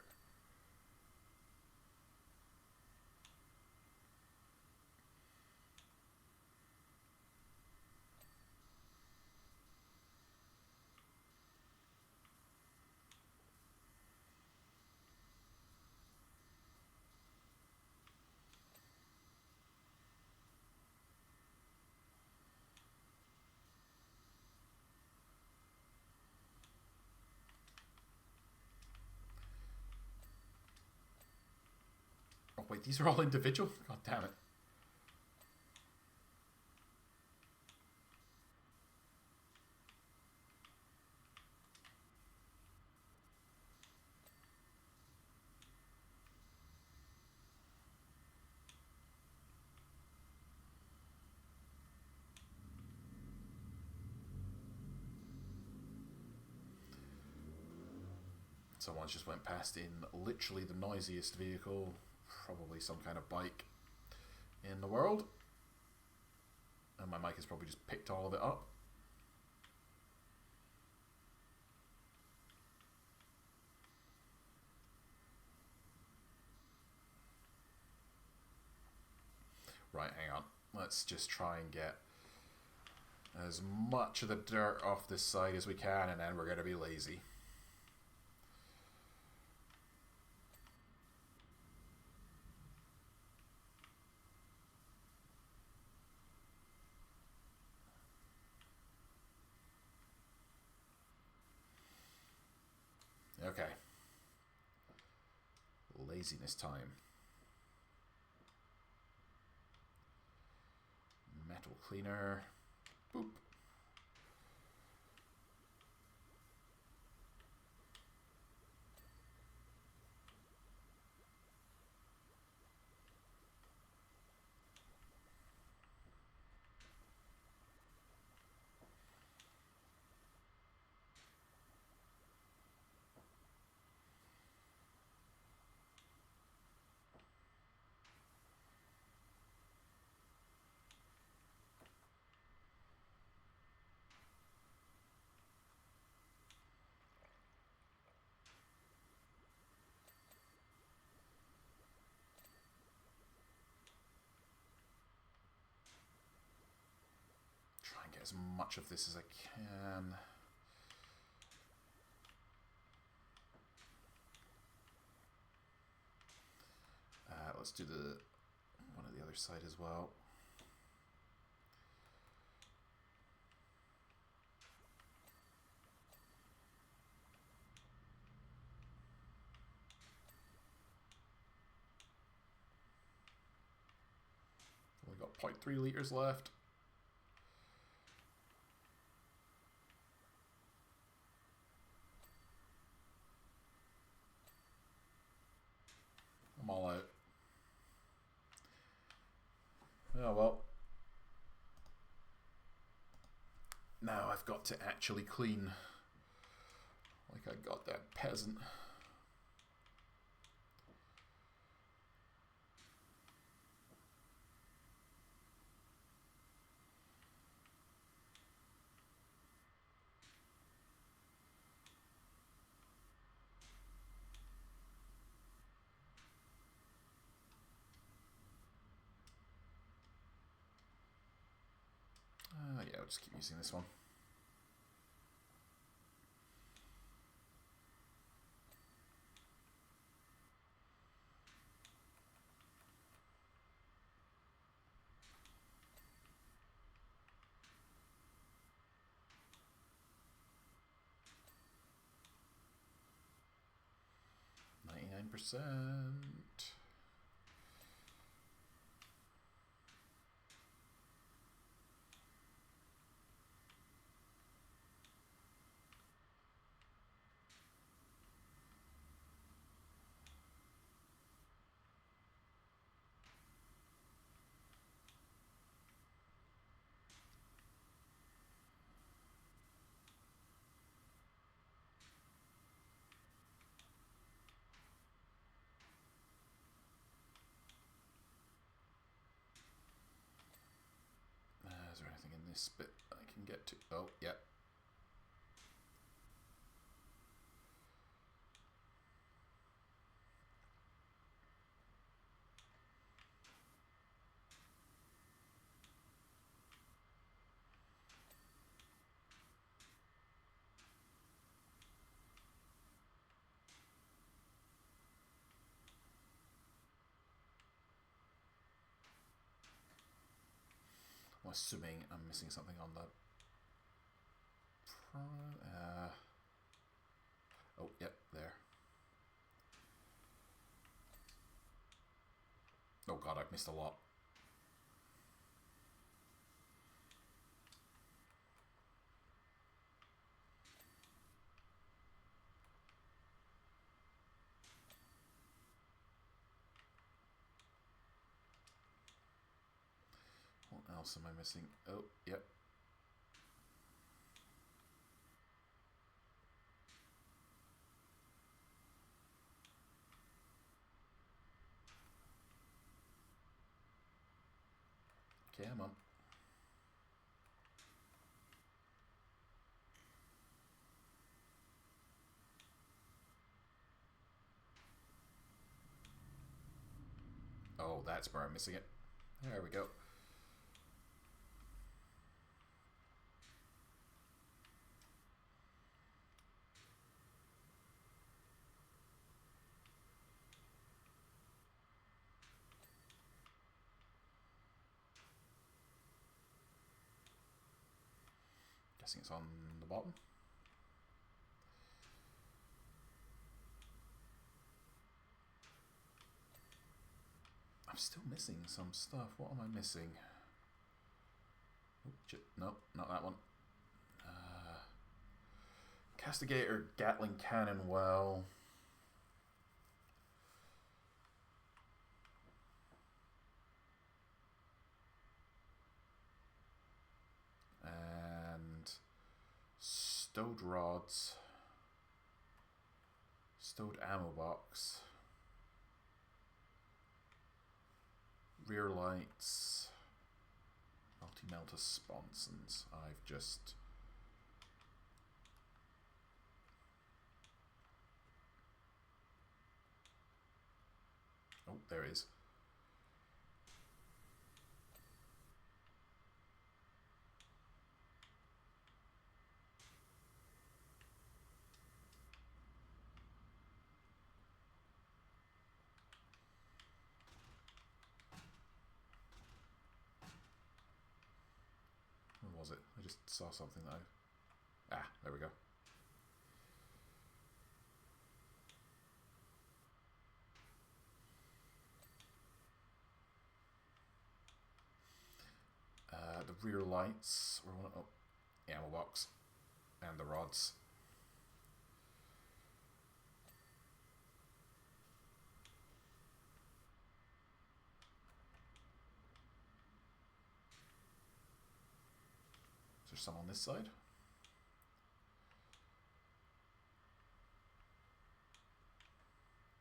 [SPEAKER 1] Oh wait, these are all individual? God damn it. Someone's just went past in literally the noisiest vehicle, probably some kind of bike in the world. And my mic has probably just picked all of it up. Right, hang on. Let's just try and get as much of the dirt off this side as we can, and then we're going to be lazy. laziness time. Metal cleaner. Boop. Try and get as much of this as I can. Let's do the one on the other side as well. Only got 0.3 liters left. I'm all out. Oh well. Now I've got to actually clean like I got that peasant. Yeah, I'll just keep using this one. %. Is there anything in this bit I can get to? Oh, yeah. I'm assuming I'm missing something on the oh, yep, there. Oh god, I've missed a lot. What else am I missing? Oh, yep. Okay, I'm on. Oh, that's where I'm missing it. There we go. Guessing it's on the bottom. I'm still missing some stuff. What am I missing? Oh, shit. Nope, not that one. Castigator, Gatling Cannon well. And stowed rods. Stowed ammo box. Rear lights. Multi-melta sponsons. I've just... Oh, there it is. Where was it? I just saw something that I... Ah, there we go. The rear lights. Oh, ammo box. And the rods. Is there some on this side?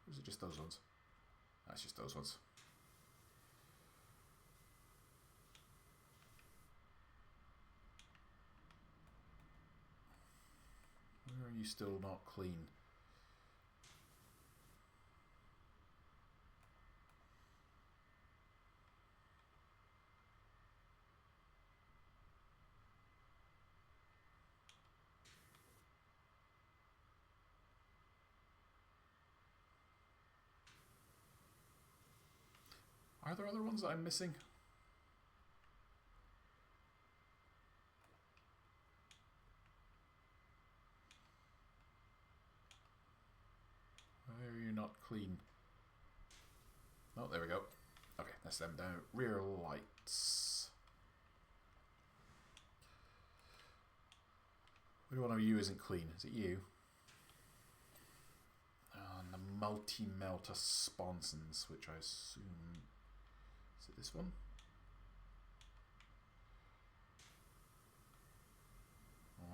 [SPEAKER 1] Or is it just those ones? That's just those ones. Where are you still not clean? Are there other ones that I'm missing? Why are you not clean? Oh, there we go. Okay, that's them down. Rear lights. Which one of you isn't clean? Is it you? And the multi-melta sponsons, which I assume... Is it this one?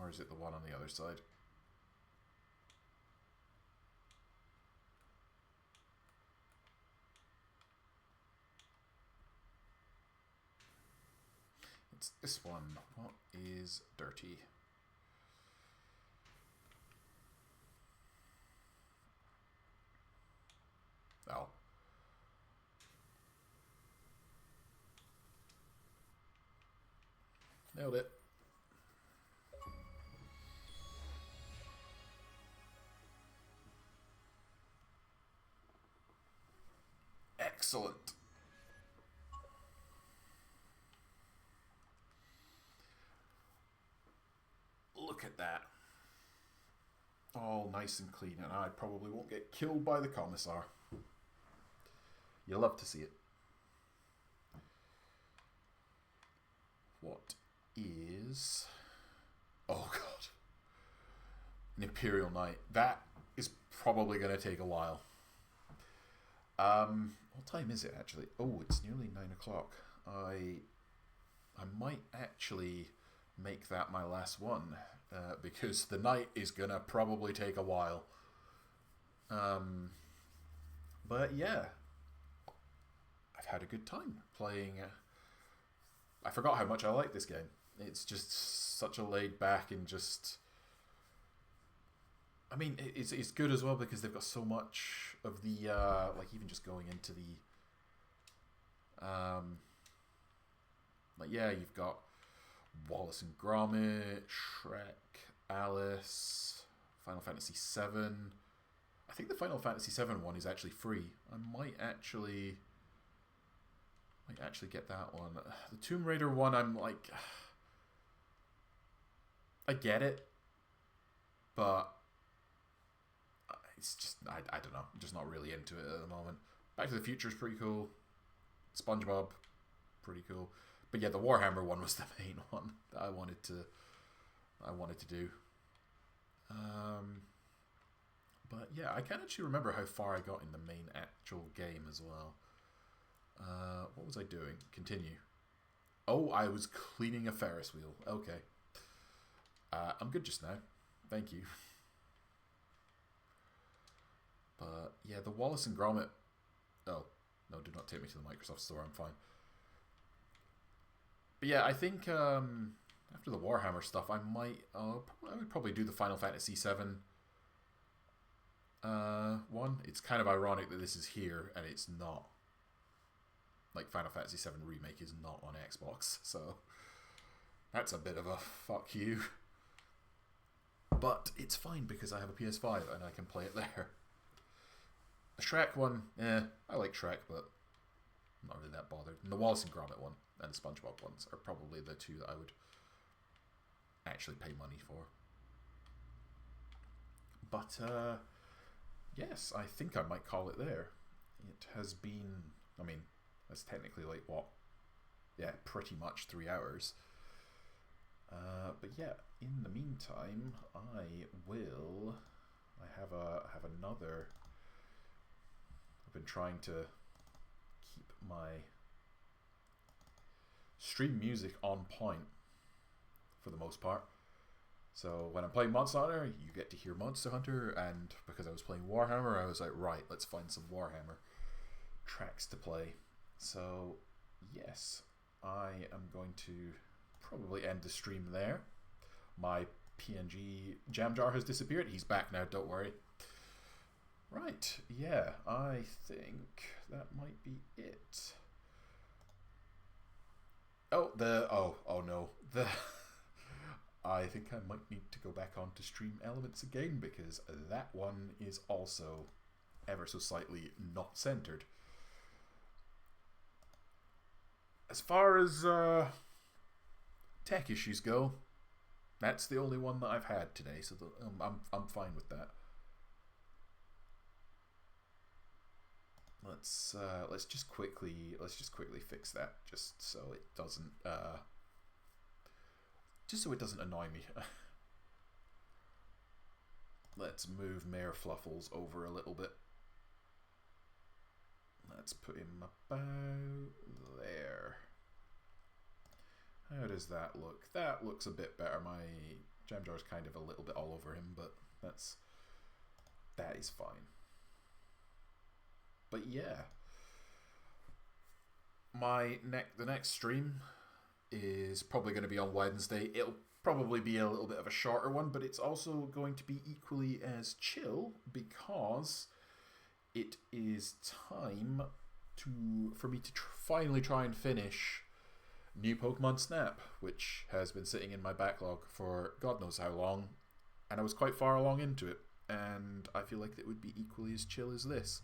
[SPEAKER 1] Or is it the one on the other side? It's this one. What is dirty? Oh. Nailed it. Excellent. Look at that. All nice and clean, and I probably won't get killed by the commissar. You love to see it. What is... Oh god. An Imperial Knight. That is probably going to take a while. What time is it actually? Oh, it's nearly 9 o'clock. I might actually make that my last one, because the night is going to probably take a while. But yeah, I've had a good time playing. I forgot how much I like this game. It's just such a laid back and just... I mean, it's good as well because they've got so much of the, like even just going into the, like yeah, you've got Wallace and Gromit, Shrek, Alice, Final Fantasy VII. I think the Final Fantasy VII one is actually free. I might actually get that one. The Tomb Raider one, I'm like, I get it, but it's just, I don't know. I'm just not really into it at the moment. Back to the Future is pretty cool. SpongeBob, pretty cool. But yeah, the Warhammer one was the main one that I wanted to do. But yeah, I can't actually remember how far I got in the main actual game as well. What was I doing? Continue. Oh, I was cleaning a Ferris wheel. Okay. I'm good just now. Thank you. But yeah, the Wallace and Gromit... Oh, no, do not take me to the Microsoft Store. I'm fine. But yeah, I think after the Warhammer stuff, I would probably do the Final Fantasy VII one. It's kind of ironic that this is here and it's not. Like, Final Fantasy VII Remake is not on Xbox, so that's a bit of a fuck you. But it's fine because I have a PS5 and I can play it there. The Shrek one, I like Shrek, but I'm not really that bothered. And the Wallace and Gromit one and the SpongeBob ones are probably the two that I would actually pay money for. But, yes, I think I might call it there. It has been, I mean, that's technically like, what? Yeah, pretty much 3 hours. But yeah, in the meantime, I have another... I've been trying to keep my stream music on point for the most part. So when I'm playing Monster Hunter, you get to hear Monster Hunter, and because I was playing Warhammer, I was like, right, let's find some Warhammer tracks to play. So yes, I am going to probably end the stream there. My PNG jam jar has disappeared. He's back now, don't worry. Right, yeah, I think that might be it. Oh, no. I think I might need to go back onto Stream Elements again, because that one is also ever so slightly not centered. As far as tech issues go, that's the only one that I've had today, so I'm fine with that. Let's just quickly fix that, just so it doesn't annoy me. Let's move Mayor Fluffles over a little bit. Let's put him about there. How does that look? That looks a bit better. My jam jar's kind of a little bit all over him, but that is fine. But yeah, the next stream is probably going to be on Wednesday. It'll probably be a little bit of a shorter one, but it's also going to be equally as chill because it is time for me to finally try and finish New Pokemon Snap, which has been sitting in my backlog for God knows how long, and I was quite far along into it, and I feel like it would be equally as chill as this,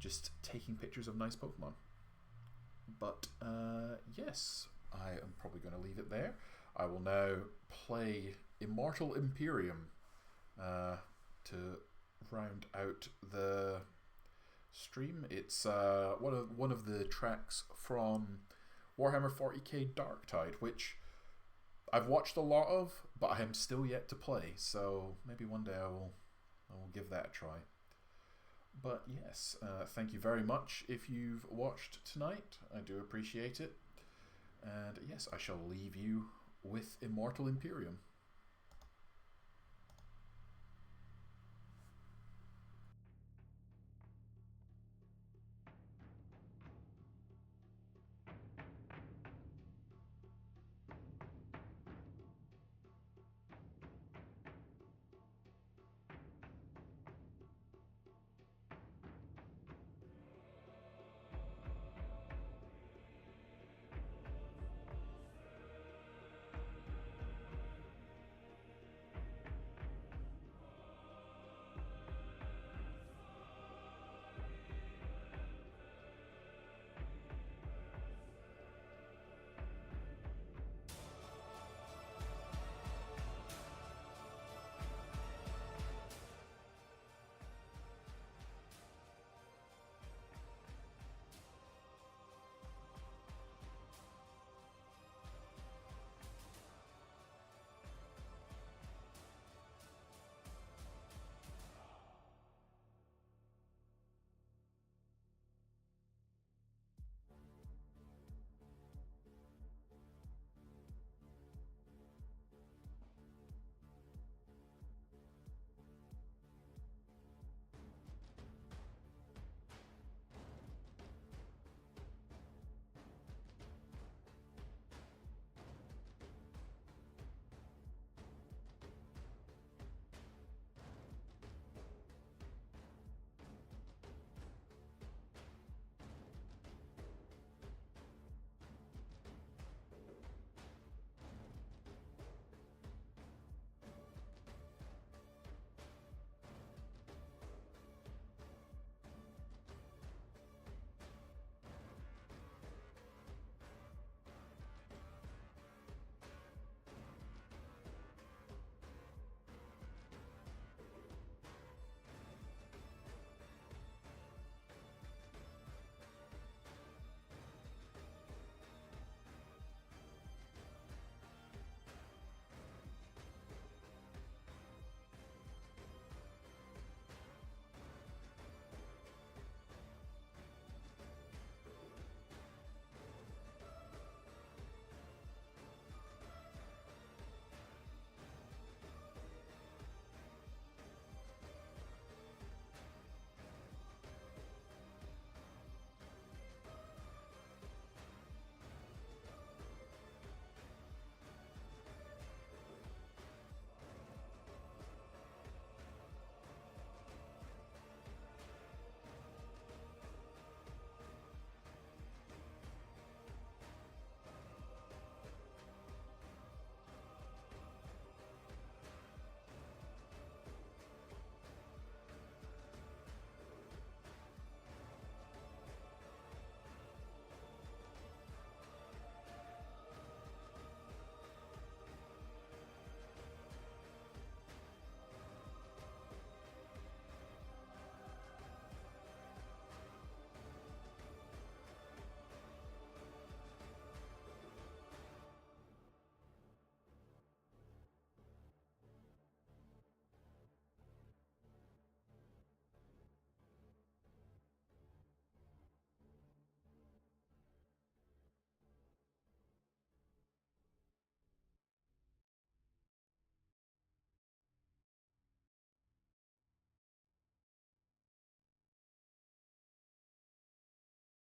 [SPEAKER 1] just taking pictures of nice Pokemon. But yes, I am probably going to leave it there. I will now play Immortal Imperium to round out the stream. It's one of the tracks from Warhammer 40K Darktide, which I've watched a lot of, but I am still yet to play. So maybe one day I will give that a try. But yes, thank you very much if you've watched tonight. I do appreciate it. And yes, I shall leave you with Immortal Imperium.